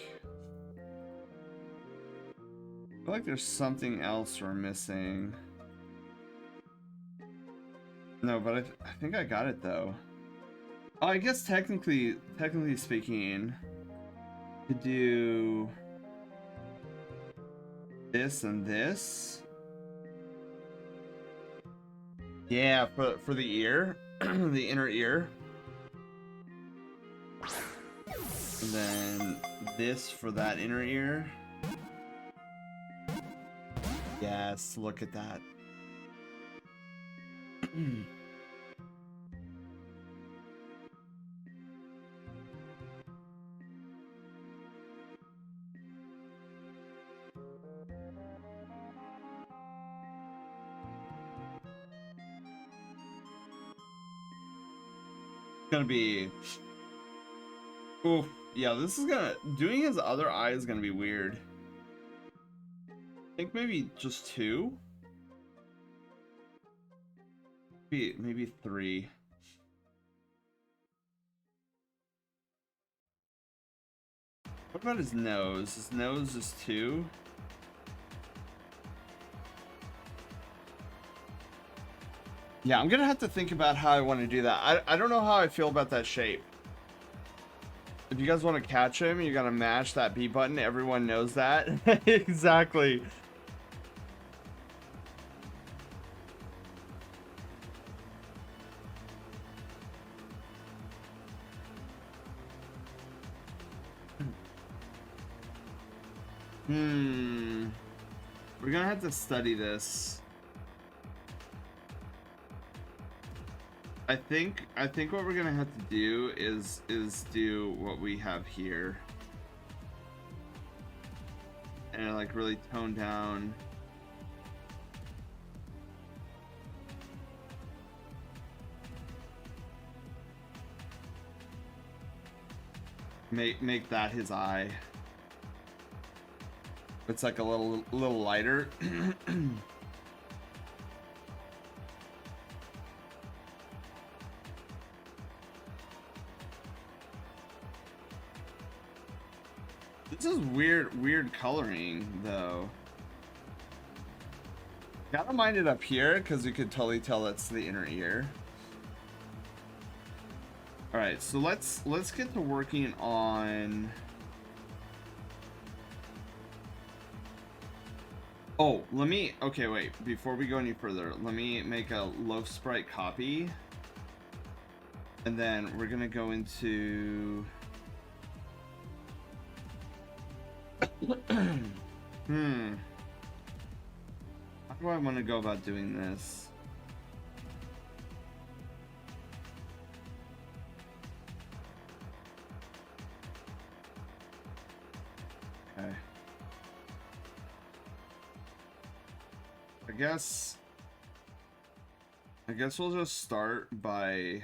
there's something else we're missing. No, but I think I got it though. Oh, I guess technically speaking, to do this and this. Yeah, for the ear, the inner ear. And then this for that inner ear. Yes, look at that. Gonna be, oof, yeah, this is gonna, doing his other eye is gonna be weird. I think maybe just 2, maybe 3. What about his nose? His nose is 2. Yeah, I'm gonna have to think about how I want to do that. I don't know how I feel about that shape. If you guys want to catch him, you gotta mash that B button. Everyone knows that. Exactly. We're gonna have to study this. I think what we're gonna have to do is do what we have here. And like really tone down. Make that his eye. It's like a little lighter. This is weird coloring though. Gotta mind it up here because you could totally tell that's the inner ear. All right, so let's get to working on. Oh, okay, wait, before we go any further, let me make a loaf sprite copy. And then we're gonna go into... How do I want to go about doing this? Okay. I guess we'll just start by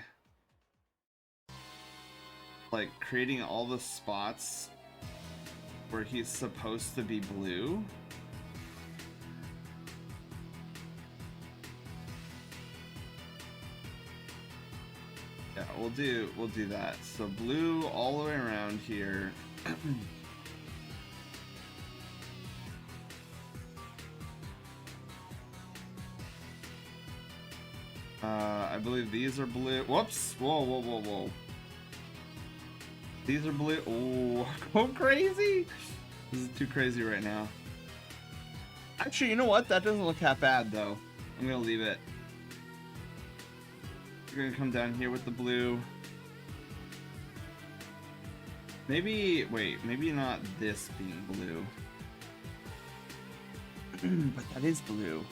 like creating all the spots where he's supposed to be blue. Yeah, we'll do that. So blue all the way around here. I believe these are blue. Whoops! Whoa. These are blue. Oh, go crazy! This is too crazy right now. Actually, you know what? That doesn't look half bad, though. I'm gonna leave it. We're gonna come down here with the blue. Maybe, wait, maybe not this being blue. But that is blue.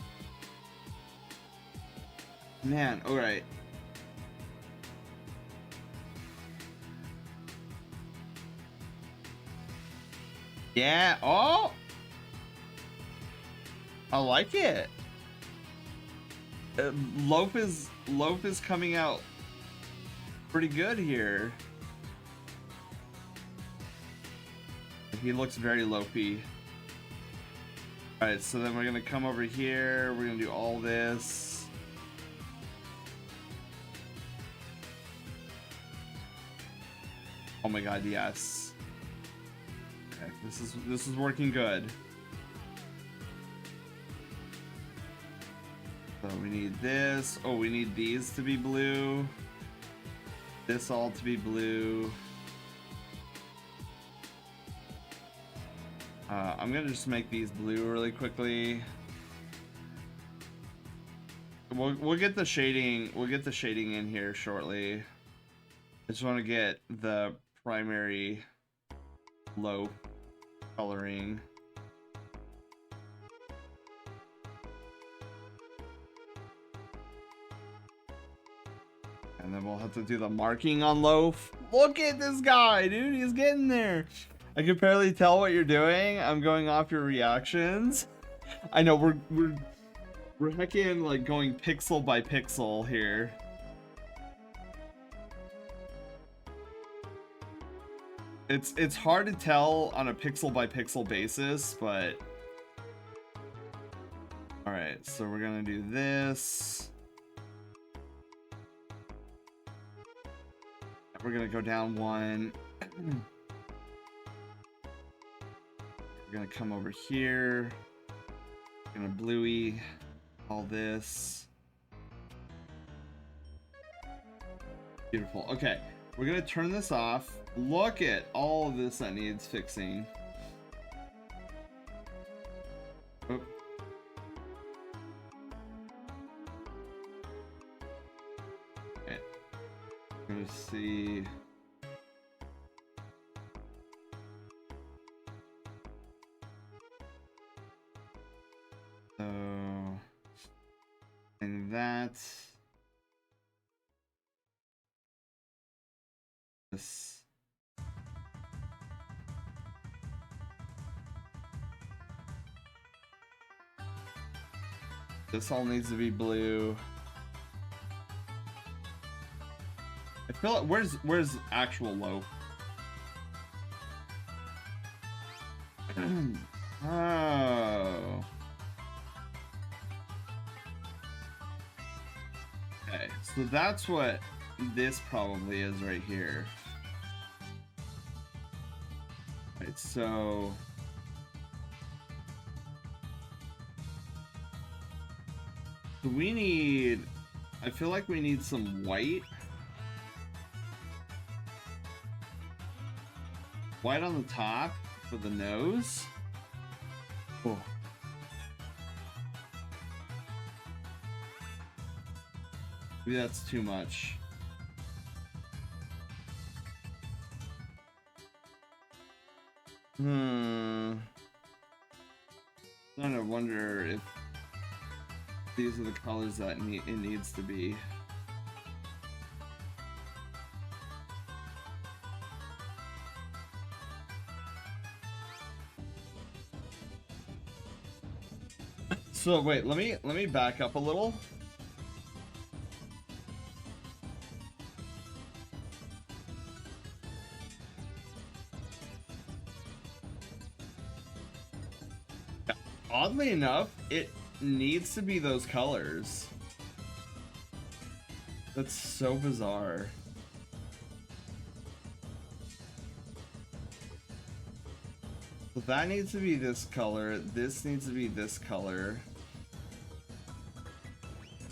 Man, alright. Yeah, oh! I like it. Loaf is coming out pretty good here. He looks very loafy. Alright, so then we're gonna come over here, we're gonna do all this. Oh my god, yes. Okay, this is working good. So we need this. Oh, we need these to be blue. This all to be blue. I'm gonna just make these blue really quickly. We'll get the shading. We'll get the shading in here shortly. I just want to get the primary low coloring. And then we'll have to do the marking on loaf. Look at this guy, dude. He's getting there. I can barely tell what you're doing. I'm going off your reactions. I know we're heckin' like going pixel by pixel here. It's hard to tell on a pixel by pixel basis, but all right. So we're gonna do this. We're gonna go down one. We're gonna come over here. We're gonna bluey all this. Beautiful. Okay, we're gonna turn this off. Look at all of this that needs fixing. Oh. Okay. I'm gonna see. So, and that. This. This all needs to be blue. I feel like where's actual loaf? Oh. Okay, so that's what this probably is right here. Right, so we need, I feel like we need some white. White on the top for the nose. Oh. Maybe that's too much. I'm trying to wonder if these are the colors that it needs to be. So wait, let me back up a little. Oddly enough, it needs to be those colors. That's so bizarre. So that needs to be this color. This needs to be this color.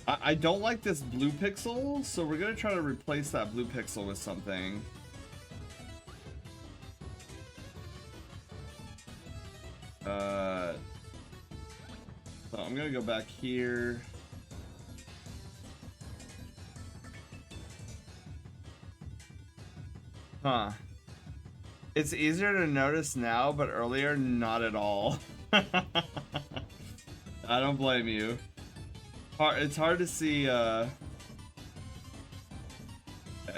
I don't like this blue pixel, so we're gonna try to replace that blue pixel with something. So I'm gonna go back here. Huh. It's easier to notice now, but earlier, not at all. I don't blame you. It's hard to see.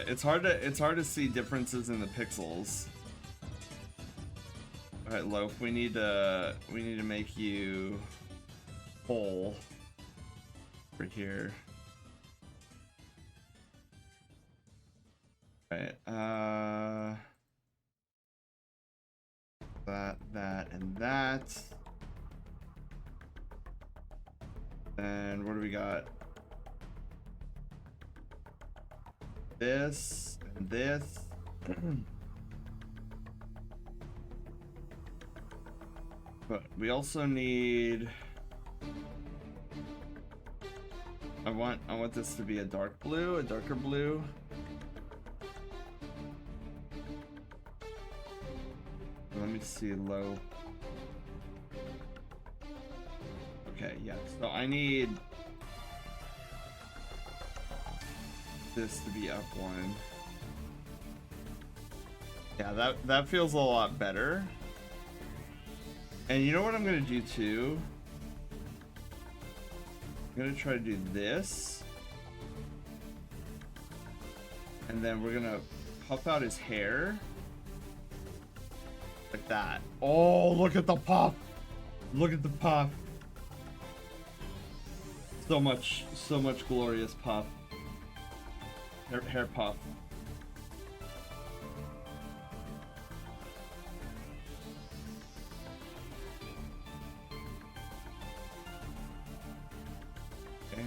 It's hard to see differences in the pixels. All right, Loaf. We need to make you whole. over here. Right. That, and that. And what do we got? This and this. But we also need. I want this to be a dark blue, a darker blue. Let me see low. Okay, yeah. So I need this to be up one. Yeah, that feels a lot better. And you know what I'm gonna do too? I'm gonna try to do this. And then we're gonna puff out his hair. Like that. Oh, look at the puff! Look at the puff. So much glorious puff. Hair puff. Okay.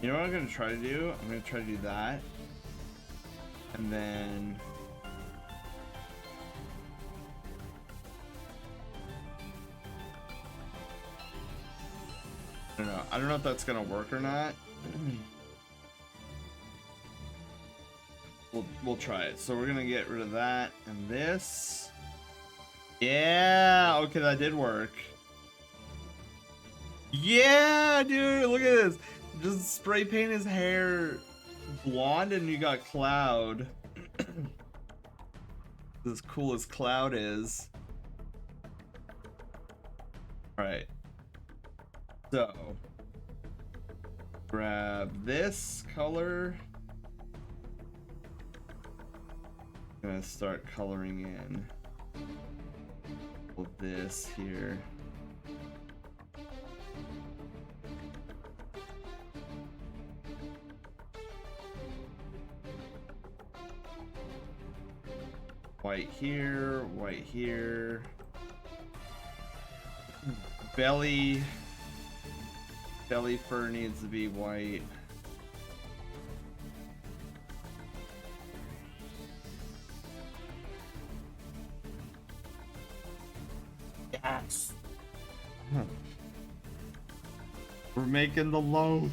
You know what I'm gonna try to do? I'm gonna try to do that. And then I don't know if that's gonna work or not. We'll try it. So we're gonna get rid of that and this. Yeah, okay, that did work. Yeah, dude, look at this. Just spray paint his hair blonde and you got Cloud. As cool as Cloud is. Alright. So grab this color. I'm gonna start coloring in with this here. White here, white here. Belly fur needs to be white. Yes. We're making the loaf.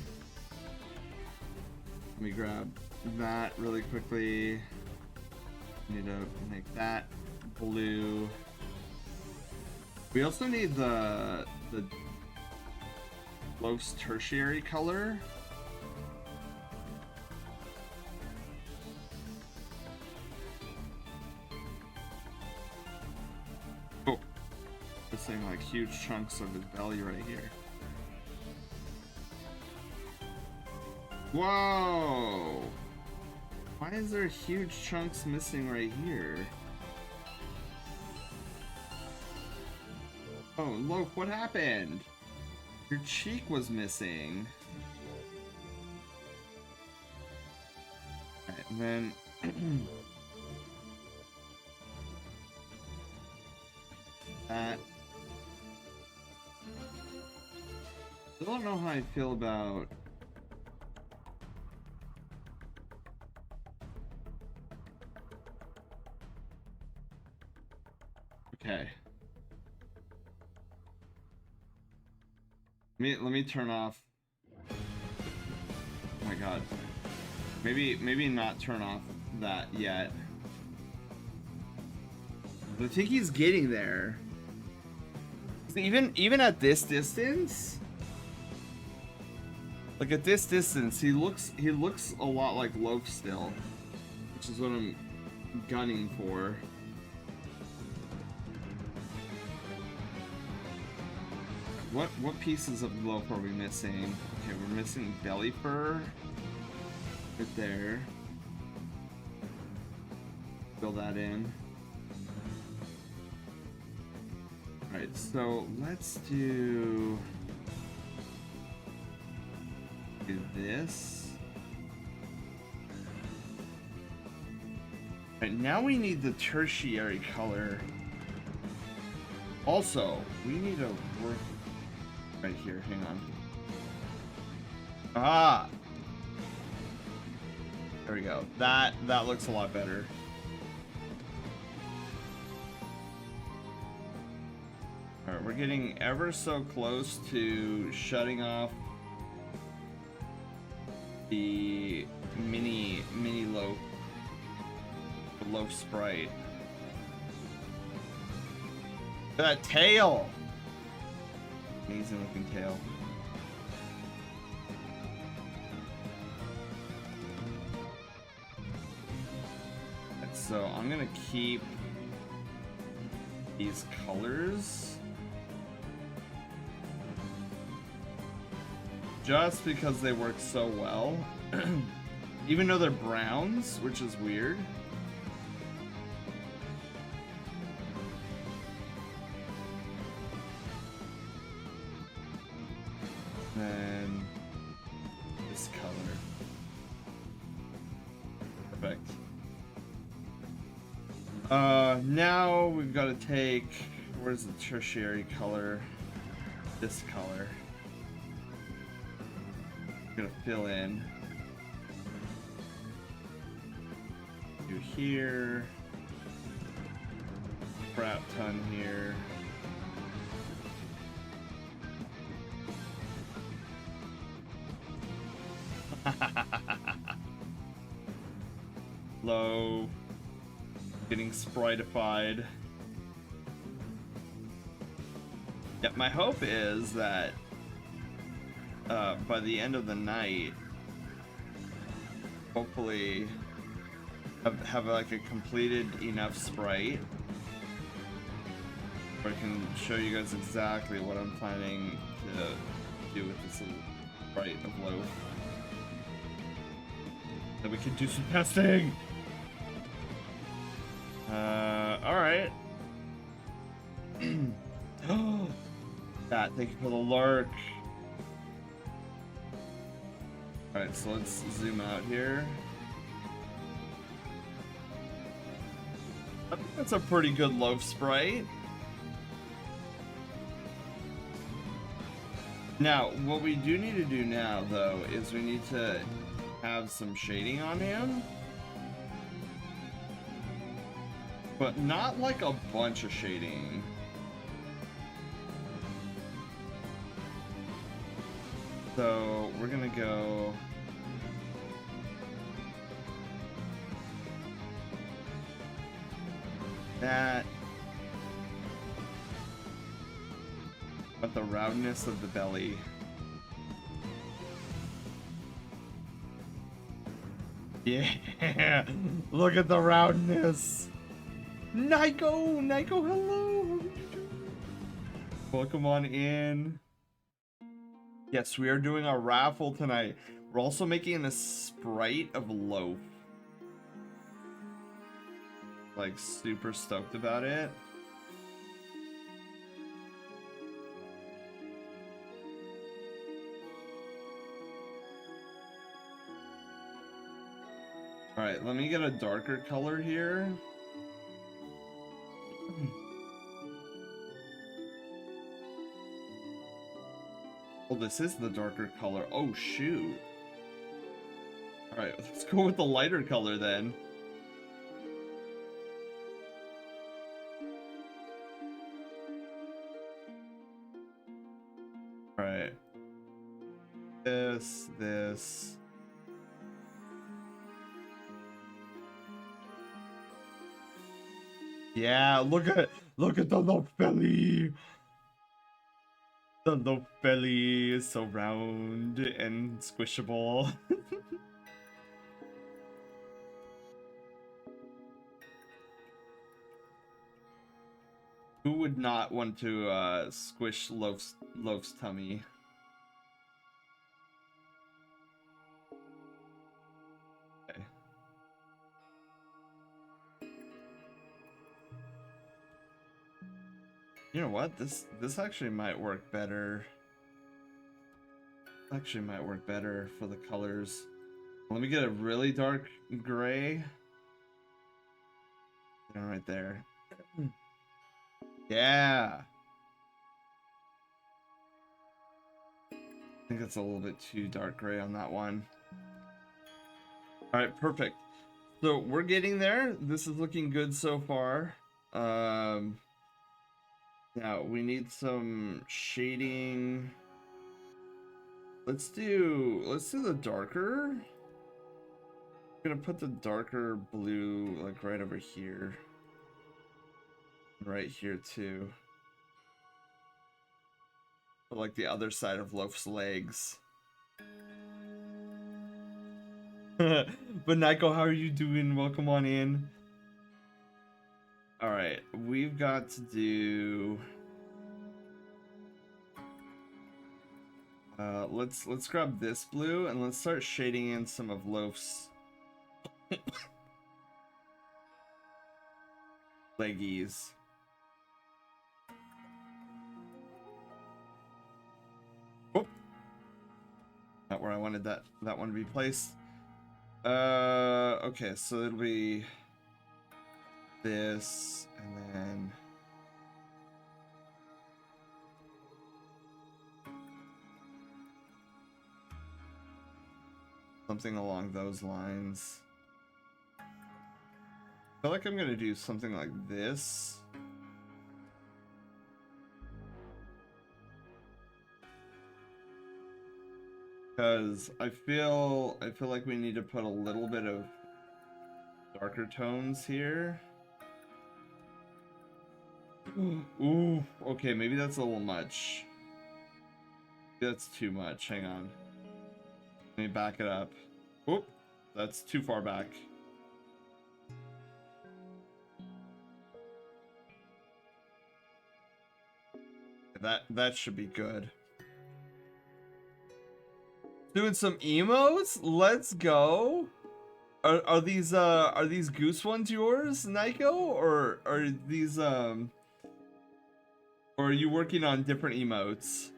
Let me grab that really quickly. Need to make that blue. We also need the loaf's tertiary color. Oh, missing like huge chunks of his belly right here. Whoa! Why is there huge chunks missing right here? Oh, loaf, what happened? Your cheek was missing. Alright, and then that. I don't know how I feel about okay. Let me turn off. Oh my god. Maybe not turn off that yet. But I think he's getting there. Even at this distance, like at this distance, he looks a lot like Loaf still, which is what I'm gunning for. What pieces of Loaf are we missing? Okay, we're missing belly fur. Right there. Fill that in. Alright, so let's do this. Right, now we need the tertiary color. Also, we need to work right here. Hang on. Ah! There we go. That looks a lot better. Alright, we're getting ever so close to shutting off the mini loaf. The loaf Sprite. Look at that tail! Amazing looking tail. And so I'm gonna keep these colors just because they work so well. Even though they're browns, which is weird. Then this color. Perfect. Now we've got to take, where's the tertiary color? This color. I'm gonna fill in. Do here. Crap ton here. Low. Getting spritified. Yeah, my hope is that by the end of the night, hopefully have like a completed enough Sprite where I can show you guys exactly what I'm planning to do with this little Sprite of loaf. That we can do some testing. Alright. Thank you for the lurk. Alright, so let's zoom out here. I think that's a pretty good loaf Sprite. Now, what we do need to do now, though, is we need to have some shading on him. But not like a bunch of shading. So we're gonna go that, but the roundness of the belly. Yeah, look at the roundness. Nico, hello. Welcome on in. Yes, we are doing a raffle tonight. We're also making a Sprite of loaf. Like, super stoked about it. Alright, let me get a darker color here. Oh, this is the darker color. Oh, shoot. Alright, let's go with the lighter color then. Alright. This. Yeah, look at the loaf belly. The loaf belly is so round and squishable. Who would not want to squish loaf's tummy? Okay. You know what? This actually might work better. Actually might work better for the colors. Let me get a really dark gray. Right there. Yeah. I think it's a little bit too dark gray on that one. All right, perfect. So we're getting there. This is looking good so far. Now we need some shading. Let's do the darker. I'm gonna put the darker blue like right over here. Right here too. But like the other side of Loaf's legs. But Nico, how are you doing? Welcome on in. All right, we've got to do. Let's grab this blue and let's start shading in some of Loaf's leggies. Oh, not where I wanted that one to be placed. Okay, so it'll be this and then something along those lines. I feel like I'm gonna do something like this. Because I feel like we need to put a little bit of darker tones here. Ooh, okay, maybe that's a little much. Maybe that's too much. Hang on. Let me back it up. Oop, that's too far back. That should be good. Doing some emotes? Let's go. Are these goose ones yours, Nico? Or are these or are you working on different emotes?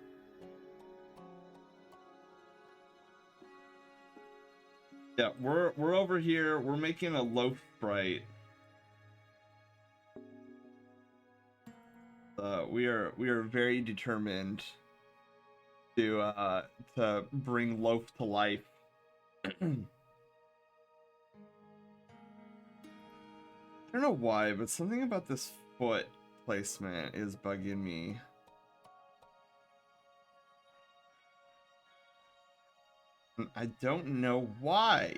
Yeah, we're over here. We're making a loaf Sprite. We are very determined to bring Loaf to life. I don't know why, but something about this foot placement is bugging me. I don't know why.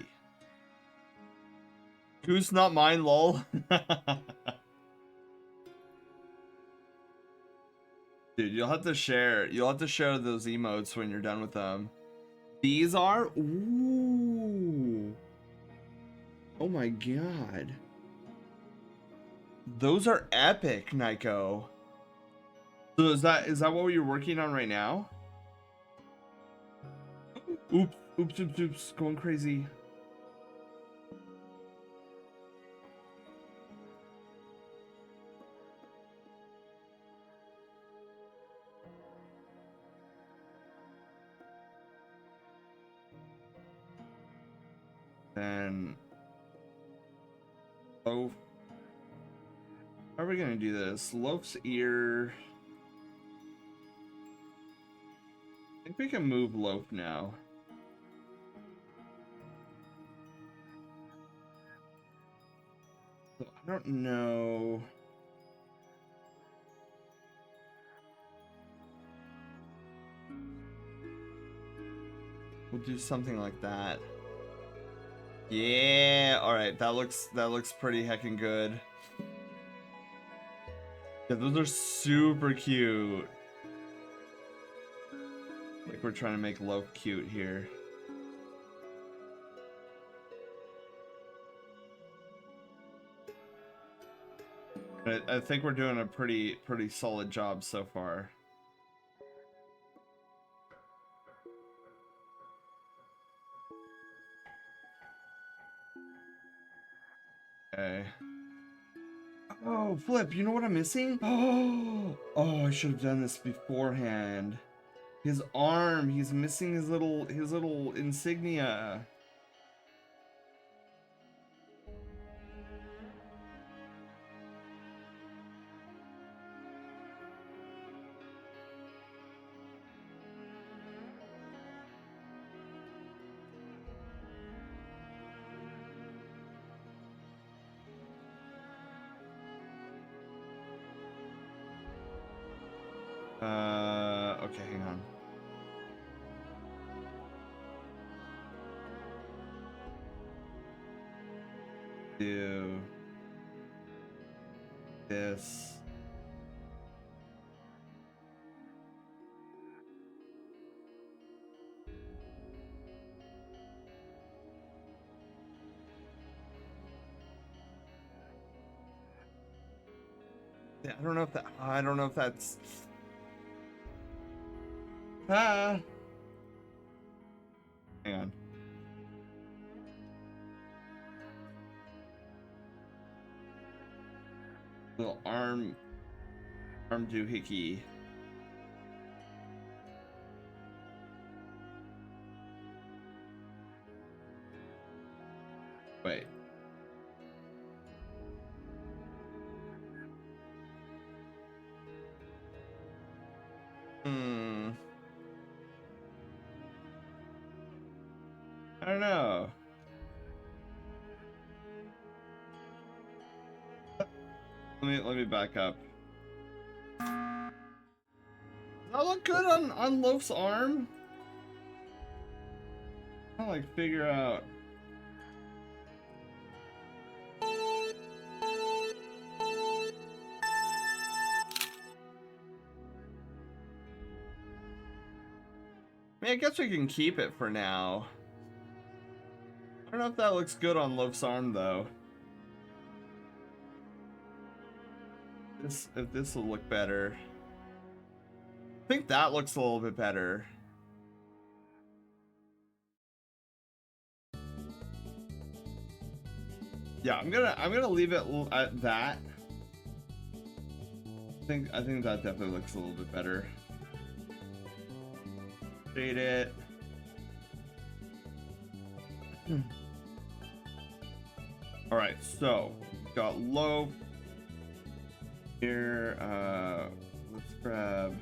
Goose not mine, lol. Dude, you'll have to share those emotes when you're done with them. These are? Ooh. Oh my god. Those are epic, Nico. So is that what you're working on right now? Oops, going crazy. Then Loaf. How are we gonna do this? Loaf's ear. I think we can move Loaf now. So I don't know. We'll do something like that. Yeah, all right. That looks pretty heckin' good. Yeah, those are super cute. Like we're trying to make Loaf cute here. But I think we're doing a pretty solid job so far. Okay. Oh, Flip, you know what I'm missing? Oh, I should have done this beforehand. His arm, he's missing his little insignia. Okay, hang on. Do this. Yeah, I don't know if that's hang on. Little arm doohickey. Wait. I don't know. Let me back up. Does that look good on Loaf's arm? I don't like figure out. I mean, I guess we can keep it for now. I don't know if that looks good on Loaf's arm though. If this will look better. I think that looks a little bit better. Yeah, I'm gonna leave it at that. I think that definitely looks a little bit better. Shade it. All right, so got Loaf here. Let's grab.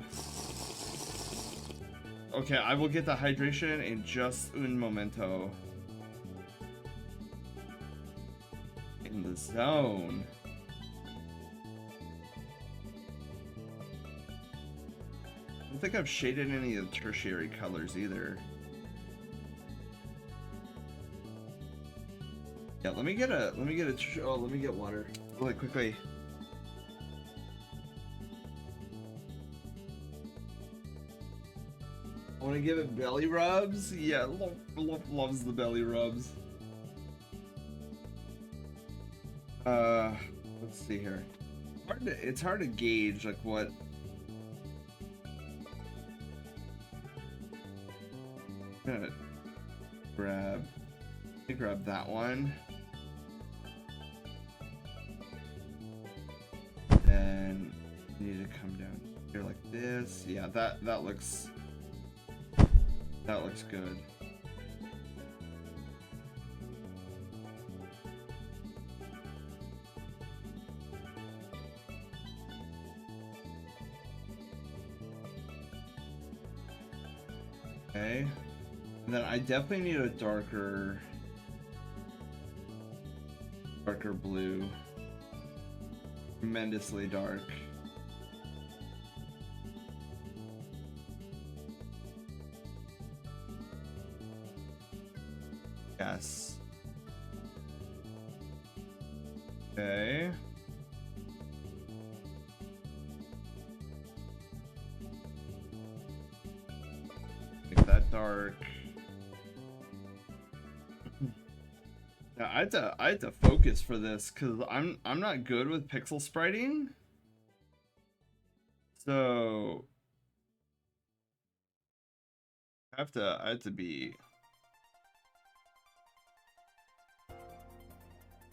Okay, I will get the hydration in just un momento. In the zone. I don't think I've shaded any of the tertiary colors either. Yeah, let me get water really quickly. I want to give it belly rubs. Yeah, loves the belly rubs. Let's see here. It's hard to gauge like what. I'm gonna grab that one. Then you need to come down here like this. Yeah, that looks good. Okay. And then I definitely need a darker blue. Tremendously dark. Yes. Okay. Make that dark. Yeah, I had to focus for this because I'm not good with pixel spriting. So I have to be.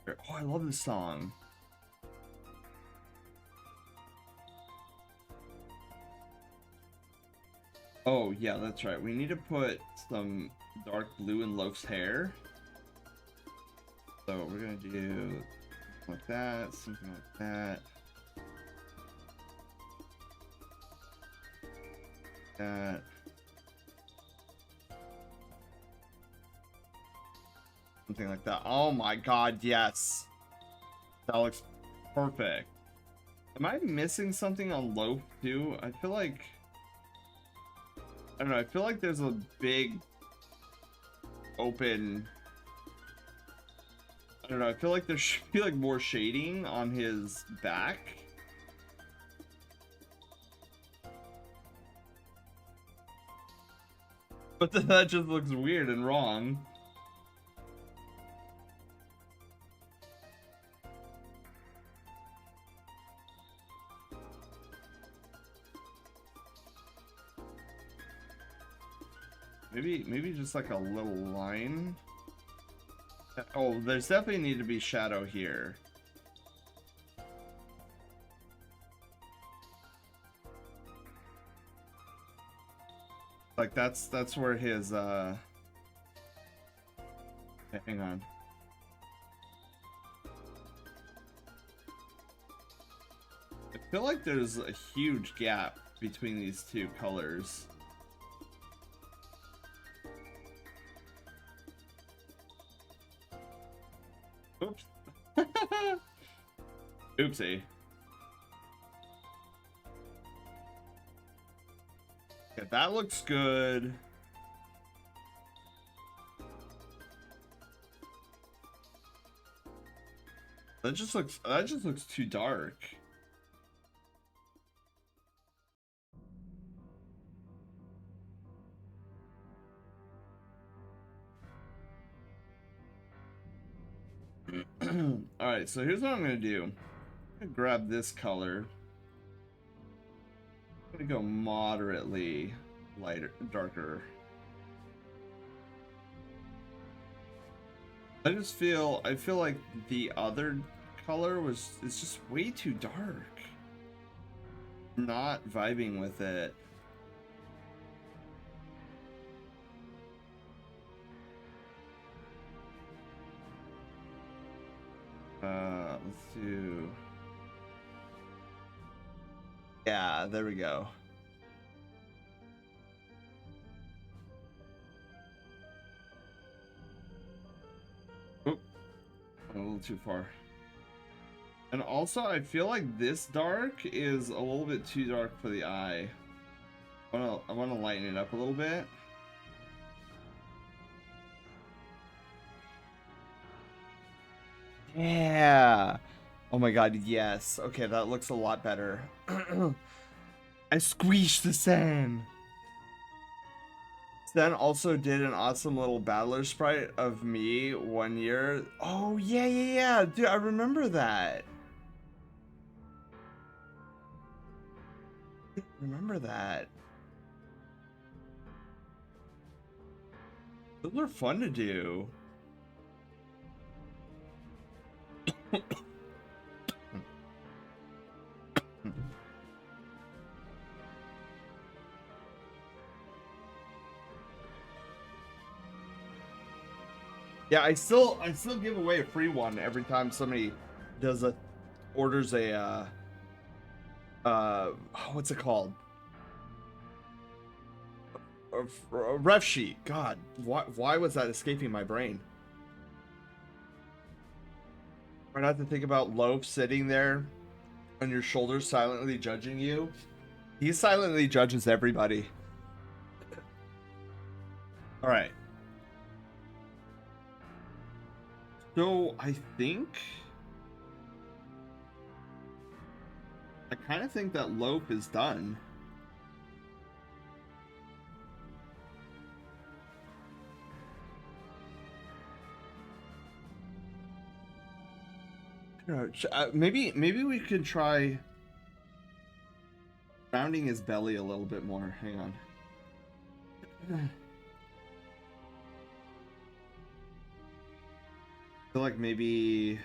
Oh, I love this song. Oh, yeah, that's right. We need to put some dark blue in Loaf's hair. So we're gonna do like that, something like that. That. Something like that. Oh my god, yes. That looks perfect. Am I missing something on Loaf too? I feel like... I don't know, I feel like there's a big open... I don't know, I feel like there should be like more shading on his back. But then that just looks weird and wrong. Maybe just like a little line. Oh, there's definitely need to be shadow here. Like that's where his hang on. I feel like there's a huge gap between these two colors. Oops. Oopsie. Okay, that looks good. That just looks too dark. Alright, so here's what I'm gonna do. I'm gonna grab this color. I'm gonna go moderately lighter, darker. I feel like the other color it's just way too dark. Not vibing with it. Let's do... Yeah, there we go. Oop. A little too far. And also, I feel like this dark is a little bit too dark for the eye. I wanna lighten it up a little bit. Yeah. Oh my god, yes. Okay, that looks a lot better. I squeezed the sand. Sen also did an awesome little battler sprite of me one year. Oh, yeah. Dude, I remember that. Remember that. Those were fun to do. Yeah, I still give away a free one every time somebody orders a what's it called? A ref sheet. God, why was that escaping my brain? Try not to think about Loaf sitting there on your shoulders silently judging you. He silently judges everybody. All right. So I kind of think that Loaf is done. Maybe we could try rounding his belly a little bit more. Hang on. I feel like maybe...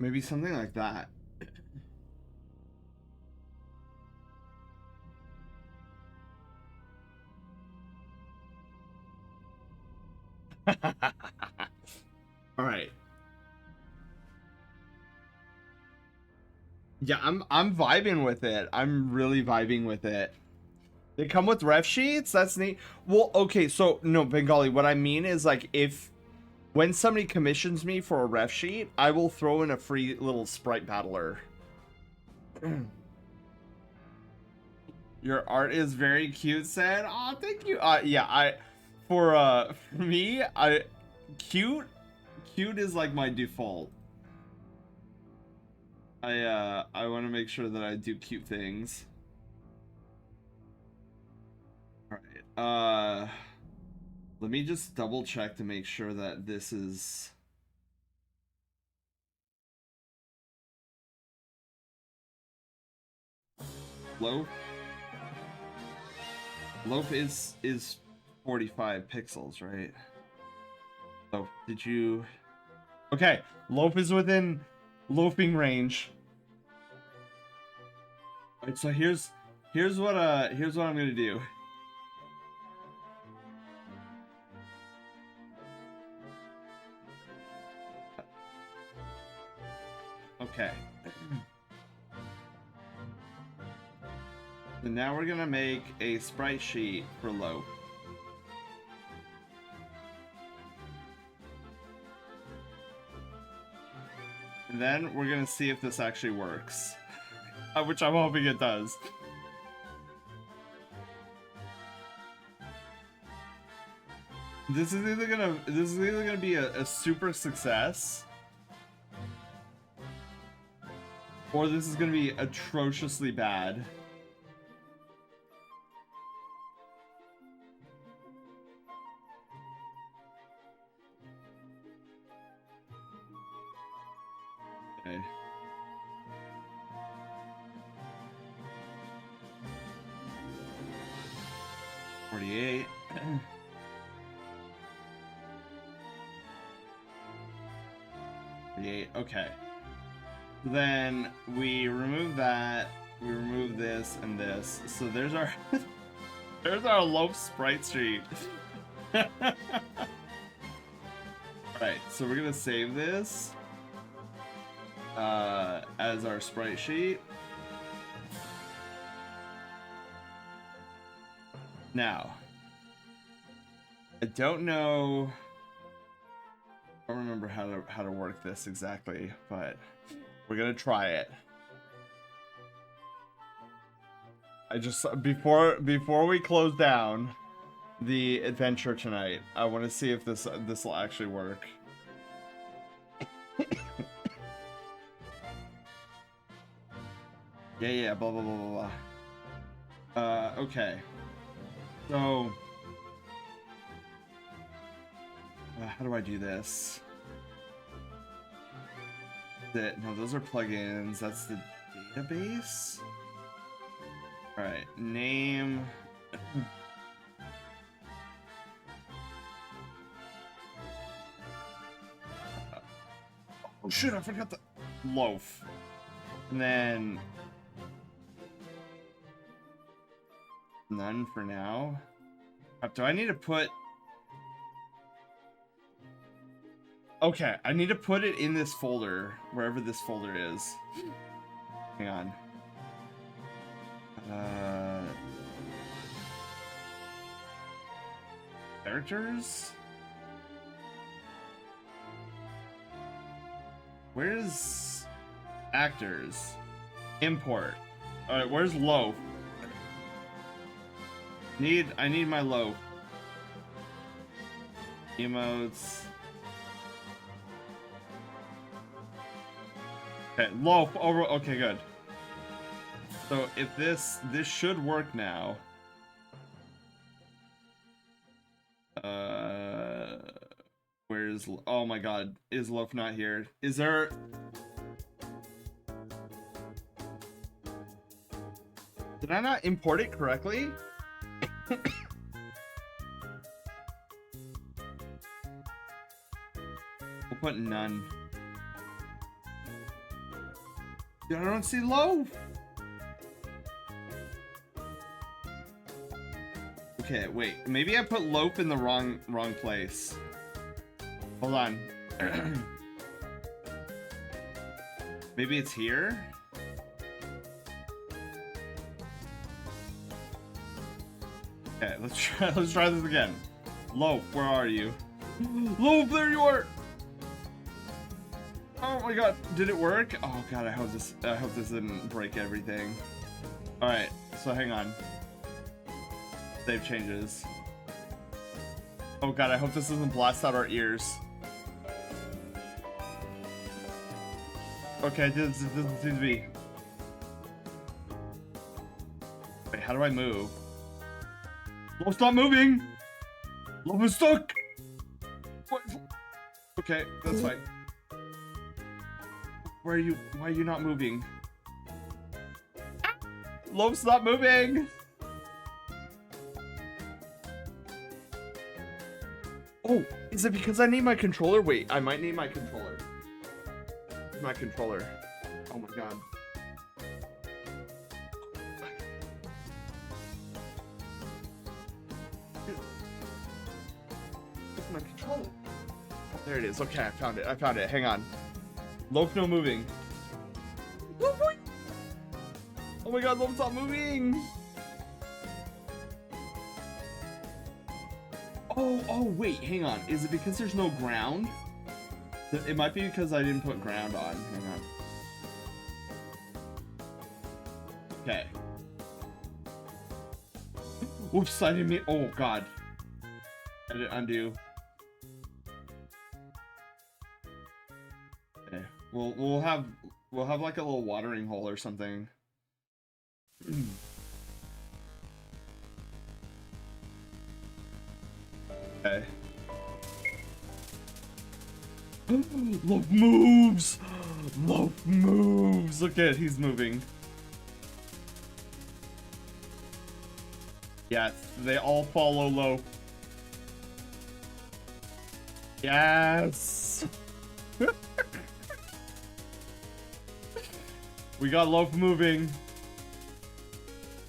Maybe something like that. All right. Yeah, I'm vibing with it. I'm really vibing with it. They come with ref sheets? That's neat. Well, okay, so no, Bengali, what I mean is like if when somebody commissions me for a ref sheet, I will throw in a free little Sprite battler. Your art is very cute, said. Oh, thank you. Yeah, for me, cute is like my default. I want to make sure that I do cute things. All right. Let me just double check to make sure that this is loaf. Loaf is 45 pixels, right? Oh, did you? Okay, loaf is within loafing range. All right, so here's what I'm gonna do. Okay. So now we're gonna make a sprite sheet for loaf. And then we're gonna see if this actually works. Which I'm hoping it does. This is either gonna be a super success, or this is gonna be atrociously bad. Okay. $48. Okay. Then we remove that. We remove this and this. So there's our there's our loaf sprite sheet. Alright, so we're gonna save this as our sprite sheet. Now, I don't know. I don't remember how to work this exactly, but we're gonna try it. I just before we close down the adventure tonight, I want to see if this will actually work. Yeah, blah blah blah blah blah. Okay. So, how do I do this? No, those are plugins. That's the database. All right, name. Oh shit! I forgot the loaf. And then none for now. Do I need to put? Okay, I need to put it in this folder, wherever this folder is. Hang on. Characters? Where's actors? Import. Alright, where's loaf? I need my loaf. Emotes. Okay, loaf over. Okay, good. So if this should work now. Where's? Oh my God, is loaf not here? Is there? Did I not import it correctly? We'll put none. I don't see Loaf. Okay, wait. Maybe I put Loaf in the wrong place. Hold on. Maybe it's here? Okay, let's try this again. Loaf, where are you? Loaf, there you are! Oh my god, did it work? Oh god, I hope this didn't break everything. Alright, so hang on. Save changes. Oh god, I hope this doesn't blast out our ears. Okay, this doesn't seem to be. Wait, how do I move? Loaf's not moving! Loaf is stuck! What? Okay, that's fine. Why are you not moving? Loaf's not moving! Oh, is it because I need my controller? Wait, I might need my controller. My controller. Oh my god. Where's my controller? There it is. Okay, I found it. Hang on. Loaf no moving. Oh my god, Loaf's not moving! Oh, wait, hang on. Is it because there's no ground? It might be because I didn't put ground on. Hang on. Okay. Whoops, I didn't mean. Oh god. Edit undo. Okay. We'll have like a little watering hole or something. Okay. Loaf moves! Loaf moves! Look at it, he's moving. Yes, they all follow Loaf. Yes! We got Loaf moving.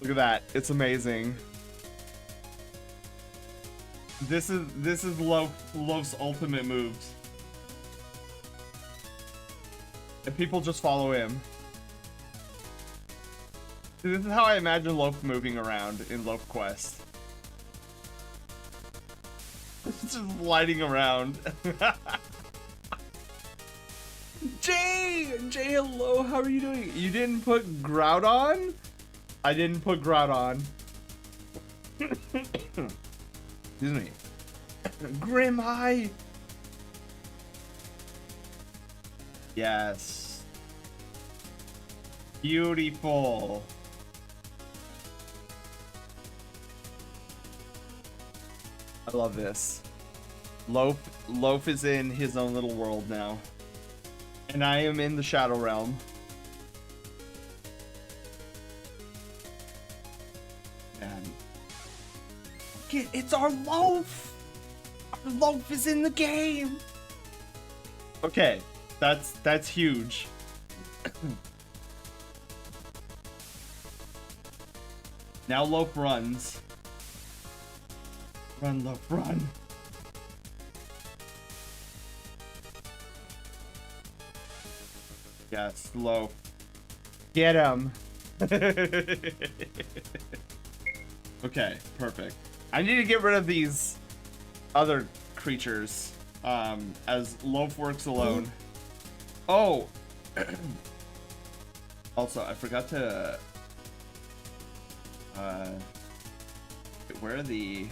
Look at that, it's amazing. This is Loaf's ultimate moves. And people just follow him. This is how I imagine Loaf moving around in Loaf Quest. Just lighting around. Jay, hello, how are you doing? You didn't put Grout on? I didn't put Grout on. Excuse me. Grim High. Yes. Beautiful. I love this. Loaf is in his own little world now. And I am in the Shadow Realm. And it's our Loaf! Our Loaf is in the game! Okay. That's huge. Now Loaf runs. Run, Loaf, run. Yes, Loaf. Get him. Okay, perfect. I need to get rid of these other creatures as Loaf works alone. Oh! Also, I forgot to... where are the...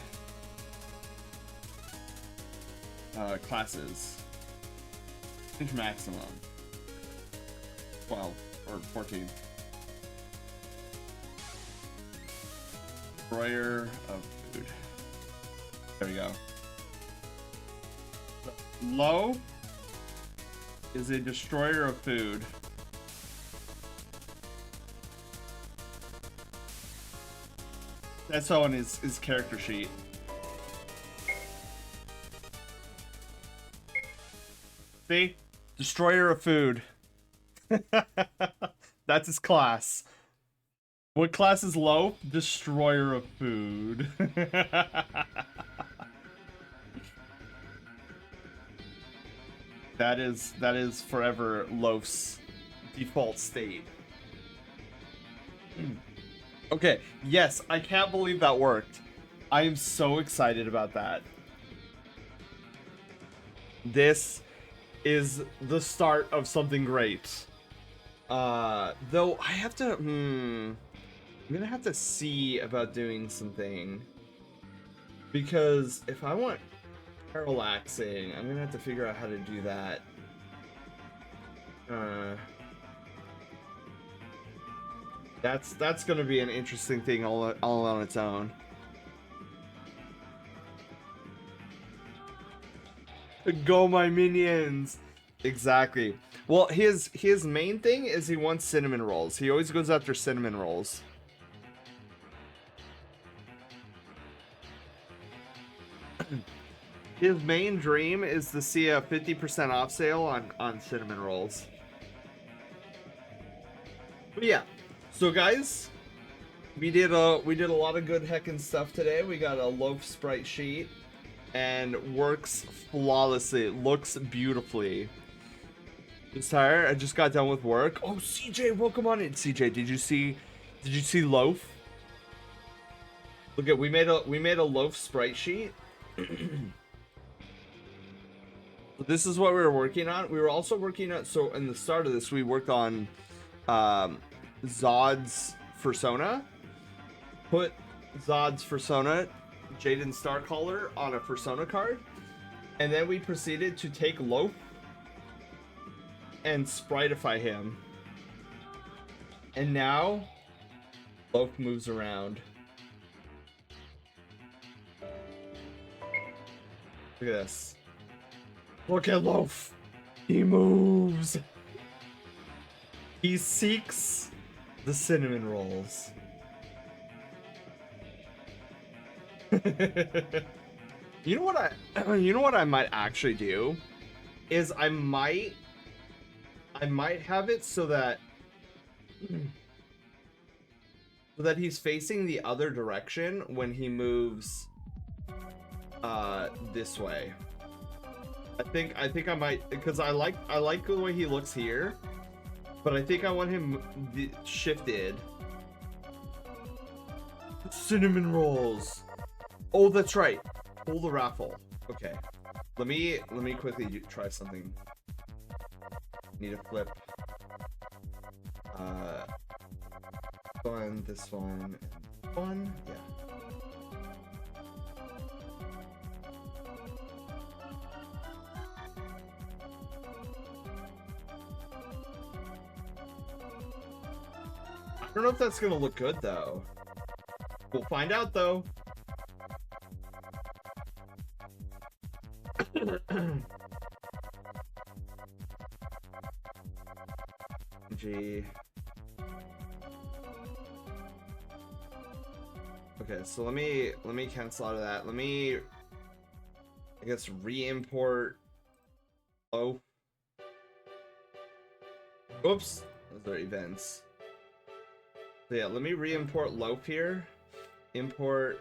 classes? Change maximum. 12 or 14. Destroyer of food. There we go. Low is a destroyer of food. That's so on his character sheet. See? Destroyer of food. That's his class. What class is Loaf? Destroyer of food. That is forever Loaf's default state. Okay, yes, I can't believe that worked. I am so excited about that. This is the start of something great. Though I have to, I'm gonna have to see about doing something. Because if I want parallaxing, I'm gonna have to figure out how to do that. That's gonna be an interesting thing all on its own. Go my minions! Exactly. Well, his main thing is he wants cinnamon rolls. He always goes after cinnamon rolls. His main dream is to see a 50% off sale on cinnamon rolls. But yeah, so guys, we did a lot of good heckin' stuff today. We got a Loaf Sprite sheet, and works flawlessly. It looks beautifully. Just tired. I just got done with work. Oh, CJ, welcome on in. CJ, did you see Loaf? Look at we made a Loaf Sprite sheet. So this is what we were working on. We were also working on, so in the start of this, we worked on Zod's Fursona. Put Zod's Fursona, Jaden Starcaller, on a Fursona card. And then we proceeded to take Loaf and Spritify him. And now, Loaf moves around. Look at this. Look at Loaf. He moves. He seeks the cinnamon rolls. You know what I might actually do is I might have it so that he's facing the other direction when he moves this way. I think I might, because I like the way he looks here, but I think I want him shifted. Cinnamon rolls. Oh, that's right. Pull the raffle. Okay. Let me quickly try something. Need a flip. One, this one, and one. Yeah. I don't know if that's gonna look good though. We'll find out though. G. Okay, so let me cancel out of that. Let me, I guess, re-import. Oh. Oops. Those are events. So yeah, let me re-import Loaf here. Import.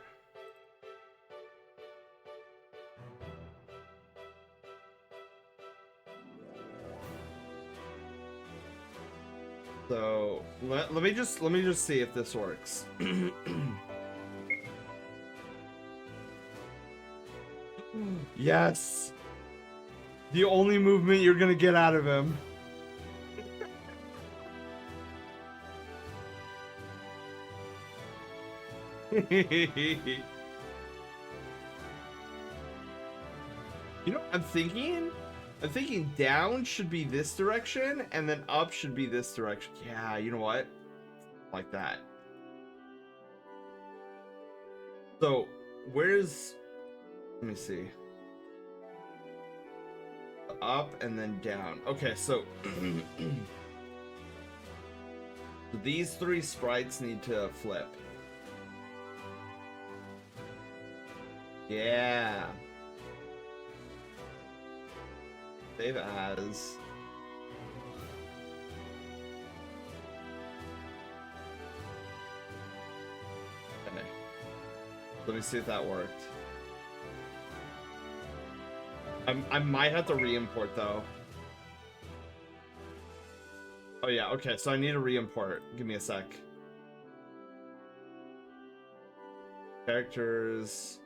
So let me just see if this works. Yes. The only movement you're gonna get out of him. You know, I'm thinking down should be this direction, and then up should be this direction. Yeah, you know what? Like that. So, where's... Let me see. Up and then down. Okay, so... these three sprites need to flip. Yeah. Save as. Let me see if that worked. I might have to re-import though. Oh yeah, okay, so I need to re-import. Give me a sec. Characters.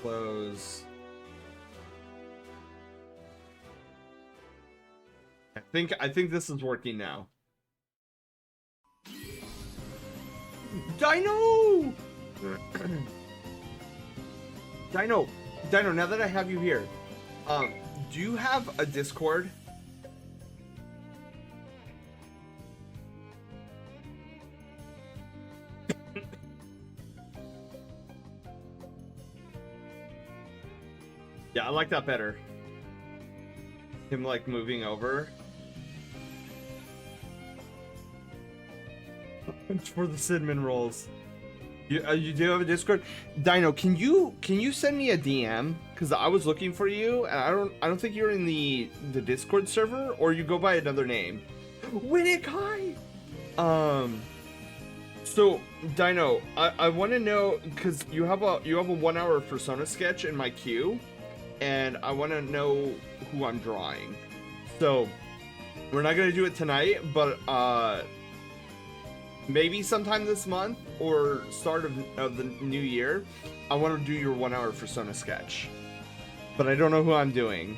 Close. I think this is working now. Dino! Dino, now that I have you here, do you have a Discord? Yeah, I like that better. Him like moving over. For the cinnamon rolls. You do have a Discord? Dino, can you send me a DM? Because I was looking for you, and I don't think you're in the Discord server, or you go by another name. Winnikai! So Dino, I want to know, because you have a 1 hour Fursona sketch in my queue, and I want to know who I'm drawing. So we're not gonna do it tonight, but maybe sometime this month or start of the new year, I want to do your 1 hour Fursona sketch, but I don't know who I'm doing.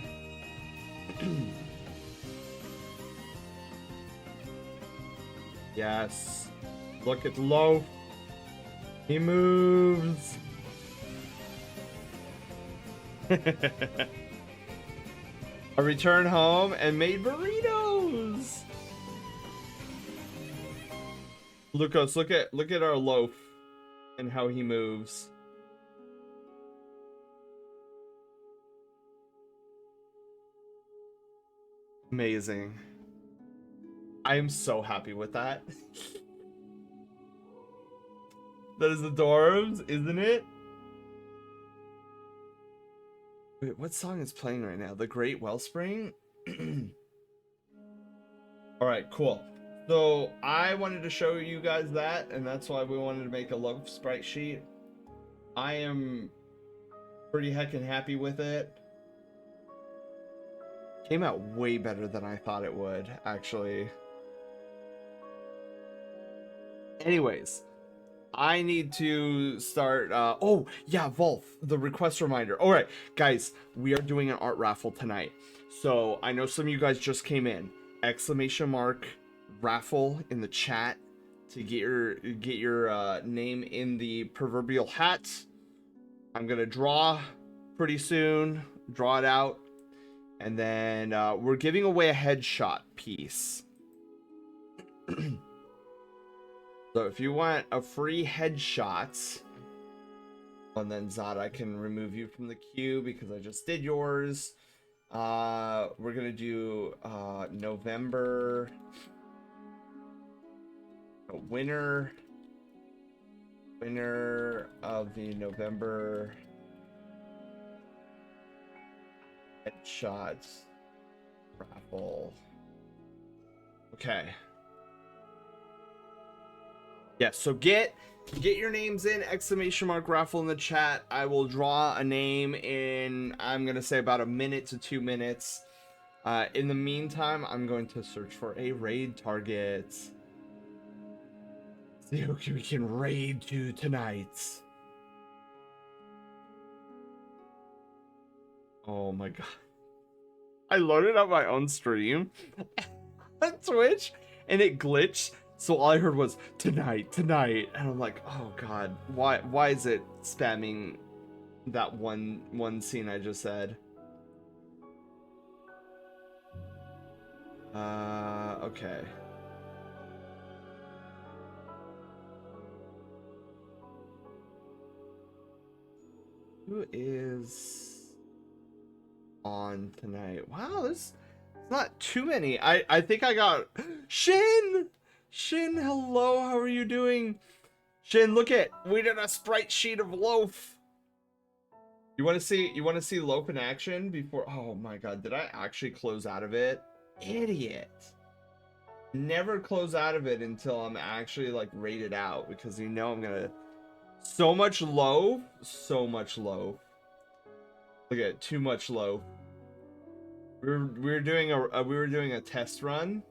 Yes, look at Loaf. He moves. I returned home and made burritos. Lucas, look at our Loaf and how he moves. Amazing. I am so happy with that. That is adorbs, isn't it? Wait, what song is playing right now? The Great Wellspring? Alright, cool. So I wanted to show you guys that, and that's why we wanted to make a Loaf sprite sheet. I am pretty heckin' happy with it. Came out way better than I thought it would, actually. Anyways, I need to start, oh, yeah, Volf, the request reminder. All right, guys, we are doing an art raffle tonight. So I know some of you guys just came in. Exclamation mark raffle in the chat to get your name in the proverbial hat. I'm gonna draw pretty soon, draw it out, and then we're giving away a headshot piece. So if you want a free headshot, and then Zod, I can remove you from the queue because I just did yours. We're gonna do November. A winner of the November headshots raffle. Okay. Yeah, so get your names in, exclamation mark raffle in the chat. I will draw a name in, I'm gonna say, about 1 minute to 2 minutes. In the meantime, I'm going to search for a raid target. See who we can raid to tonight. Oh my god. I loaded up my own stream on Twitch and it glitched. So all I heard was tonight. And I'm like, oh god, why is it spamming that one scene I just said? Okay. Who is on tonight? Wow, there's not too many. I think I got Shin, hello, how are you doing? Shin, look at, we did a sprite sheet of Loaf. You want to see Loaf in action before? Oh my god, did I actually close out of it? Idiot. never close out of it until I'm actually like rated out, because you know I'm gonna so much loaf, so much loaf. Look at too much loaf. We were doing a test run.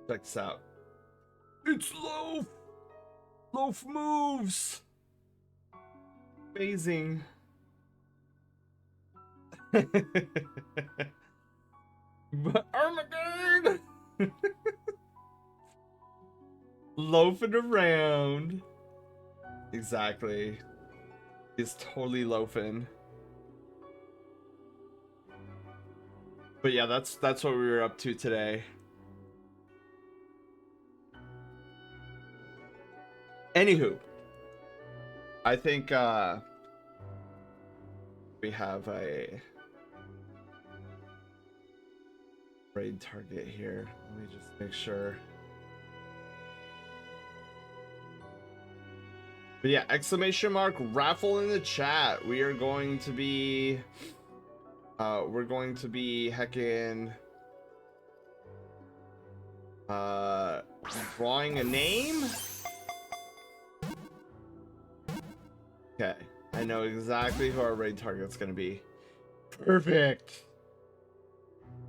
Check this out. It's loaf. Loaf moves. Amazing. But Armageddon. Loafing around. Exactly. He's totally loafing. But yeah, that's what we were up to today. Anywho, I think we have a raid target here. Let me just make sure. But yeah, exclamation mark raffle in the chat. We are going to be we're going to be heckin' drawing a name. Okay, I know exactly who our raid target's gonna be. Perfect.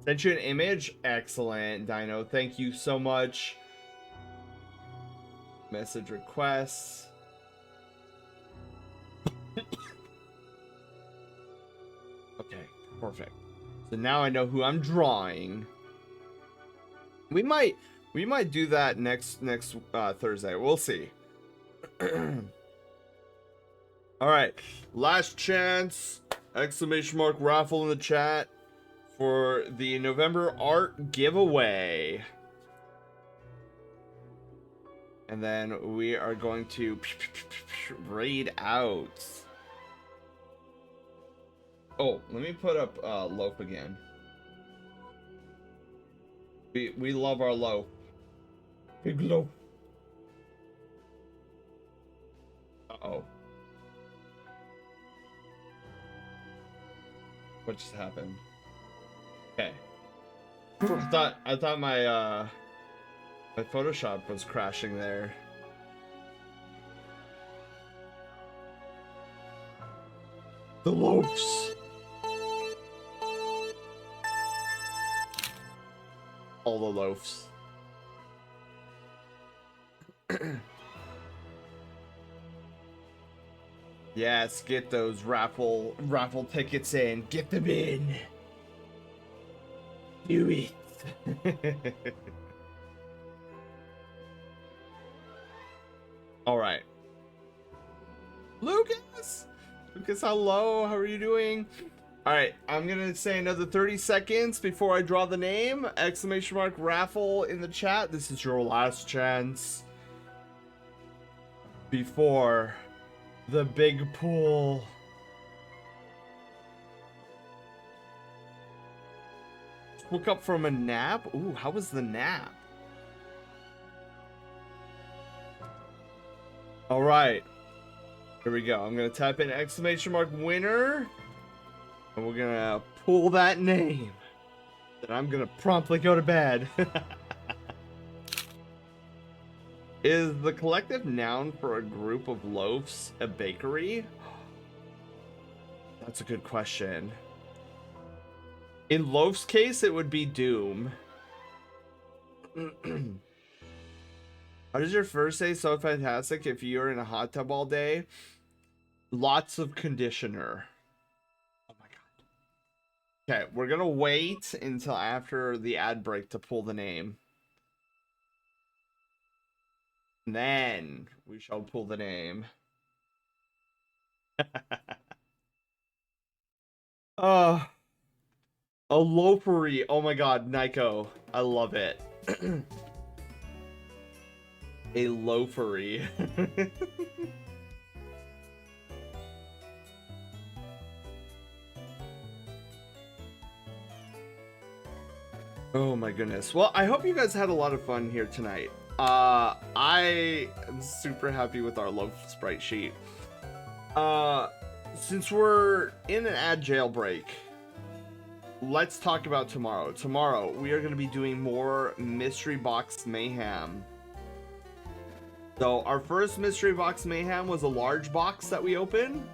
Sent you an image. Excellent, Dino. Thank you so much. Message requests. Okay, perfect. So now I know who I'm drawing. We might do that next Thursday. We'll see. All right, last chance! Exclamation mark raffle in the chat for the November art giveaway. And then we are going to raid out. Oh, let me put up loaf again. We love our loaf. Big loaf. Uh-oh. What just happened? Okay. I thought my my Photoshop was crashing there. The loafs. All the loafs. Yes, get those raffle tickets in. Get them in. Do it. All right. Lucas, hello. How are you doing? All right, I'm gonna say another 30 seconds before I draw the name. Exclamation mark raffle in the chat. This is your last chance before the big pool. Woke up from a nap. Ooh, how was the nap? All right, here we go. I'm gonna type in exclamation mark winner, and we're gonna pull that name. Then I'm gonna promptly go to bed. Is the collective noun for a group of loaves a bakery? That's a good question. In Loaf's case, it would be Doom. How does your first day so fantastic if you're in a hot tub all day? Lots of conditioner. Oh my god. Okay, we're gonna wait until after the ad break to pull the name. And then we shall pull the name. Oh. A loafery. Oh my god, Nyko. I love it. A loafery. Oh my goodness. Well, I hope you guys had a lot of fun here tonight. I am super happy with our loaf sprite sheet. Since we're in an ad jailbreak, let's talk about tomorrow. Tomorrow, we are going to be doing more Mystery Box Mayhem. So, our first Mystery Box Mayhem was a large box that we opened.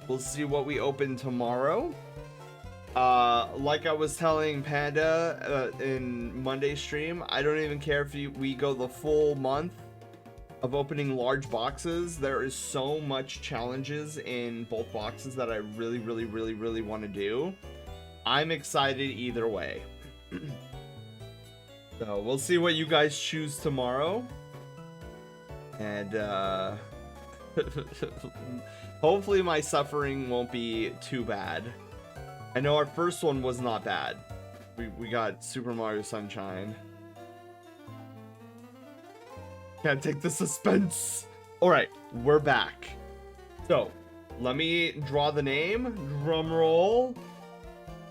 We'll see what we open tomorrow. Like I was telling Panda in Monday's stream, I don't even care if we go the full month of opening large boxes. There is so much challenges in both boxes that I really, really, really, really want to do. I'm excited either way. So we'll see what you guys choose tomorrow. And hopefully my suffering won't be too bad. I know our first one was not bad. We got Super Mario Sunshine. Can't take the suspense. Alright, we're back. So, let me draw the name. Drum roll.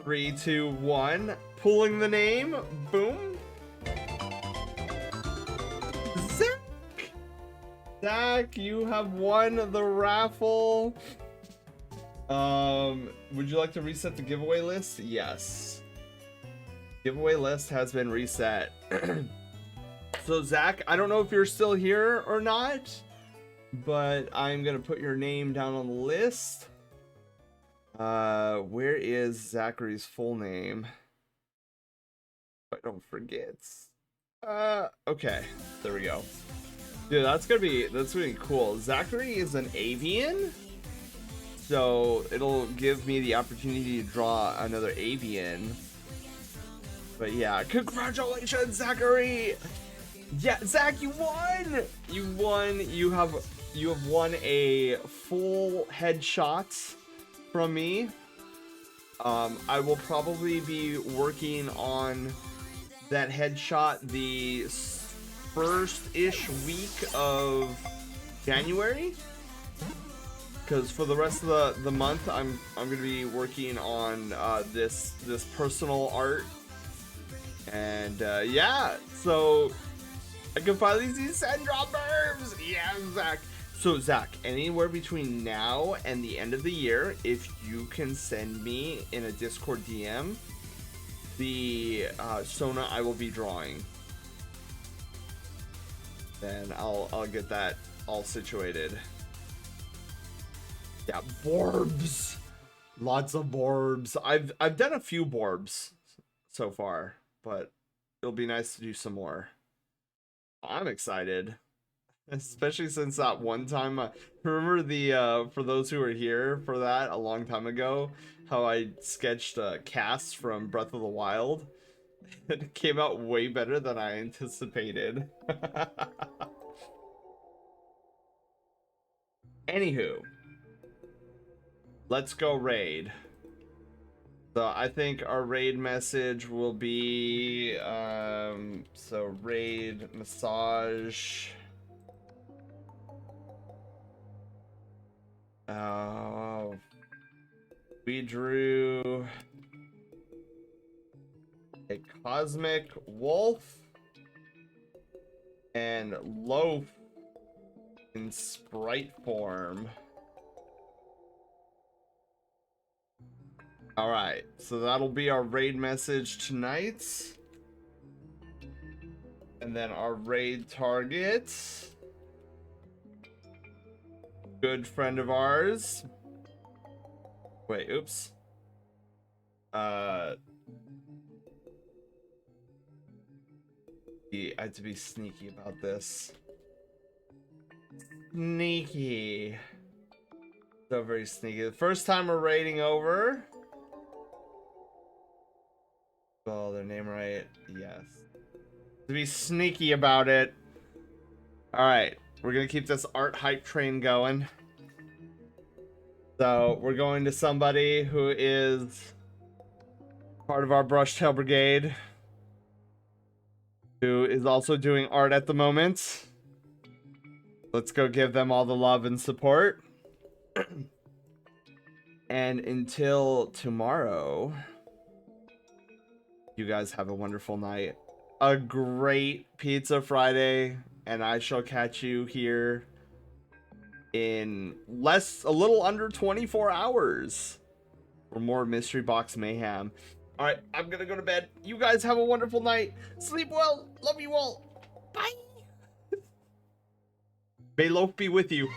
3, 2, 1. Pulling the name. Boom. Zach! Zach, you have won the raffle. Would you like to reset the giveaway list? Yes. Giveaway list has been reset. So Zach, I don't know if you're still here or not, but I'm gonna put your name down on the list. Where is Zachary's full name? I don't forget. Okay, there we go. Dude, that's gonna be cool. Zachary is an avian, so it'll give me the opportunity to draw another avian. But yeah, congratulations, Zachary! Yeah, Zach, you won! You won. You have won a full headshot from me. I will probably be working on that headshot the first-ish week of January, because for the rest of the month I'm gonna be working on this personal art, and yeah, so I can finally see sand drop herbs. Yeah, Zach. So Zach, anywhere between now and the end of the year, if you can send me in a Discord DM the Sona I will be drawing, then I'll get that all situated. Yeah, Borbs. Lots of Borbs. I've done a few Borbs so far, but it'll be nice to do some more. I'm excited, especially since that one time. Remember the for those who were here for that a long time ago, how I sketched Cass from Breath of the Wild? It came out way better than I anticipated. Anywho, let's go raid. So I think our raid message will be so raid massage. Oh, we drew a cosmic wolf and loaf in sprite form. All right, so that'll be our raid message tonight. And then our raid target, good friend of ours. Wait, oops. I had to be sneaky about this. Sneaky. So very sneaky. The first time we're raiding over. Spell their name right. Yes. To be sneaky about it. Alright. We're gonna keep this art hype train going. So we're going to somebody who is part of our Brush Tail Brigade, who is also doing art at the moment. Let's go give them all the love and support. And until tomorrow, you guys have a wonderful night, a great Pizza Friday, and I shall catch you here in a little under 24 hours for more Mystery Box Mayhem. All right, I'm gonna go to bed. You guys have a wonderful night. Sleep well. Love you all. Bye. May Loaf be with you.